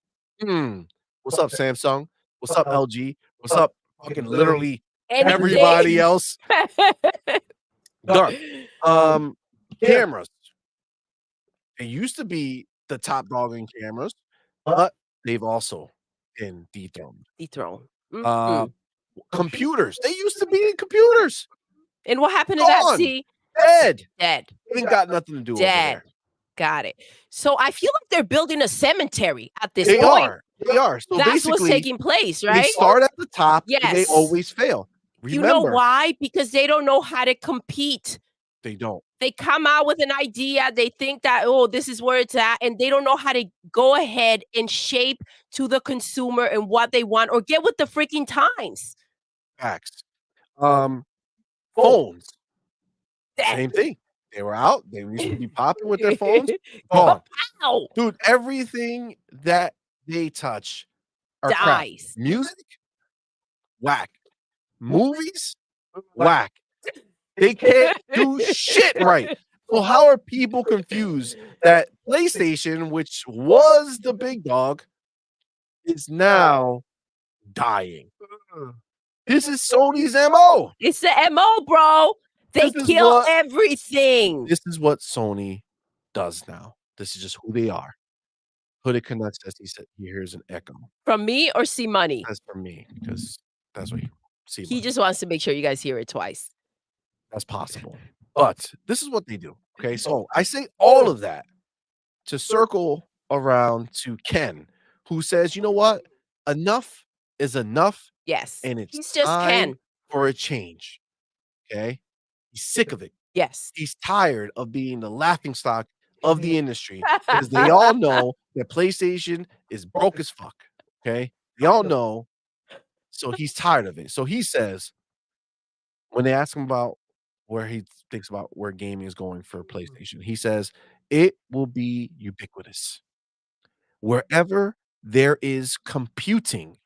What's up, Samsung? What's up, LG? What's up, fucking literally everybody else? Done. Cameras. They used to be the top dog in cameras, but they've also been dethroned. Computers. They used to be in computers. And what happened to that? See? Dead. Dead. Ain't got nothing to do with it. Got it. So I feel like they're building a cemetery at this point. They are. So that's what's taking place, right? They start at the top. Yes. And they always fail. Remember, you know why? Because they don't know how to compete. They don't. They come out with an idea. They think that, oh, this is where it's at. And they don't know how to go ahead and shape to the consumer and what they want or get with the freaking times. Facts. Phones. Same thing. They were out. They used to be popping with their phones. Gone. Dude, everything that they touch dies. Music, whack. Movies, whack. They can't do shit right. So how are people confused that PlayStation, which was the big dog, is now dying? This is Sony's MO. It's the MO, bro. They kill everything. This is what Sony does now. This is just who they are. Hooded Canuck says he hears an echo. From me or CMoney? That's from me, because that's what he just wants to make sure you guys hear it twice. That's possible. But this is what they do. Okay, so I say all of that to circle around to Ken, who says, you know what? Enough is enough. Yes. And it's he's just time Ken for a change. Okay. He's sick of it. Yes. He's tired of being the laughingstock of the industry because they all know that PlayStation is broke as fuck. Okay. They all know. So he's tired of it. So he says, when they ask him about where he thinks about where gaming is going for PlayStation, he says, it will be ubiquitous. Wherever there is computing,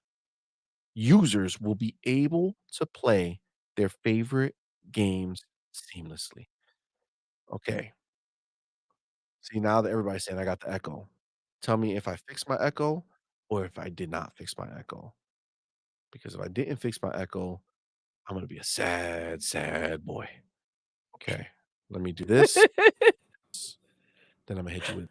users will be able to play their favorite games seamlessly. Okay. See, now that everybody's saying I got the echo, tell me if I fixed my echo or if I did not fix my echo. Because if I didn't fix my echo, I'm going to be a sad, sad boy. Okay. Let me do this. Then I'm going to hit you with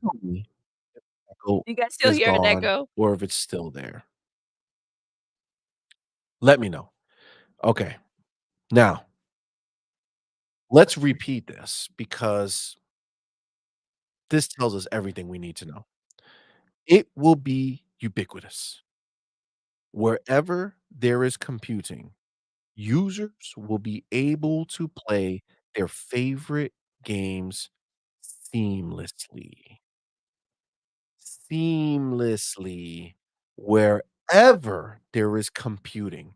tell me if the echo You guys still is hear an gone echo? or if it's still there. Let me know. Okay. Now, let's repeat this because this tells us everything we need to know. It will be ubiquitous. Wherever there is computing, users will be able to play their favorite games seamlessly. Seamlessly, wherever there is computing.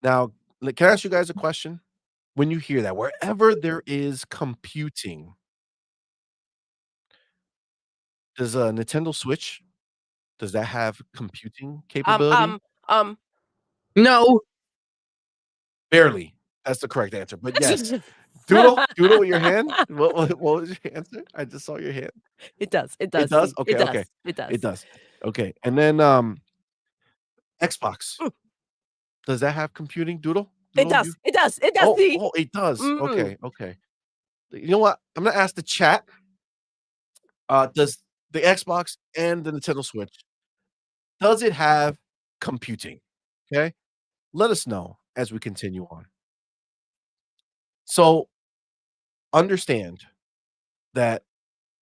Now, can I ask you guys a question? When you hear that, wherever there is computing, does a Nintendo Switch, does that have computing Um, capability? um, um. No. Barely. That's the correct answer, but yes. Doodle with your hand? What was your answer? I just saw your hand. It does. It It does. does? See, it Okay, okay. does. It does. It does. Okay, and then, Xbox, does that have computing, Doodle? It Doodle, does. you It does. It does. See. it does. Mm. Okay, okay. You know what? I'm gonna ask the chat, does the Xbox and the Nintendo Switch, does it have computing? Okay? Let us know as we continue on. So, understand that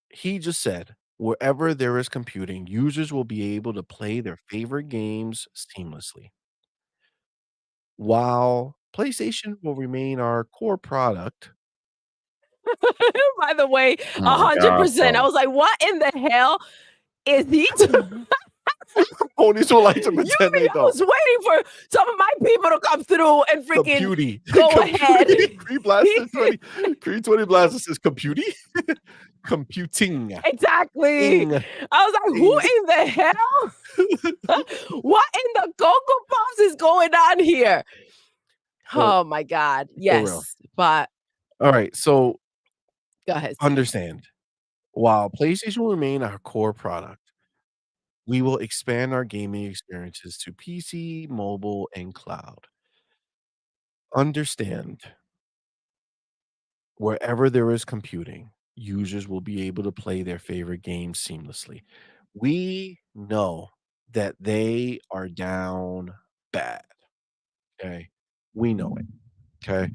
he just said, wherever there is computing, users will be able to play their favorite games seamlessly. While PlayStation will remain our core product. By the way, Oh my gosh, 100%. I bro. was like, what in the hell is he doing? Ponies will like to You pretend mean they I don't. was waiting for some of my people to come through and freaking Computy. go ahead. Creed Blaster 20. Creed 20 Blaster says computy. Computing. Exactly. Ing. I was like, who in the hell? What in the Cocoa Puffs is going on here? So, Oh my God. for real. Yes. But All right. So go ahead. understand, while PlayStation will remain our core product, we will expand our gaming experiences to PC, mobile, and cloud. Understand, wherever there is computing, users will be able to play their favorite games seamlessly. We know that they are down bad. Okay. We know it. Okay.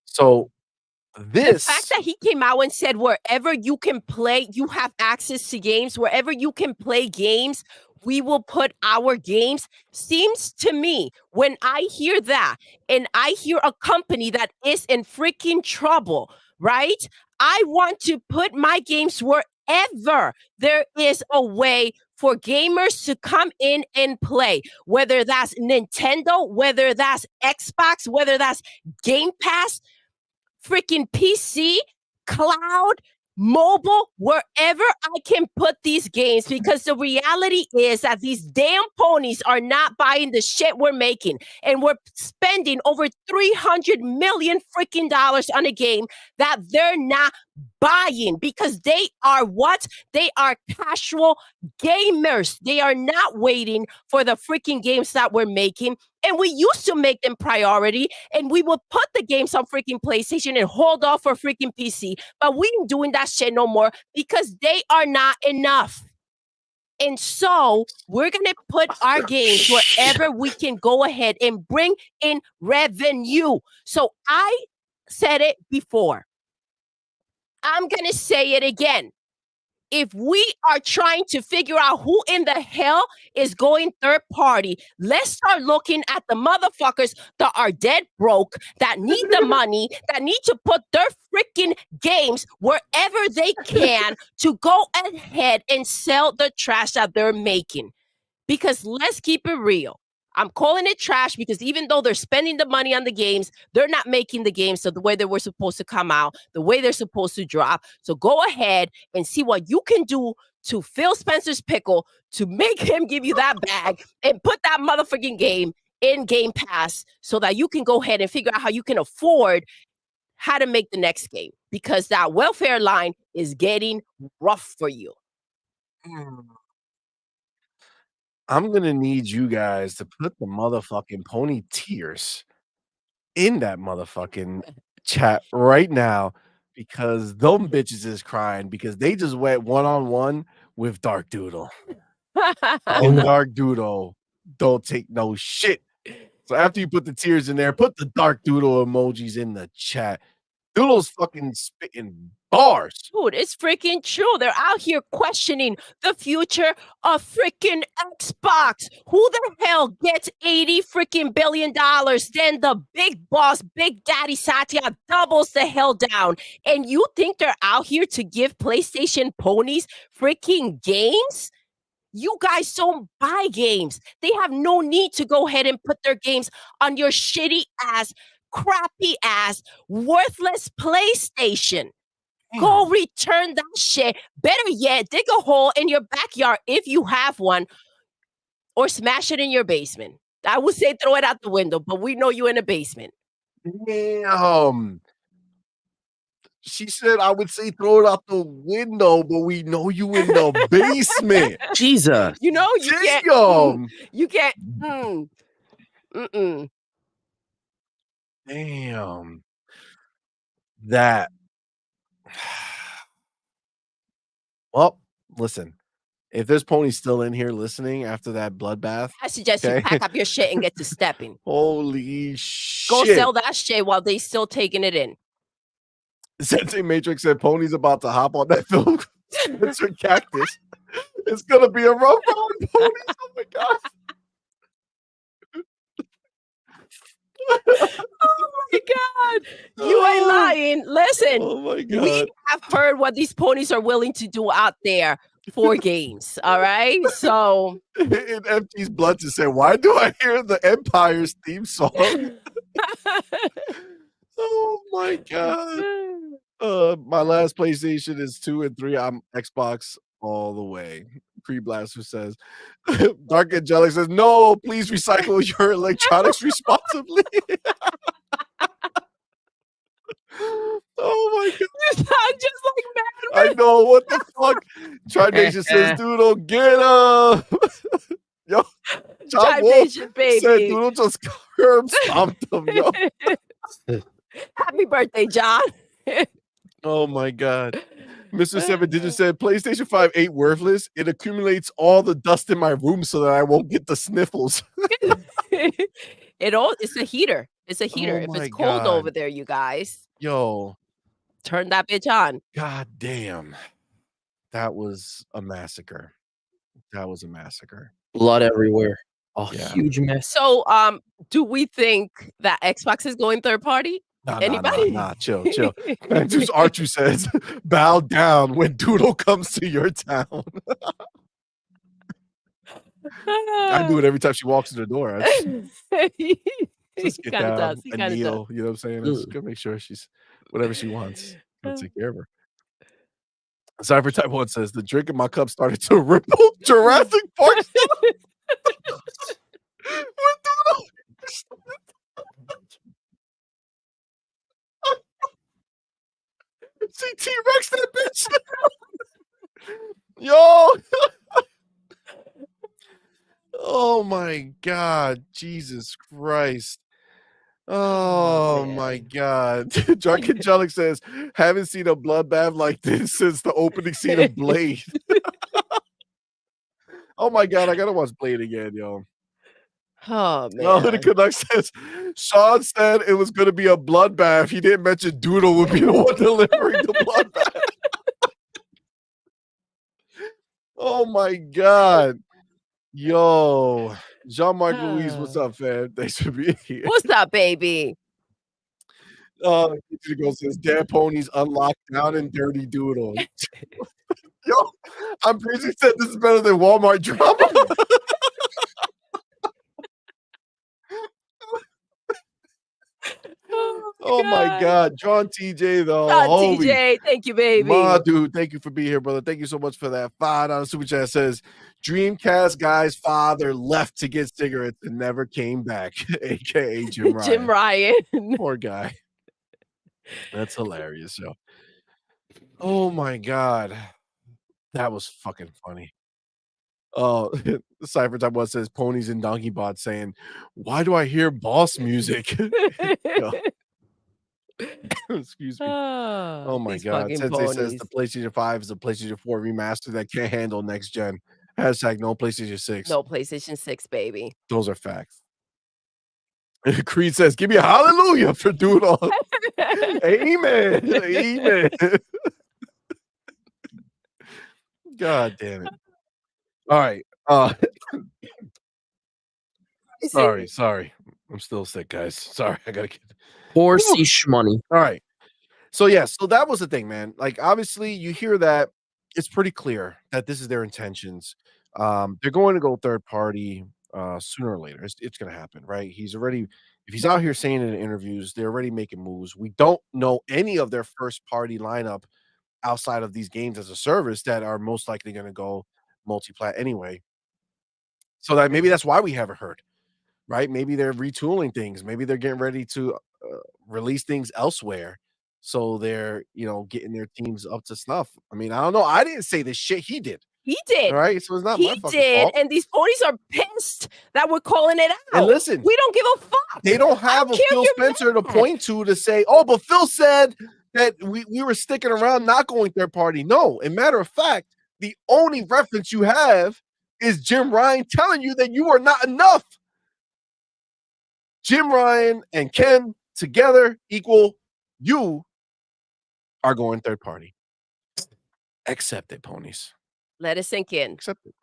So The fact this that he came out and said wherever you can play, you have access to games, wherever you can play games, we will put our games, seems to me when I hear that and I hear a company that is in freaking trouble, right? I want to put my games wherever there is a way for gamers to come in and play, whether that's Nintendo, whether that's Xbox, whether that's Game Pass, freaking PC, cloud, mobile, wherever I can put these games, because the reality is that these damn ponies are not buying the shit we're making. And we're spending over 300 million freaking dollars on a game that they're not buying because they are what? They are casual gamers. They are not waiting for the freaking games that we're making. And we used to make them priority, and we would put the games on freaking PlayStation and hold off for freaking PC. But we ain't doing that shit no more because they are not enough. And so we're going to put our games wherever we can go ahead and bring in revenue. So I said it before. I'm going to say it again. If we are trying to figure out who in the hell is going third party, let's start looking at the motherfuckers that are dead broke, that need the money, that need to put their freaking games wherever they can to go ahead and sell the trash that they're making. Because let's keep it real. I'm calling it trash because even though they're spending the money on the games, they're not making the games so the way they were supposed to come out, the way they're supposed to drop. So go ahead and see what you can do to Phil Spencer's pickle to make him give you that bag and put that motherfucking game in Game Pass so that you can go ahead and figure out how you can afford how to make the next game, because that welfare line is getting rough for you. I'm gonna need you guys to put the motherfucking pony tears in that motherfucking chat right now. Because them bitches is crying because they just went one-on-one with Dark Doodle. And Dark Doodle don't take no shit. So after you put the tears in there, put the Dark Doodle emojis in the chat. Doodle's fucking spitting bars. Dude, it's freaking true. They're out here questioning the future of freaking Xbox. Who the hell gets $80 billion? Then the big boss, Big Daddy Satya, doubles the hell down. And you think they're out here to give PlayStation ponies freaking games? You guys don't buy games. They have no need to go ahead and put their games on your shitty ass, crappy ass, worthless PlayStation. Go return that shit. Better yet, dig a hole in your backyard if you have one, or smash it in your basement. I would say throw it out the window, but we know you in a basement. Damn. She said, I would say throw it out the window, but we know you in the basement. Jesus. You know, you can't. You can't. Damn. That. Well, listen. If this pony's still in here listening after that bloodbath, I suggest you pack up your shit and get to stepping. Holy shit. Go sell that shit while they still taking it in. Sensei Matrix said Pony's about to hop on that Phil Spencer cactus. It's gonna be a rough ride, Ponies. Oh my god. Oh my god. You ain't lying. Listen. Oh my god. We have heard what these ponies are willing to do out there for games. All right. So in FG's blood to say, why do I hear the Empire's theme song? Oh my god. My last PlayStation is 2 and 3. I'm Xbox all the way. Pre-Blaster says, Dark Angelic says, no, please recycle your electronics responsibly. Oh my god. You sound just like Madman. I know, what the fuck? Tri-Nation says, Doodle, get up. Yo, John Wolf Nation, baby. said Doodle just curb stomped him, yo. Happy birthday, John. Oh my god. Mr. 7 Digit said PlayStation 5 ain't worthless. It accumulates all the dust in my room so that I won't get the sniffles. It's a heater. It's a heater. Oh if it's cold God. over there, you guys, Yo, turn that bitch on. god damn. That was a massacre. That was a massacre. Blood everywhere. A Yeah. huge mess. So, do we think that Xbox is going third party? Anybody? Nah, chill. Mantus Archu says, bow down when Doodle comes to your town. I do it every time she walks in the door. Just get down and kneel. You know what I'm saying? Just gotta make sure she's whatever she wants. I'll take care of her. Cypher Type 1 says, the drink in my cup started to ripple. Jurassic Park. See T-Rex that bitch. Yo. Oh my god. Jesus Christ. Oh my god. Drunk Angelic says, haven't seen a bloodbath like this since the opening scene of Blade. Oh my god, I gotta watch Blade again, yo. Oh man. Oh, the Canuck says, Sean said it was gonna be a bloodbath. He didn't mention Doodle would be the one delivering the bloodbath. Oh my god. Yo. Jean-Marc Louise, what's up, fam? Thanks for being here. What's up, baby? The girl says, damn ponies unlocked down and dirty Doodle. Yo, I'm pretty sure said this is better than Walmart drama. Oh my god. John TJ though. John TJ, thank you, baby. My dude, thank you for being here, brother. Thank you so much for that. $5 super chat says Dreamcast guy's father left to get cigarettes and never came back, aka Jim Ryan. Jim Ryan. Poor guy. That's hilarious, yo. Oh my god. That was fucking funny. Oh, Cypher Type 1 says Ponies and Donkey Bot saying, why do I hear boss music? Yo. Excuse me. Oh my God. Fucking Sensei says ponies. the PlayStation 5 is a PlayStation 4 remaster that can't handle next gen. Hashtag no PlayStation 6. No PlayStation 6, baby. Those are facts. Creed says, give me a hallelujah for Doodle. Amen. Amen. God damn it. All right. Sorry. I'm still sick, guys. Sorry. I gotta get Horsey shmoney. all right. So yeah, so that was the thing, man. Like, obviously, you hear that it's pretty clear that this is their intentions. They're going to go third party sooner or later. It's gonna happen, right? If he's out here saying it in interviews, they're already making moves. We don't know any of their first party lineup outside of these games as a service that are most likely gonna go multi-plat anyway. So that maybe that's why we haven't heard, right? Maybe they're retooling things. Maybe they're getting ready to release things elsewhere. So they're, getting their teams up to snuff. I mean, I don't know. I didn't say this shit. He did. He did. All right. So it's not He my fucking did. fault. And these ponies are pissed that we're calling it out. And listen, we don't give a fuck. They don't have a Phil Spencer to point to say, oh, but Phil said that we were sticking around, not going third party. No. And matter of fact, the only reference you have is Jim Ryan telling you that you are not enough. Jim Ryan and Ken together equal you are going third party. Accept it, ponies. Let it sink in. Accept it.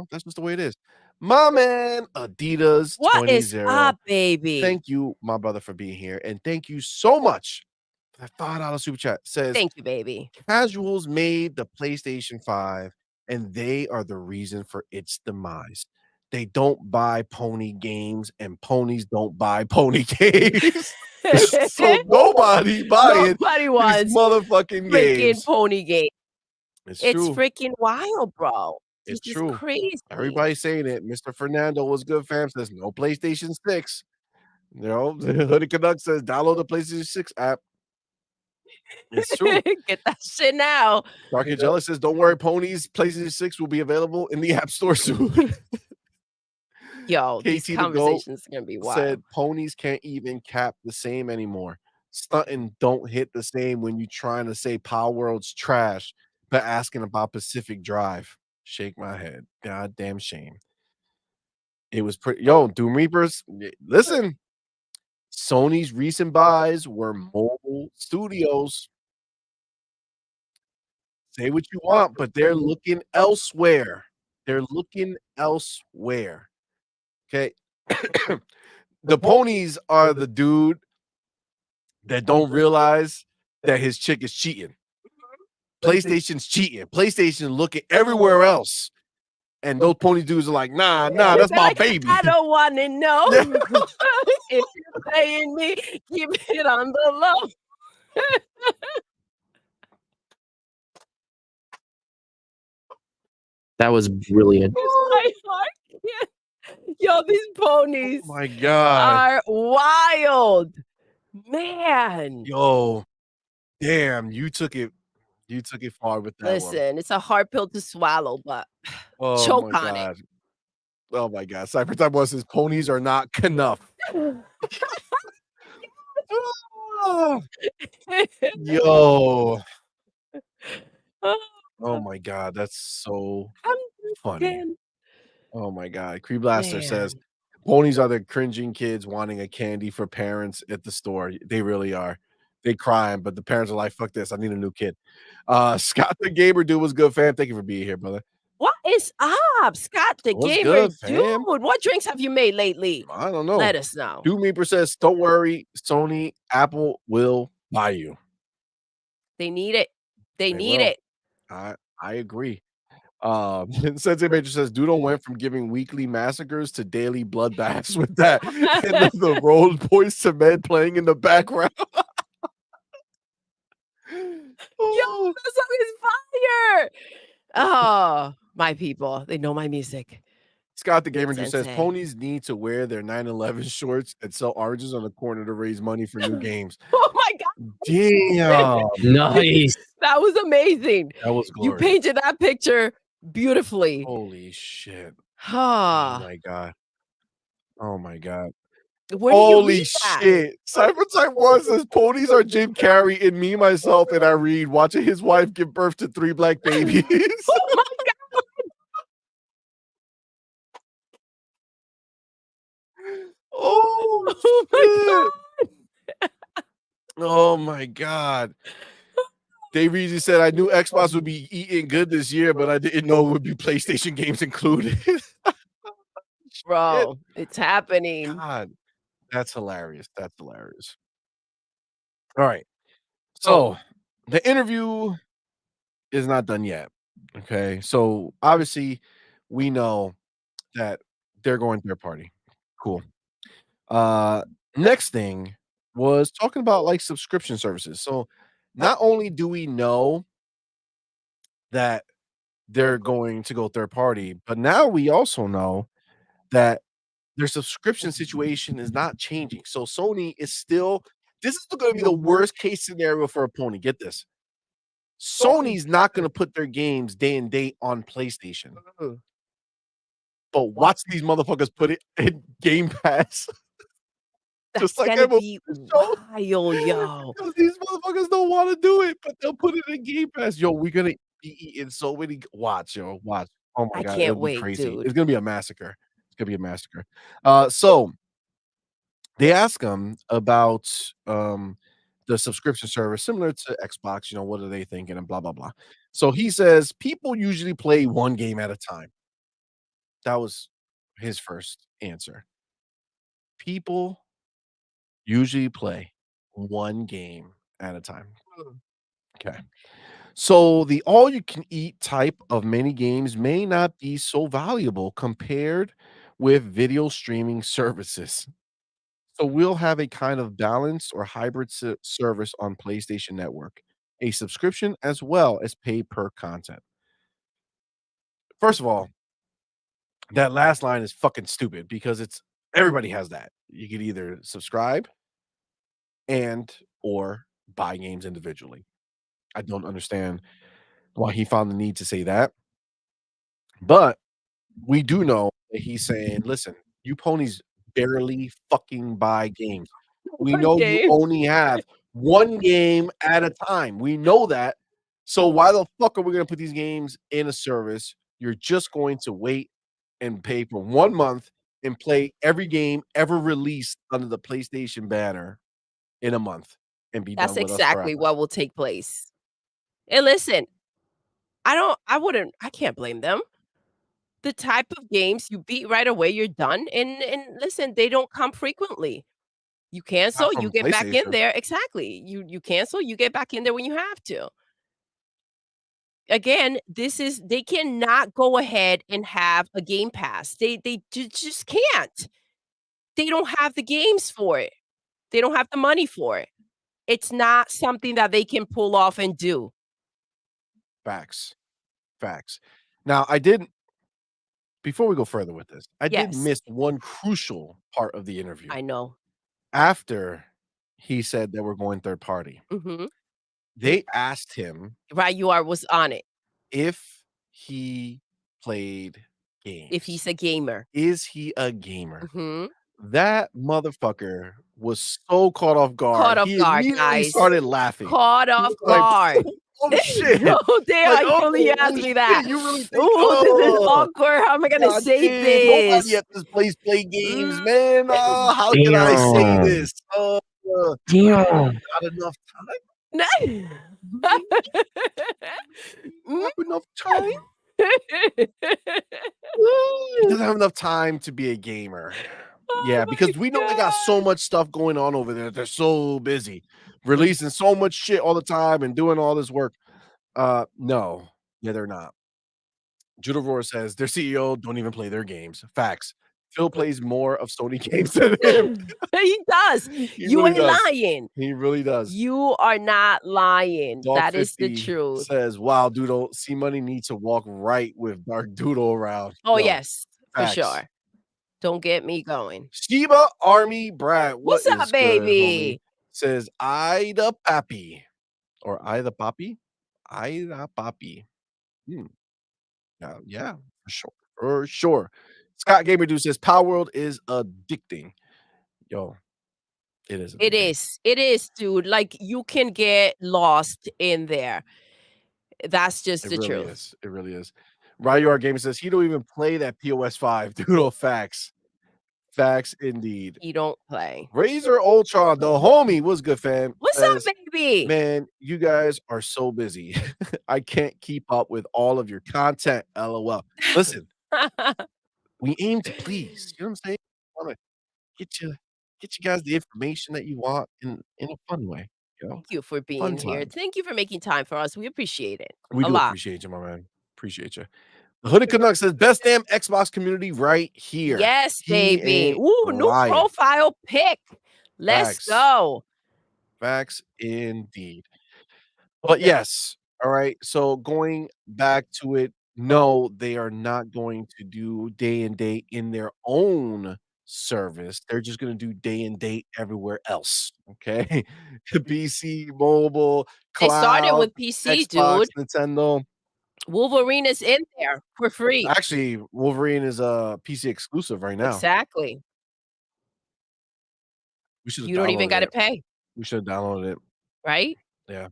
That's just the way it is. My man, Adidas. What is up, baby? Thank you, my brother, for being here. And thank you so much for that $5 super chat. Says, thank you, baby. Casuals made the PlayStation 5, and they are the reason for its demise. They don't buy pony games, and ponies don't buy pony games. So nobody buying wants these motherfucking games. Pony game. It's true. It's freaking wild, bro. It's this true. Is crazy. Everybody's saying it. Mr. Fernando was good, fam. Says no PlayStation 6. Hoodie Canuck says download the PlayStation 6 app. It's true. Get that shit now. Dark Angelic says, don't worry, ponies. PlayStation 6 will be available in the App Store soon. Yo, these conversations are going to be wild. Said ponies can't even cap the same anymore. Stunting don't hit the same when you're trying to say Palworld's trash, but asking about Pacific Drive. Shake my head. Goddamn shame. It was pretty. Yo, Doom Reapers, listen. Sony's recent buys were mobile studios. Say what you want, but they're looking elsewhere. They're looking elsewhere. Okay. The ponies are the dude that don't realize that his chick is cheating. PlayStation's cheating. PlayStation looking everywhere else. And those pony dudes are like, nah, that's my baby. I don't want to know. If you're paying me, keep it on the low. That was brilliant. Yo, these ponies my God, are wild. Man. Yo, damn, you took it far with that. Listen, it's a hard pill to swallow, but choke on it. Oh my God. Cypher Time was says ponies are not enough. Yo. Oh my God, that's so funny. Oh my God. Cree Blaster says ponies are the cringing kids wanting a candy for parents at the store. They really are. They crying, but the parents are like, fuck this. I need a new kid. Scott the Gamer dude was good, fam. Thank you for being here, brother. What is up, Scott the Gamer dude? What drinks have you made lately? I don't know. Let us know. Doom Reaper says, don't worry, Sony, Apple will buy you. They need it. They need it. I agree. Sensei Major says Doodle went from giving weekly massacres to daily bloodbaths with that. And the Road Boys to Men playing in the background. Yo, that song is fire. Oh, my people. They know my music. Scott the Gamer just says ponies need to wear their 9/11 shorts and sell oranges on the corner to raise money for new games. Oh my God. Damn. Nice. That was amazing. That was glorious. You painted that picture beautifully. Holy shit. Oh my God. Oh my God. Where do you read that? shit. Cybertype 1 says ponies are Jim Carrey and me, myself, and I read watching his wife give birth to 3 black babies. Oh my god. Oh, Oh my shit. Oh my god. Dave Reezy said, I knew Xbox would be eating good this year, but I didn't know it would be PlayStation games included. Bro, it's happening. God, that's hilarious. That's hilarious. All right. So the interview is not done yet. Okay. So obviously we know that they're going third party. Cool. Next thing was talking about like subscription services. So not only do we know that they're going to go third party, but now we also know that their subscription situation is not changing. So Sony is still this is going to be the worst case scenario for a pony. Get this. Sony's not going to put their games day and date on PlayStation. But watch these motherfuckers put it in Game Pass. That's Just like gonna MLB be show. wild, yo. Because these motherfuckers don't want to do it, but they'll put it in Game Pass. Yo, we're gonna be eating so many. Watch, yo, watch. Oh my I god, it'll can't be wait, crazy. dude. It's gonna be a massacre. It's gonna be a massacre. So they ask him about the subscription service, similar to Xbox. You know, what are they thinking, and blah blah blah. So he says people usually play one game at a time. That was his first answer. People usually play one game at a time. Okay. So the all you can eat type of mini games may not be so valuable compared with video streaming services. So we'll have a kind of balanced or hybrid service on PlayStation Network, a subscription as well as pay per content. First of all, that last line is fucking stupid because it's everybody has that. You could either subscribe and or buy games individually. I don't understand why he found the need to say that. But we do know that he's saying, listen, you ponies barely fucking buy games. We One know you game. only have one game at a time. We know that. So why the fuck are we going to put these games in a service? You're just going to wait and pay for 1 month and play every game ever released under the PlayStation banner in a month and be That's done with us exactly forever. what will take place. And listen, I can't blame them. The type of games you beat right away, you're done. And listen, they don't come frequently. You cancel, Not you from get back in PlayStation. there. Exactly. You cancel, you get back in there when you have to. Again, they cannot go ahead and have a Game Pass. Just can't. They don't have the games for it. They don't have the money for it. It's not something that they can pull off and do. Facts. Facts. Now, I did before we go further with this, I did Yes. miss one crucial part of the interview. I know. After he said that we're going third party, Mhm. they asked him Right, was on it. if he played games. If he's a gamer. Is he a gamer? Mhm. That motherfucker was so caught off guard. Caught off He guard, immediately guys. started laughing. Caught He off was like, guard. "Oh, shit." Oh, damn, Like, I really asked holy me that. shit, you really think, Ooh, this is oh, awkward. How am I gonna God say damn, nobody this? at this place play games, man. How can I say Damn. this? Damn. Not enough time? Mm. Not enough time? He doesn't have enough time to be a gamer. Yeah, Oh because my we know they got so much stuff going on over there. They're so busy releasing so much shit all the time and doing all this work. No, yeah, they're not. Judah Roar says their CEO don't even play their games. Facts. Phil plays more of Sony games than him. He does. He You really ain't does. lying. He really does. You are not lying. Dog That is the 50 truth. says, wow, Doodle, CMoney needs to walk right with Dark Doodle around. Oh, Yo, yes, facts. for sure. Don't get me going. Sheba Army Brad, What's what up, is good, homie? baby? Says Ida Pappy or Ida Pappy? Ida Pappy. Yeah, for sure. For sure. Scott Gamer Dude says Palworld is addicting. Yo, it is. It is. It is, dude. Like, you can get lost in there. That's just It the really truth. is. It really is. Ryuar Gaming says he don't even play that POS5. Doodle facts. Facts indeed. You don't play. Razor Ultron, the homie, was good, fam. What's Says, up, baby? man, you guys are so busy. I can't keep up with all of your content. LOL. Listen, we aim to please. You know what I'm saying? Want to get you guys the information that you want in a fun way. You know, Thank you for fun being here. time. Thank you for making time for us. We appreciate it We a do lot. appreciate you, my man. Appreciate you. The Hooded Canuck says best damn Xbox community right here. Yes, He baby. ain't Ooh, new lying. profile pic. Let's Facts. go. Facts indeed. But yes, all right. So going back to it, no, they are not going to do day and date in their own service. They're just going to do day and date everywhere else. Okay. PC, mobile, They started cloud, with PC, Xbox, dude. Nintendo. Wolverine is in there for free. Actually, Wolverine is a PC exclusive right now. Exactly. We should have You don't even downloaded got to it. pay, We should have downloaded it. right? Yeah.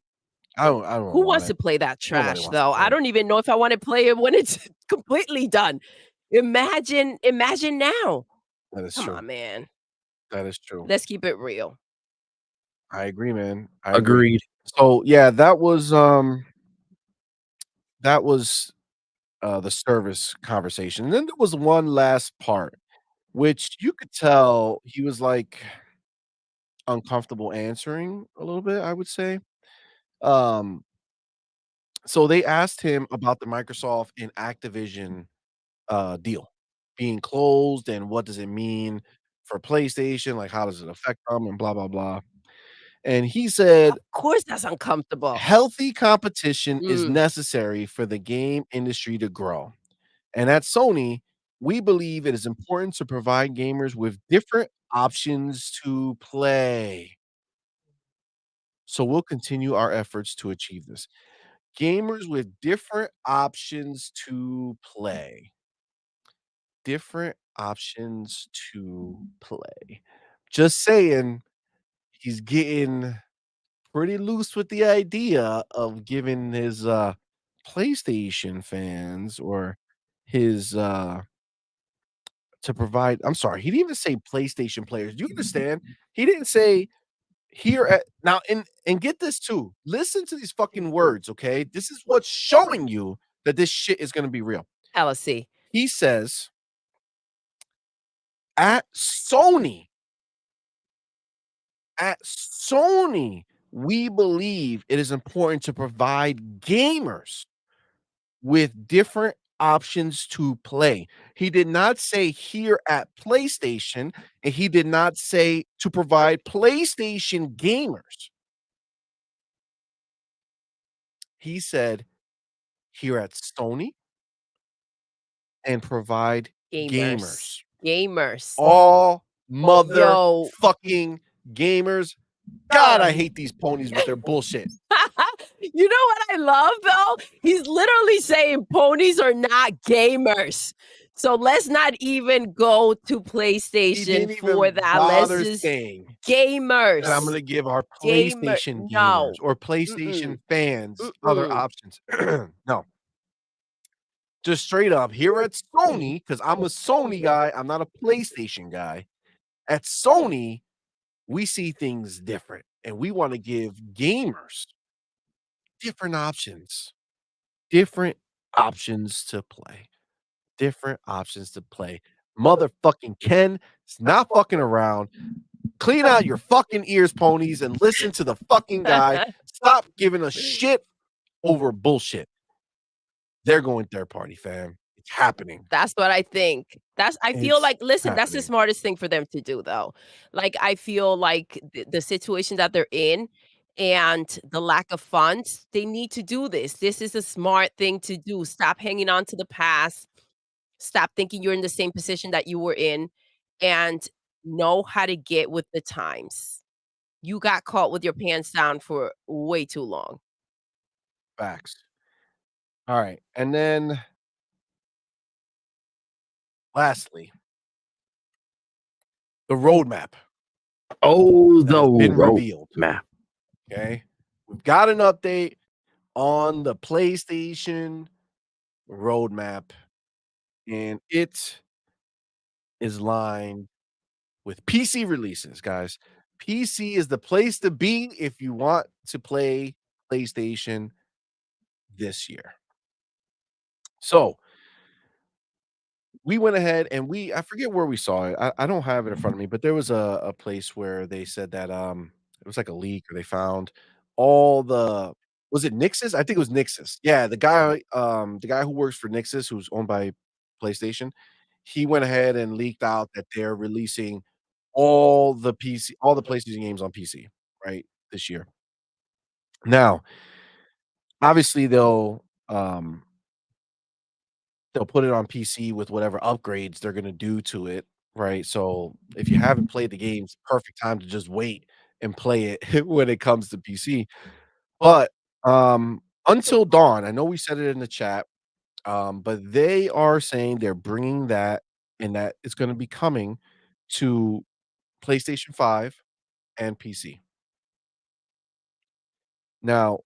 I don't Who want wants it. to play that Nobody trash, wants to though? play I it. don't even know if I want to play it when it's completely done. Imagine now. That is Come true. on, man. That is true. Let's keep it real. I agree, man. I agree. Agreed. So yeah, that was the service conversation. And then there was one last part, which you could tell he was like uncomfortable answering a little bit, I would say. Um, so they asked him about the Microsoft and Activision deal being closed and what does it mean for PlayStation? Like, how does it affect them and blah blah blah. And he said, Of course, that's uncomfortable. healthy competition is Mm. necessary for the game industry to grow. And at Sony, we believe it is important to provide gamers with different options to play. So we'll continue our efforts to achieve this. Gamers with different options to play. Different options to play. Just saying, he's getting pretty loose with the idea of giving his PlayStation fans or his to provide. I'm sorry, he didn't even say PlayStation players. Do you understand? He didn't say here at now and get this too. Listen to these fucking words, okay? This is what's showing you that this shit is gonna be real. Let's see. He says at Sony, we believe it is important to provide gamers with different options to play. He did not say here at PlayStation, and he did not say to provide PlayStation gamers. He said here at Sony and provide gamers. All motherfucking gamers. God, I hate these ponies with their bullshit. You know what I love, though? He's literally saying ponies are not gamers. So let's not even go to PlayStation for that. Let's just saying gamers. that I'm going to give our Gamer- PlayStation no. gamers or PlayStation Mm-mm. fans other options. No. Just straight up here at Sony, because I'm a Sony guy, I'm not a PlayStation guy. At Sony, we see things different and we want to give gamers different options to play. Different options to play. Motherfucking Ken is not fucking around. Clean out your fucking ears, ponies, and listen to the fucking guy. Stop giving a shit over bullshit. They're going third party, fam. It's happening. That's what I think. I feel It's like, listen, that's the happening. smartest thing for them to do, though. Like, I feel like the situation that they're in and the lack of funds, they need to do this. This is a smart thing to do. Stop hanging on to the past. Stop thinking you're in the same position that you were in, and know how to get with the times. You got caught with your pants down for way too long. Facts. All right. And then lastly, the roadmap. Oh, that has been the revealed. roadmap. Okay, we've got an update on the PlayStation roadmap, and it is lined with PC releases, guys. PC is the place to be if you want to play PlayStation this year. So we went ahead and I forget where we saw it. I don't have it in front of me, but there was a place where they said that it was like a leak or they found all the was it Nixus? I think it was Nixus. Yeah, the guy who works for Nixus, who's owned by PlayStation, he went ahead and leaked out that they're releasing all the PlayStation games on PC, right, this year. Now, obviously they'll put it on PC with whatever upgrades they're gonna do to it, right? So, if you haven't played the games, perfect time to just wait and play it when it comes to PC. But, Until Dawn, I know we said it in the chat, but they are saying they're bringing that and that it's gonna be coming to PlayStation 5 and PC. Now,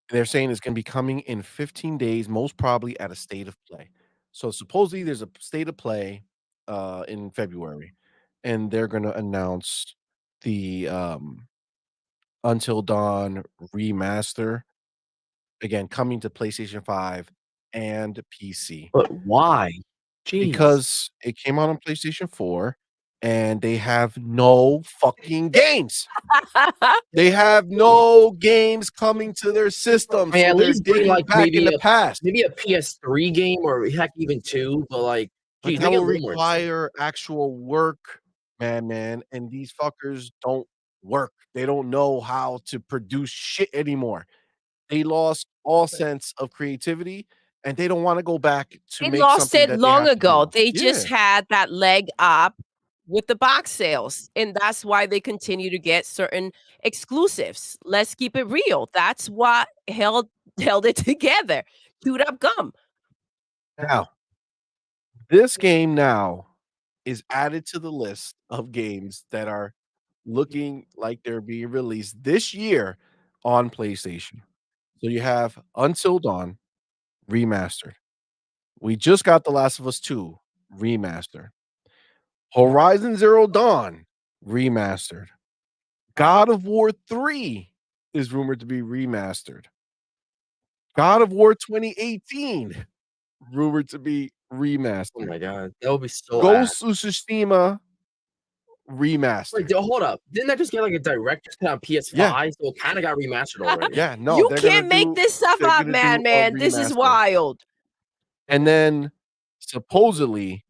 they're saying it's gonna be coming in 15 days, most probably at a state of play. So supposedly there's a state of play in February, and they're gonna announce the Until Dawn remaster again coming to PlayStation 5 and PC. But why? Jeez. Because it came out on PlayStation 4 and they have no fucking games. They have no games coming to their system, I mean, so at they're least bring, digging like, back in the past. maybe a PS3 game or heck even 2, but, like, But geez, that make it a will little more interesting. require actual work, man, and these fuckers don't work. They don't know how to produce shit anymore. They lost all sense of creativity, and they don't wanna go back to They make lost something it that they long have to ago. do. They just Yeah. had that leg up with the box sales, and that's why they continue to get certain exclusives. Let's keep it real. That's what held it together. Chewed up gum. Now, this game now is added to the list of games that are looking like they're being released this year on PlayStation. So you have Until Dawn remastered. We just got The Last of Us 2 remastered. Horizon Zero Dawn remastered. God of War 3 is rumored to be remastered. God of War 2018 rumored to be Oh remastered. my god, that would be so Ghost of Tsushima Wait, remastered. hold up. Didn't that just get, like, a director's cut on PS5? Yeah. So it kinda got remastered already. Yeah, no, You they're gonna can't make do this stuff they're up, gonna do a man. This is remaster. wild. And then supposedly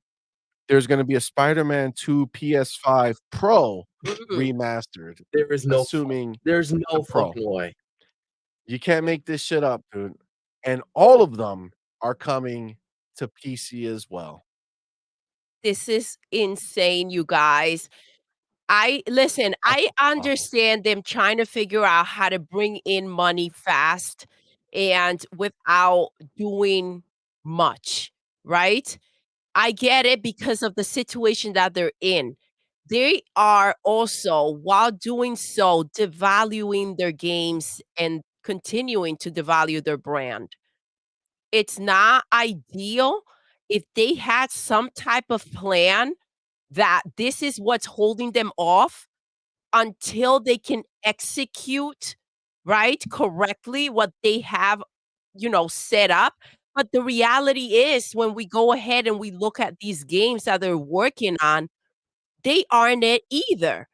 there's gonna be a Spider-Man 2 PS5 Pro remastered, There is no assuming there's no the Pro. fucking way. You can't make this shit up, dude. And all of them are coming to PC as well. This is insane, you guys. I That's awful. understand them trying to figure out how to bring in money fast and without doing much, right? I get it because of the situation that they're in. They are also, while doing so, devaluing their games and continuing to devalue their brand. It's not ideal. If they had some type of plan that this is what's holding them off until they can execute, right, correctly what they have, set up. But the reality is when we go ahead and we look at these games that they're working on, they aren't it either.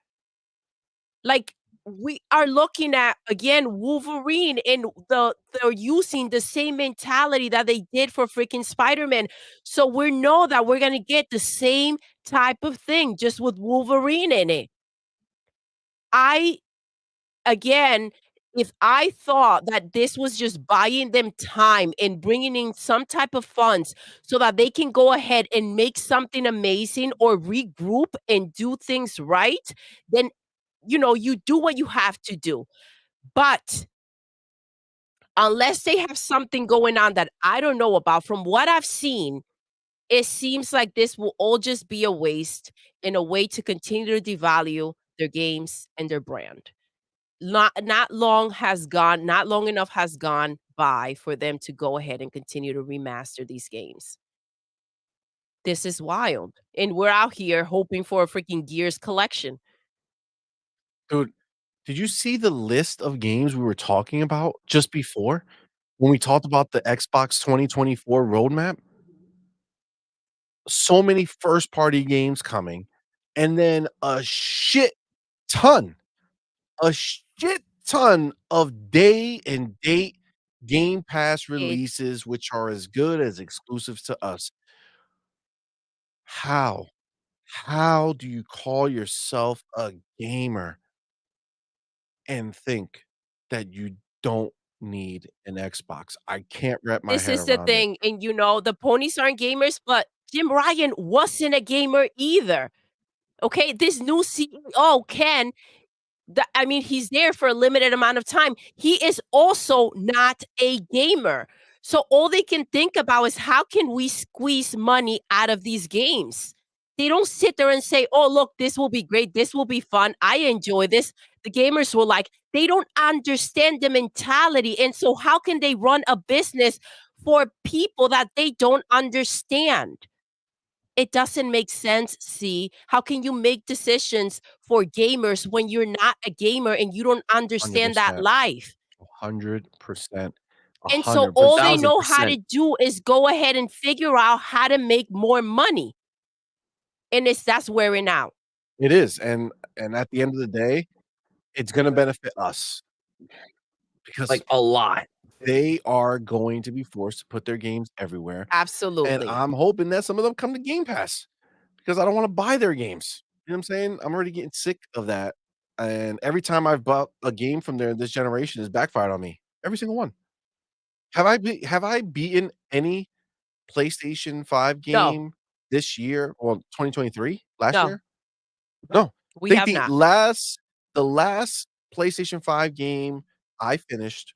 Like, we are looking at, again, Wolverine, and they're using the same mentality that they did for freaking Spider-Man. So we know that we're gonna get the same type of thing just with Wolverine in it. Again, if I thought that this was just buying them time and bringing in some type of funds so that they can go ahead and make something amazing or regroup and do things right, then, you do what you have to do. But unless they have something going on that I don't know about, from what I've seen, it seems like this will all just be a waste and a way to continue to devalue their games and their brand. Not long enough has gone by for them to go ahead and continue to remaster these games. This is wild, and we're out here hoping for a freaking Gears collection. Dude, did you see the list of games we were talking about just before when we talked about the Xbox 2024 roadmap? So many first party games coming, and then a shit ton of day and date Game Pass releases, which are as good as exclusives to us. How? How do you call yourself a gamer and think that you don't need an Xbox? I can't wrap my This head is the around it. thing, and, the ponies aren't gamers, but Jim Ryan wasn't a gamer either, okay? This new CEO, Ken, he's there for a limited amount of time. He is also not a gamer. So all they can think about is how can we squeeze money out of these games? They don't sit there and say, "Oh, look, this will be great. This will be fun. I enjoy this." The gamers will like, they don't understand the mentality. And so how can they run a business for people that they don't understand? It doesn't make sense, see? How can you make decisions for gamers when you're not a gamer and you don't understand that 100%. life? 100%. And so all they 100%. know how to do is go ahead and figure out how to make more money. And that's wearing out. It is, and at the end of the day, it's gonna benefit us because Like, a lot. they are going to be forced to put their games everywhere, and Absolutely. I'm hoping that some of them come to Game Pass because I don't wanna buy their games. You know what I'm saying? I'm already getting sick of that, and every time I've bought a game from there this generation has backfired on me. Every single one. Have I beaten any PlayStation 5 No, game this year? Well, 2023? Last no, year? No. we I think have not. the last PlayStation 5 game I finished,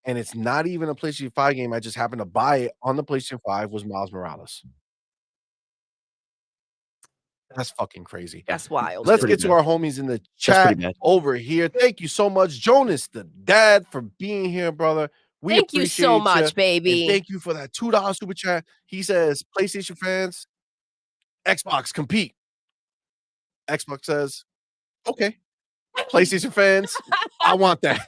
and it's not even a PlayStation 5 game, I just happened to buy it on the PlayStation 5 was Miles Morales. That's fucking crazy. That's wild. Let's pretty get to bad. our homies in the That's chat pretty bad. over here. Thank you so much, Jonas, the dad, for being here, brother. We Thank you so appreciate much, you, and baby. thank you for that $2 super chat. He says, "PlayStation fans, Xbox compete." Xbox says, "Okay." PlayStation fans, I want that.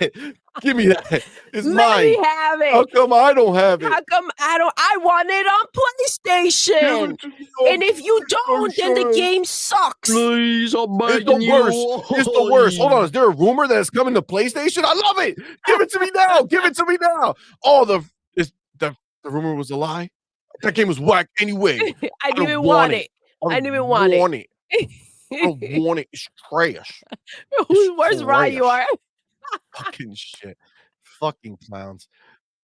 Give me that. It's Let mine. me have How it. come I don't have it? How come I want it on PlayStation? And if you don't, then the game sucks. Please, I'm It's begging the worst. It's the worst. Hold on. Is there a rumor that it's coming to PlayStation? I love it. Give it to me now. Give it to me now. Oh, the rumor was a lie. That game was whack anyway. I didn't even don't want it. I didn't even want it. I don't want it. It's trash. Where's Ryu? Fucking shit. Fucking clowns.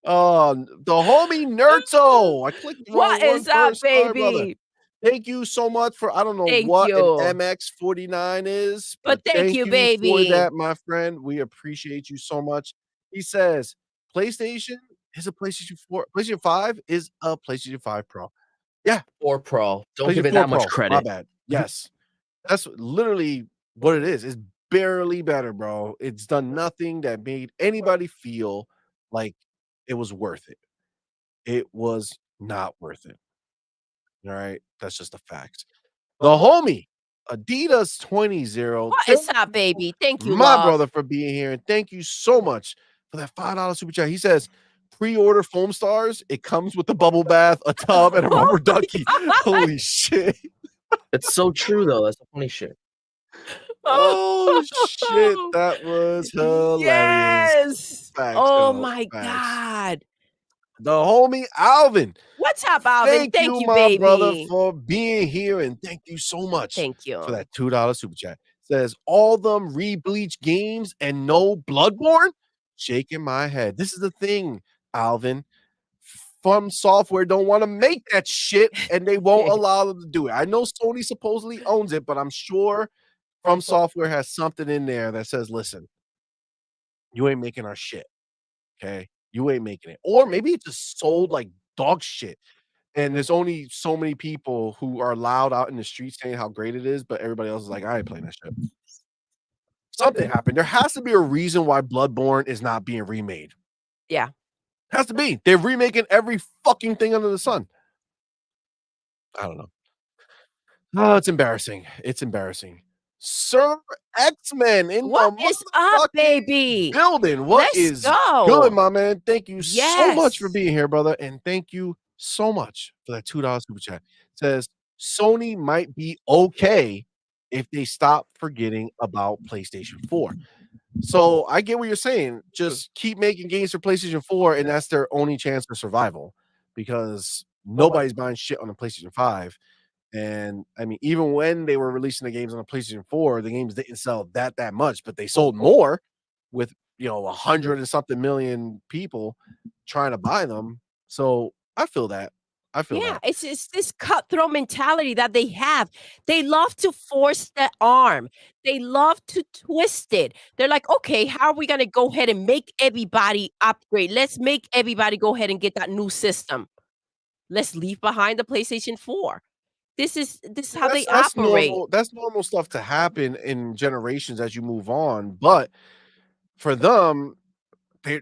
The homie Nerto. I clicked the wrong What one is up, first. Sorry, brother. baby? Thank you so much for I don't know Thank what you. an MX49 is, But thank you, for baby. that, my friend. We appreciate you so much. He says PlayStation is a PlayStation 4. PlayStation 5 is a PlayStation 5 Pro. Yeah. 4 Pro. Don't PlayStation give it 4 that much Pro. credit. My bad. Yes. That's literally what it is. It's barely better, bro. It's done nothing that made anybody feel like it was worth it. It was not worth it. All right. That's just a fact. The homie, Adidas 20. What is up, baby? Thank you, my love. brother, for being here. And thank you so much for that $5 super chat. He says, pre-order Foam Stars. It comes with a bubble bath, a tub, and a rubber ducky. Holy shit. That's so true, though. That's the funny shit. Oh shit, that was hilarious. Yes. Facts, Oh yo, my facts. God. The homie Alvin. What's up, Alvin? Thank you, my baby. brother, for being here, and thank you so much Thank you for that $2 super chat. Says all them re-bleach games and no Bloodborne. Shaking my head. This is the thing, Alvin. From Software don't want to make that shit, and they won't allow them to do it. I know Sony supposedly owns it, but I'm sure From Software has something in there that says, "Listen, you ain't making our shit, okay? You ain't making it." Or maybe it just sold like dog shit, and there's only so many people who are loud out in the streets saying how great it is, but everybody else is like, "I ain't playing that shit." Something happened. There has to be a reason why Bloodborne is not being remade. Yeah. Has to be. They're remaking every fucking thing under the sun. I don't know. Oh, it's embarrassing. It's embarrassing. Sir X-Men in What the is up, baby? building. What Let's is go. good, my man? Thank you so much for Yes. being here, brother. And thank you so much for that $2 super chat. It says Sony might be okay if they stop forgetting about PlayStation 4. So I get what you're saying. Just keep making games for PlayStation 4, and that's their only chance for survival because nobody's buying shit on the PlayStation 5. And I mean, even when they were releasing the games on the PlayStation 4, the games didn't sell that much, but they sold more with 100 and something million people trying to buy them. So I feel that. I feel that. It's this cutthroat mentality that they have. They love to force the arm. They love to twist it. They're like, okay, how are we gonna go ahead and make everybody upgrade? Let's make everybody go ahead and get that new system. Let's leave behind the PlayStation 4. This is how they operate. That's normal stuff to happen in generations as you move on. But for them, they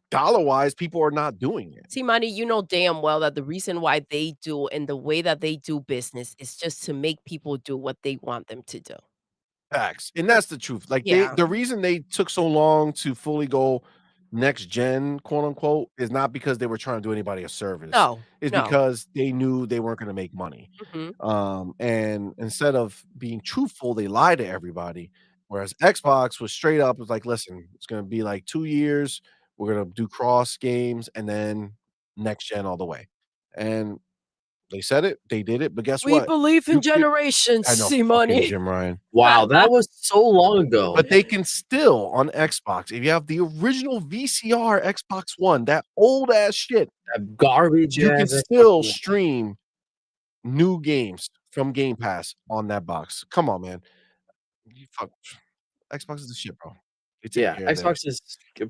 dollar-wise, people are not doing it. CMoney, you know damn well that the reason why they do and the way that they do business is just to make people do what they want them to do. Facts. And that's the truth. Like Yeah. the reason they took so long to fully go next gen, quote unquote, is not because they were trying to do anybody a service. No, It's no. because they knew they weren't going to make money. Mhm. And instead of being truthful, they lied to everybody. Whereas Xbox was straight up, was like, listen, it's going to be like 2 years. We're going to do cross games and then next gen all the way. And they said it, they did it. But guess We what? believe in You could- generations, I know, CMoney. fucking Jim Ryan. Wow, that was so long ago. But they can still on Xbox, if you have the original VCR Xbox One, that old ass shit, That garbage you can ass still Xbox One. stream new games from Game Pass on that box. Come on, man. You fuck Xbox is the shit, bro. It's Yeah, Xbox is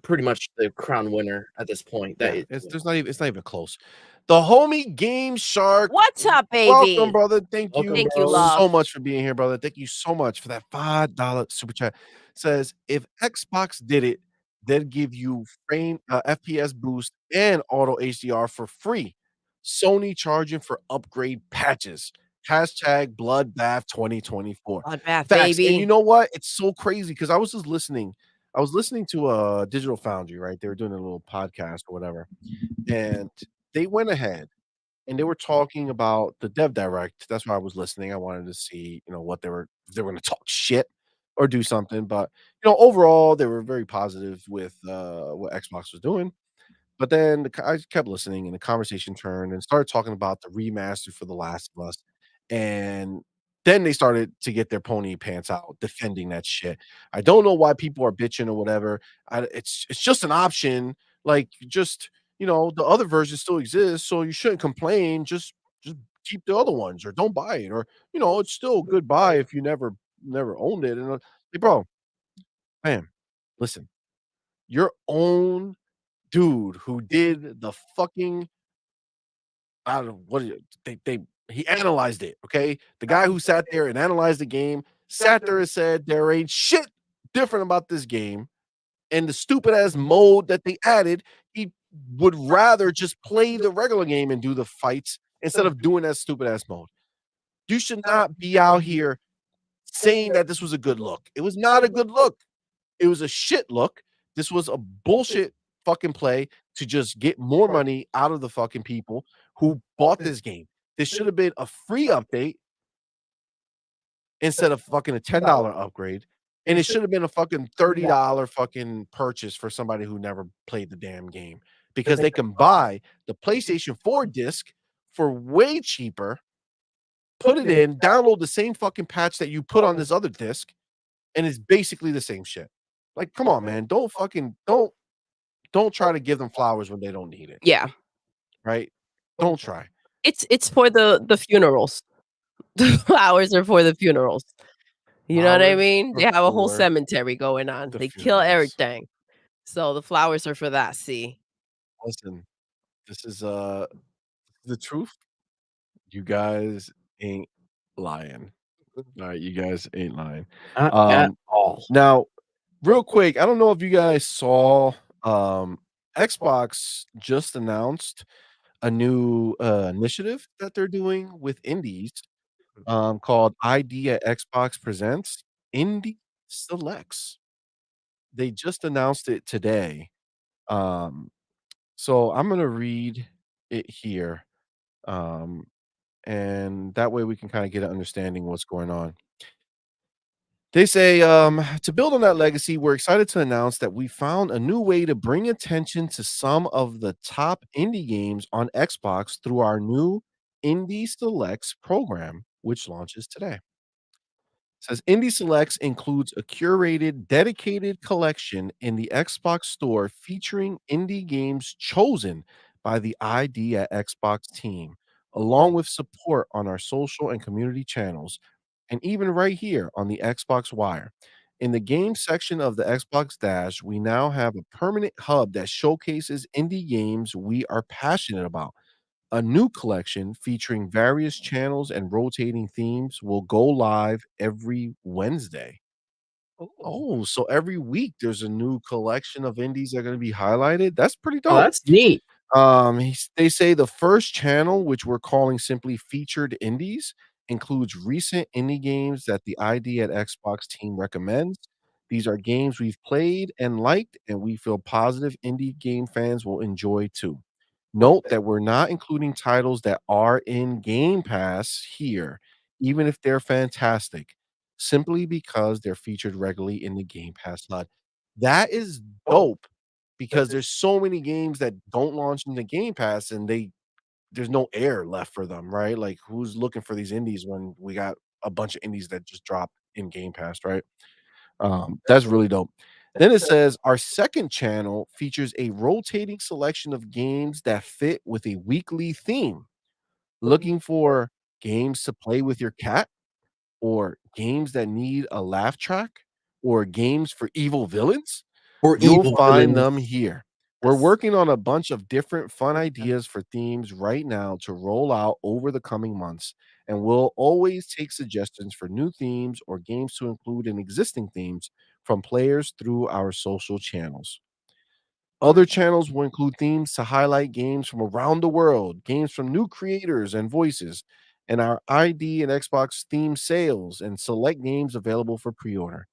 pretty much the crown winner at this point. Yeah, it's not even close. The homie Game Shark. What's up, baby? Welcome, brother. Thank you. Thank you, so love. much for being here, brother. Thank you so much for that $5 super chat. Says if Xbox did it, they'd give you frame FPS boost and auto HDR for free. Sony charging for upgrade patches. Hashtag Bloodbath 2024. Bloodbath, Facts. baby. And you know what? It's so crazy because I was just listening. I was listening to a Digital Foundry, right? They were doing a little podcast or whatever, and they went ahead and they were talking about the Dev Direct. That's why I was listening. I wanted to see, what if they were going to talk shit or do something. But overall, they were very positive with what Xbox was doing. But then I kept listening, and the conversation turned and started talking about the remaster for The Last of Us, and then they started to get their pony pants out defending that shit. I don't know why people are bitching or whatever. It's just an option. Like, just the other version still exists, so you shouldn't complain. Just keep the other ones, or don't buy it, or it's still a good buy if you never owned it. And like, bro, man, listen, your own dude who did the fucking I don't know what he analyzed it. Okay, the guy who sat there and analyzed the game sat there and said there ain't shit different about this game, and the stupid ass mode that they added, he would rather just play the regular game and do the fights instead of doing that stupid ass mode. You should not be out here saying that this was a good look. It was not a good look. It was a shit look. This was a bullshit fucking play to just get more money out of the fucking people who bought this game. This should have been a free update instead of fucking a $10 upgrade. And it should have been a fucking $30 fucking purchase for somebody who never played the damn game, because they can buy the PlayStation 4 disc for way cheaper, put it in, download the same fucking patch that you put on this other disc, and it's basically the same shit. Like, come on, man. Don't try to give them flowers when they don't need it. Yeah. Right? Don't try. It's for the funerals. The flowers are for the funerals. You know what I mean? They have a whole cemetery going on. They kill everything. So the flowers are for that, see? Listen, this is the truth. You guys ain't lying. All right, you guys ain't lying. Not at all. Now, real quick, I don't know if you guys saw, Xbox just announced a new, initiative that they're doing with indies, called ID at Xbox Presents Indie Selects. They just announced it today. Um, so I'm gonna read it here, um, and that way we can kinda get an understanding what's going on. They say, to build on that legacy, we're excited to announce that we found a new way to bring attention to some of the top indie games on Xbox through our new Indie Selects program, which launches today. Says Indie Selects includes a curated, dedicated collection in the Xbox store featuring indie games chosen by the ID at Xbox team, along with support on our social and community channels, and even right here on the Xbox Wire. In the game section of the Xbox Dash, we now have a permanent hub that showcases indie games we are passionate about. A new collection featuring various channels and rotating themes will go live every Wednesday. Oh, so every week there's a new collection of indies that are gonna be highlighted? That's pretty Oh, dope. that's neat. They say the first channel, which we're calling simply Featured Indies, includes recent indie games that the ID at Xbox team recommends. These are games we've played and liked, and we feel positive indie game fans will enjoy too. Note that we're not including titles that are in Game Pass here, even if they're fantastic, simply because they're featured regularly in the Game Pass HUD. That is dope because there's so many games that don't launch in the Game Pass and there's no air left for them, right? Like, who's looking for these indies when we got a bunch of indies that just dropped in Game Pass, right? That's really dope. Then it says our second channel features a rotating selection of games that fit with a weekly theme. Looking for games to play with your cat, or games that need a laugh track, or games for evil villains? Or You'll evil find them villains. here. We're Yes. working on a bunch of different fun ideas for themes right now to roll out over the coming months, and we'll always take suggestions for new themes or games to include in existing themes from players through our social channels. Other channels will include themes to highlight games from around the world, games from new creators and voices, and our ID and Xbox theme sales and select games available for pre-order.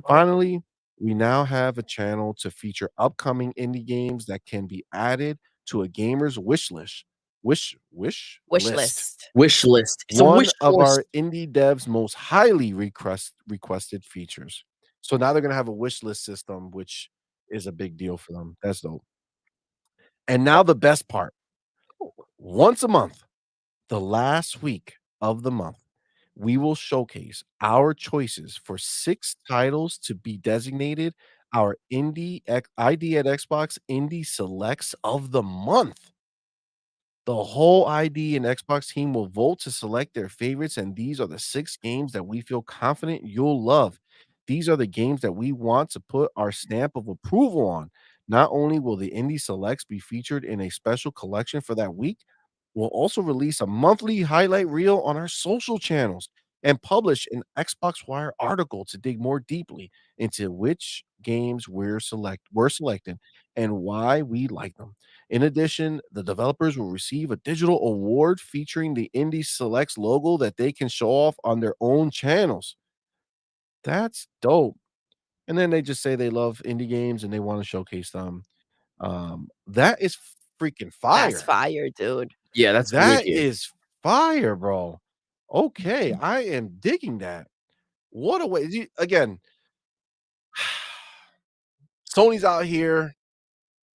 Finally, we now have a channel to feature upcoming indie games that can be added to a gamer's wish list. Wish Wish list. list. Wish list. It's a One wish of list. our indie devs' most highly requested features. So now they're gonna have a wish list system, which is a big deal for them. That's dope. And now the best part. Once a month, the last week of the month, we will showcase our choices for 6 titles to be designated our ID at Xbox Indie Selects of the month. The whole ID and Xbox team will vote to select their favorites, and these are the 6 games that we feel confident you'll love. These are the games that we want to put our stamp of approval on. Not only will the Indie Selects be featured in a special collection for that week, we'll also release a monthly highlight reel on our social channels and publish an Xbox Wire article to dig more deeply into which games we're selected and why we like them. In addition, the developers will receive a digital award featuring the Indie Selects logo that they can show off on their own channels. That's dope. And then they just say they love indie games and they want to showcase them. That is freaking That's fire. fire, dude. Yeah, that's That wicked. is fire, bro. Okay, I am digging that. What a way. Again, Sony's out here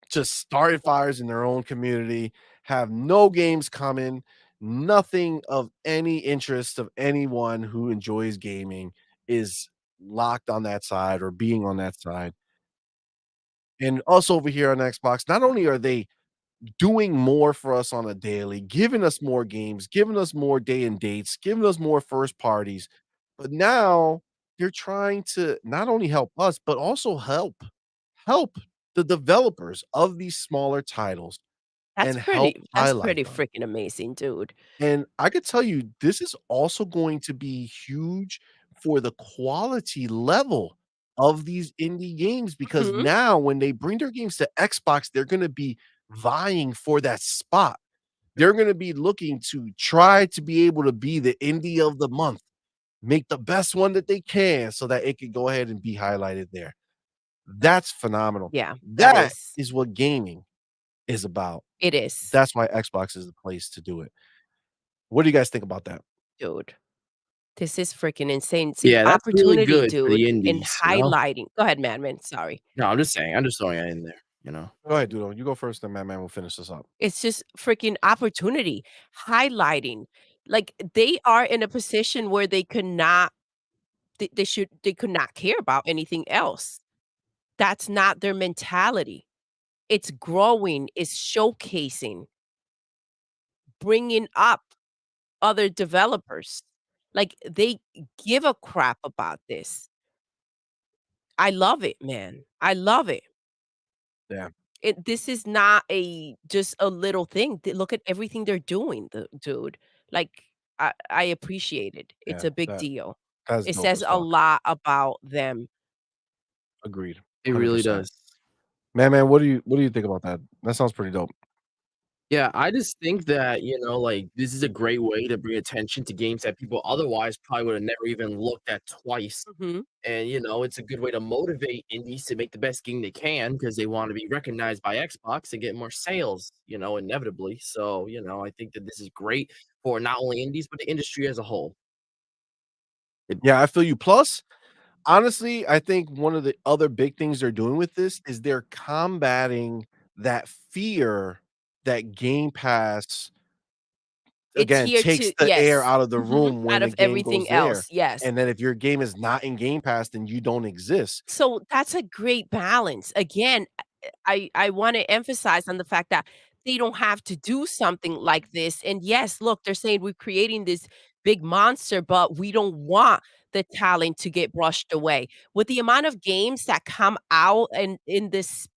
just starting fires in their own community, have no games coming, nothing of any interest of anyone who enjoys gaming is locked on that side or being on that side. And us over here on Xbox, not only are they doing more for us on a daily, giving us more games, giving us more day and dates, giving us more first parties, but now they're trying to not only help us, but also help the developers of these smaller titles That's and help pretty that's highlight pretty them. freaking amazing, dude. And I could tell you, this is also going to be huge for the quality level of these indie games because Mhm. now when they bring their games to Xbox, they're gonna be vying for that spot. They're gonna be looking to try to be able to be the indie of the month, make the best one that they can so that it could go ahead and be highlighted there. That's phenomenal. Yeah, that That is. is what gaming is about. It is, That's why Xbox is the place to do it. What do you guys think about that? dude. This is freaking insane. See, Yeah, that's really opportunity, good for the dude, in indies, you know? highlighting Go ahead, Madman, sorry. No, I'm just saying, I'm just throwing it in there, you know? Go ahead, Doodle. You go first, then Man will finish this up. It's just freaking opportunity, highlighting. Like, they are in a position where they could not they could not care about anything else. That's not their mentality. It's growing, it's showcasing, bringing up other developers. Like, they give a crap about this. I love it, man. I love it. Yeah, This is not just a little thing. Look at everything they're doing, dude. Like, I appreciate it. It's yeah, a big deal. that's It dope says as a fuck. lot about them. Agreed. It really 100%. does. Man, what do you think about that? That sounds pretty dope. Yeah, I just think that, you know, like, this is a great way to bring attention to games that people otherwise probably would have never even looked at twice. Mhm. And, you know, it's a good way to motivate indies to make the best game they can because they want to be recognized by Xbox and get more sales, you know, inevitably. So, you know, I think that this is great for not only indies, but the industry as a whole. Yeah, I feel you. Plus, honestly, I think one of the other big things they're doing with this is they're combating that fear that Game Pass It's again here takes to the air yes. out of the Mhm. room when Out the of game goes everything there. else, yes. And then if your game is not in Game Pass, then you don't exist. So that's a great balance. Again, I wanna emphasize on the fact that they don't have to do something like this, and yes, look, they're saying we're creating this big monster, but we don't want the talent to get brushed away. With the amount of games that come out and in this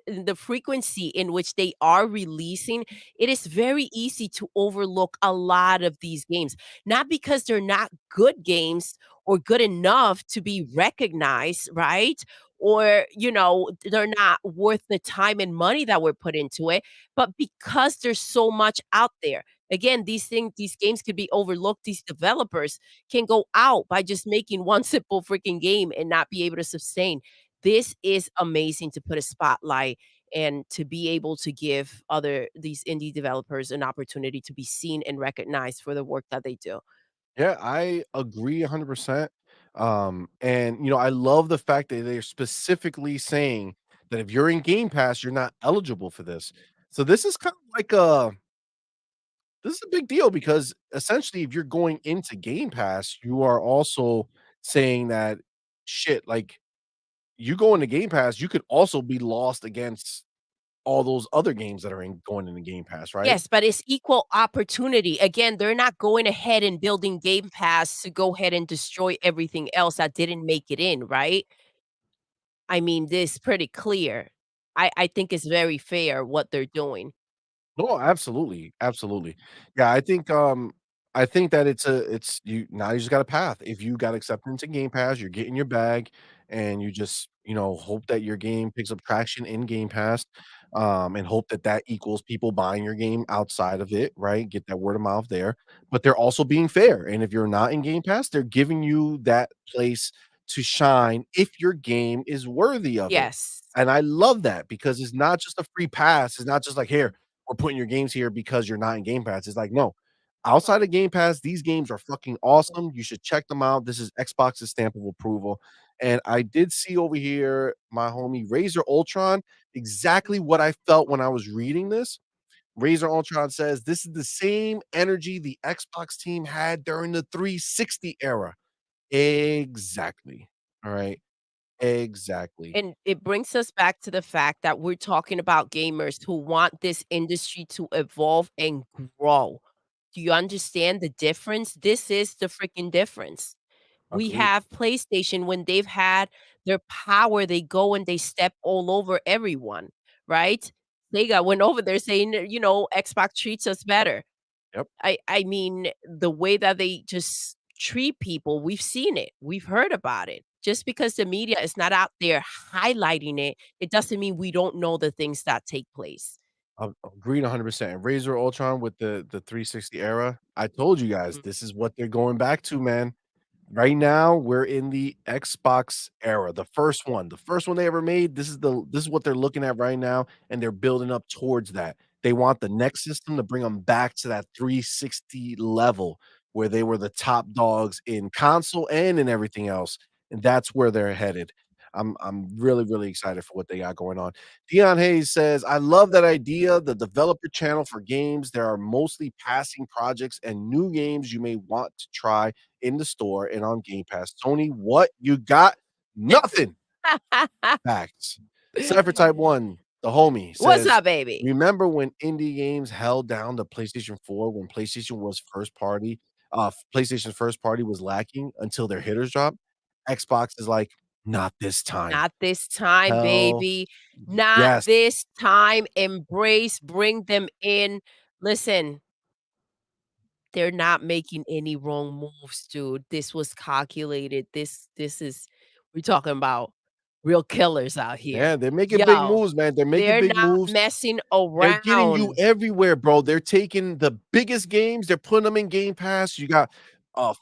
in the frequency in which they are releasing, it is very easy to overlook a lot of these games. Not because they're not good games or good enough to be recognized, right? Or, they're not worth the time and money that were put into it, but because there's so much out there. Again, these games could be overlooked. These developers can go out by just making one simple freaking game and not be able to sustain. This is amazing to put a spotlight and to be able to give other these indie developers an opportunity to be seen and recognized for the work that they do. Yeah, I agree 100%. And I love the fact that they're specifically saying that if you're in Game Pass, you're not eligible for this. So this is kind of like this is a big deal because essentially if you're going into Game Pass, you are also saying that shit, like you go into Game Pass, you could also be lost against all those other games that are going into Game Pass, right? Yes, but it's equal opportunity. Again, they're not going ahead and building Game Pass to go ahead and destroy everything else that didn't make it in, right? I mean, this pretty clear. I think it's very fair what they're doing. No, absolutely, absolutely. Yeah, I think that it's you now you just got a path. If you got acceptance in Game Pass, you're getting your bag, and you just, hope that your game picks up traction in Game Pass, and hope that that equals people buying your game outside of it, right? Get that word of mouth there, but they're also being fair, and if you're not in Game Pass, they're giving you that place to shine if your game is worthy of it, Yes. and I love that because it's not just a free pass, it's not just like, "Here, we're putting your games here because you're not in Game Pass." It's like, no, outside of Game Pass, these games are fucking awesome. You should check them out. This is Xbox's stamp of approval. And I did see over here my homie Razor Ultron, exactly what I felt when I was reading this. Razor Ultron says this is the same energy the Xbox team had during the 360 era. Exactly. All right. Exactly. And it brings us back to the fact that we're talking about gamers who want this industry to evolve and grow. Do you understand the difference? This is the freaking difference. We Agreed. have PlayStation when they've had their power, they go and they step all over everyone, right? Sega went over there saying, Xbox treats us better. Yep. I mean, the way that they just treat people, we've seen it. We've heard about it. just because the media is not out there highlighting it, it doesn't mean we don't know the things that take place. Agreed 100%. And Razer Ultron with the 360 era, I told you guys, Mm. this is what they're going back to, man. Right now, we're in the Xbox era, the first one they ever made. This is what they're looking at right now, and they're building up towards that. They want the next system to bring them back to that 360 level where they were the top dogs in console and in everything else, and that's where they're headed. I'm really, really excited for what they got going on. Dion Hayes says, I love that idea. The developer channel for games. There are mostly passing projects and new games you may want to try in the store and on Game Pass. Sony, what you got? Nothing. Facts. Cypher Type 1, the homie, says, What's up, baby? Remember when indie games held down the PlayStation 4 when PlayStation was first party? PlayStation's first party was lacking until their hitters dropped. Xbox is like, not this time. Not this time, Hell baby. Not yes. this time. Embrace, bring them in. Listen, they're not making any wrong moves, dude. This was calculated. This is we're talking about real killers out here. Yeah, they're making big Yo, moves, man. They're making they're big not moves. messing They're getting you around. everywhere, bro. They're taking the biggest games, they're putting them in Game Pass. You got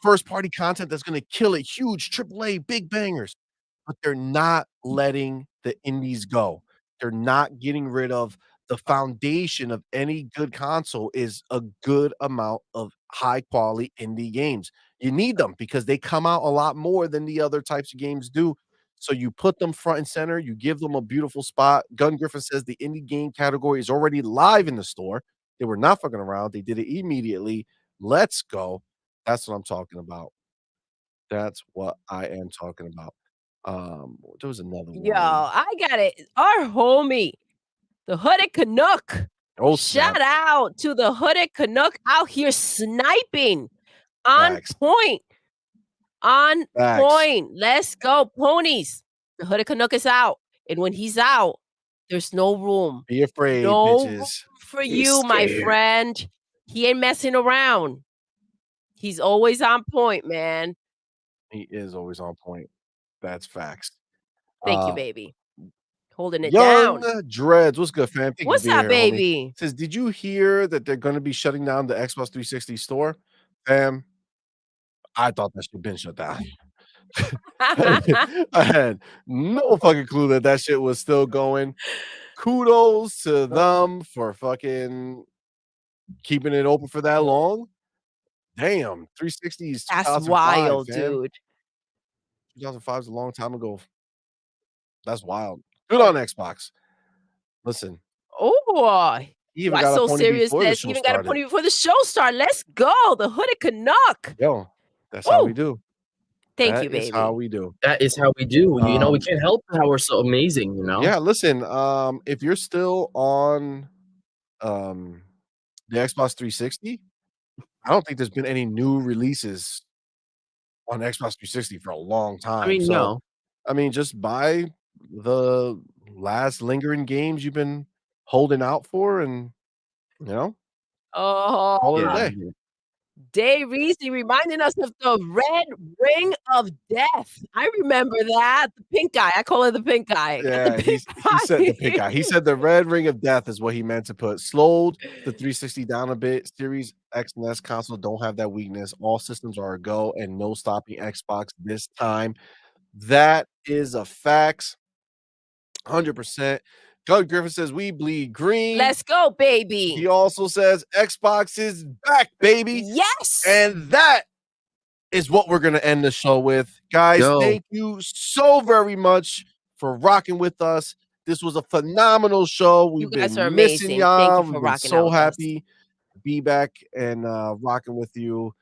first party content that's gonna kill it, huge AAA, big bangers, but they're not letting the indies go. They're not getting rid of the foundation of any good console is a good amount of high quality indie games. You need them because they come out a lot more than the other types of games do. So you put them front and center, you give them a beautiful spot. Gun Griffin says the indie game category is already live in the store. They were not fucking around. They did it immediately. Let's go. That's what I'm talking about. That's what I am talking about. There was another Yo, one. I got it. Our homie, the Hooded Canuck. Oh, Shout snap. out to the Hooded Canuck out here sniping on Facts. point. On Facts. point. Let's go, ponies. The Hooded Canuck is out. And when he's out, there's no room. Be afraid, No room bitches. for Be you, my scared. friend. He ain't messing around. He's always on point, man. He is always on point. That's facts. Thank you, baby. Holding it Young down. Dreads, what's good, fam? Thank you for What's being up, here, homie. baby? Says, did you hear that they're gonna be shutting down the Xbox 360 store? Fam, I thought that shit been shut down. I had no fucking clue that that shit was still going. Kudos to them for fucking keeping it open for that long. Damn, 360 is That's 2005, wild, fam. dude. 2005 is a long time ago. That's wild. Good on Xbox. Listen, Oh, he even why got a so pony serious? before the That's show even got a started. pony before the show started. Let's go. The Hooded Canuck. Yo, that's how we Woo. do. Thank That you, is how baby. we do. That is how we do. You know, we Um, can't help how we're so amazing, you know? Yeah, listen, if you're still on the Xbox 360, I don't think there's been any new releases on Xbox 360 for a long time. I mean, So, no. I mean, just buy the last lingering games you've been holding out for and, you know, call it a Oh, day. Dave Reese reminding us of the red ring of death. I remember that. The pink guy. I call it the pink guy. Got the Yeah, pink he said the pink eye. eye. He said the red ring of death is what he meant to put. Slowed the 360 down a bit. Series X and S console don't have that weakness. All systems are a go and no stopping Xbox this time. That is a fact. 100%. Doug Griffin says we bleed green. Let's go, baby. He also says Xbox is back, baby. Yes. And that is what we're going to end the show with. Guys, Yo. thank you so very much for rocking with us. This was a phenomenal show. We've guys been are missing amazing. y'all. Thank you for We've been rocking so out with us. happy to be back and rocking with you.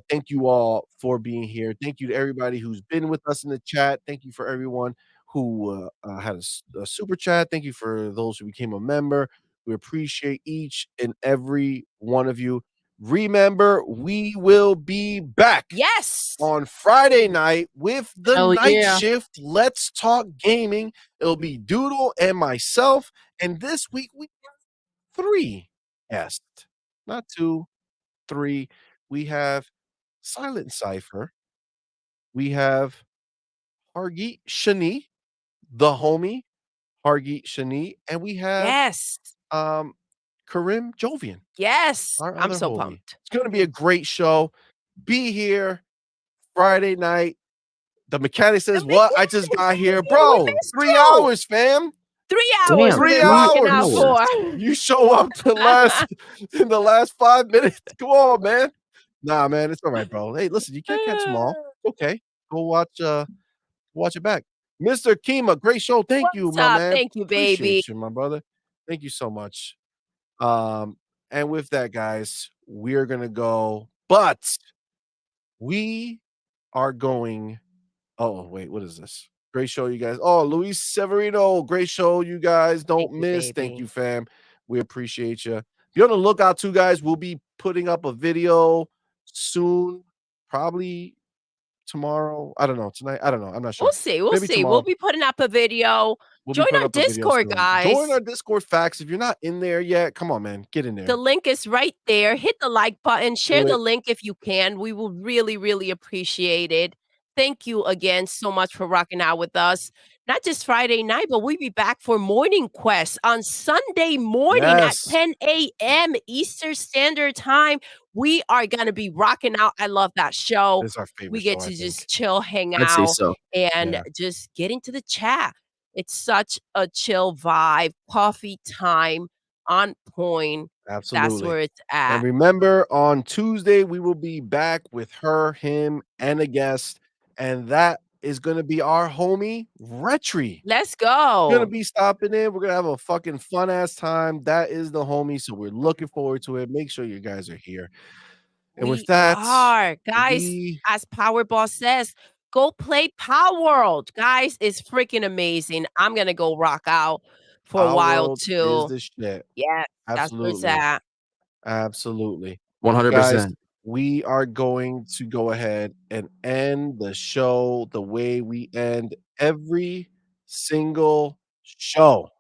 Thank you all for being here. Thank you to everybody who's been with us in the chat. Thank you for everyone who had a super chat. Thank you for those who became a member. We appreciate each and every one of you. Remember, we will be back Yes. on Friday night with the Hell night yeah. shift. Let's talk gaming. It'll be Doodle and myself. And this week we have 3 guests, not 2, 3. We have Silent Cypher. We have Hargeet Shani, the homie Hargeet Shani, and we have Yes. Karim Jovian, Yes. our I'm other so homie. pumped. It's gonna be a great show. Be here Friday night. The mechanic says, "What? I just got here, We bro. missed 3 you. hours, fam. 3 Damn, hours we've 3 been rocking out hours. for. You show up to in the last 5 minutes. Come on, man. Nah, man, it's all right, bro. Hey, listen, you can't catch them all. Okay, go watch it back. Mr. Kima, great show. Thank you, What's my up? man. Thank you, baby. Appreciate you, my brother. Thank you so much. And with that, guys, we're gonna go, but we are going. Oh, wait, what is this? Great show, you guys. Oh, Luis Severino, great show, you guys. Don't you, miss. Thank baby. you, fam. We appreciate you. Be on the lookout, too, guys. We'll be putting up a video soon, probably tomorrow. I don't know. Tonight, I don't know. I'm not sure. We'll see. We'll Maybe see. tomorrow. We'll be putting up a video. We'll be Join putting our up a video Discord, soon. guys. Join our Discord facts. If you're not in there yet, come on, man. Get in there. The link is right there. Hit the like button. Share Do the it. link if you can. We will really, really appreciate it. Thank you again so much for rocking out with us. Not just Friday night, but we'll be back for Morning Quest on Sunday morning Yes. at 10 a.m. Eastern Standard Time. We are going to be rocking out. I love that show. It's our favorite We get show, to I just think. chill, hang I'd say out, so. and Yeah. just get into the chat. It's such a chill vibe. Coffee time on point. Absolutely. That's where it's And at. remember, on Tuesday, we will be back with her, him, and a guest. And that is going to be our homie, Retri. Let's Gonna go. be stopping in. We're gonna have a fucking fun ass time. That is the homie. So we're looking forward to it. Make sure you guys are here. And with that, guys, as Power Boss says, go play Palworld. Guys, it's freaking amazing. I'm gonna go rock out for a while Palworld too. is the shit. Yeah, that's where it's Absolutely. at. Absolutely. 100%. Guys, we are going to go ahead and end the show the way we end every single show.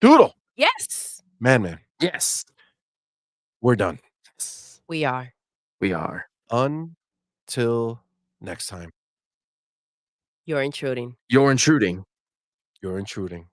Doodle. Yes, Man. Yes. We're done. we are. We are. Until next time. You're intruding. You're intruding. You're intruding.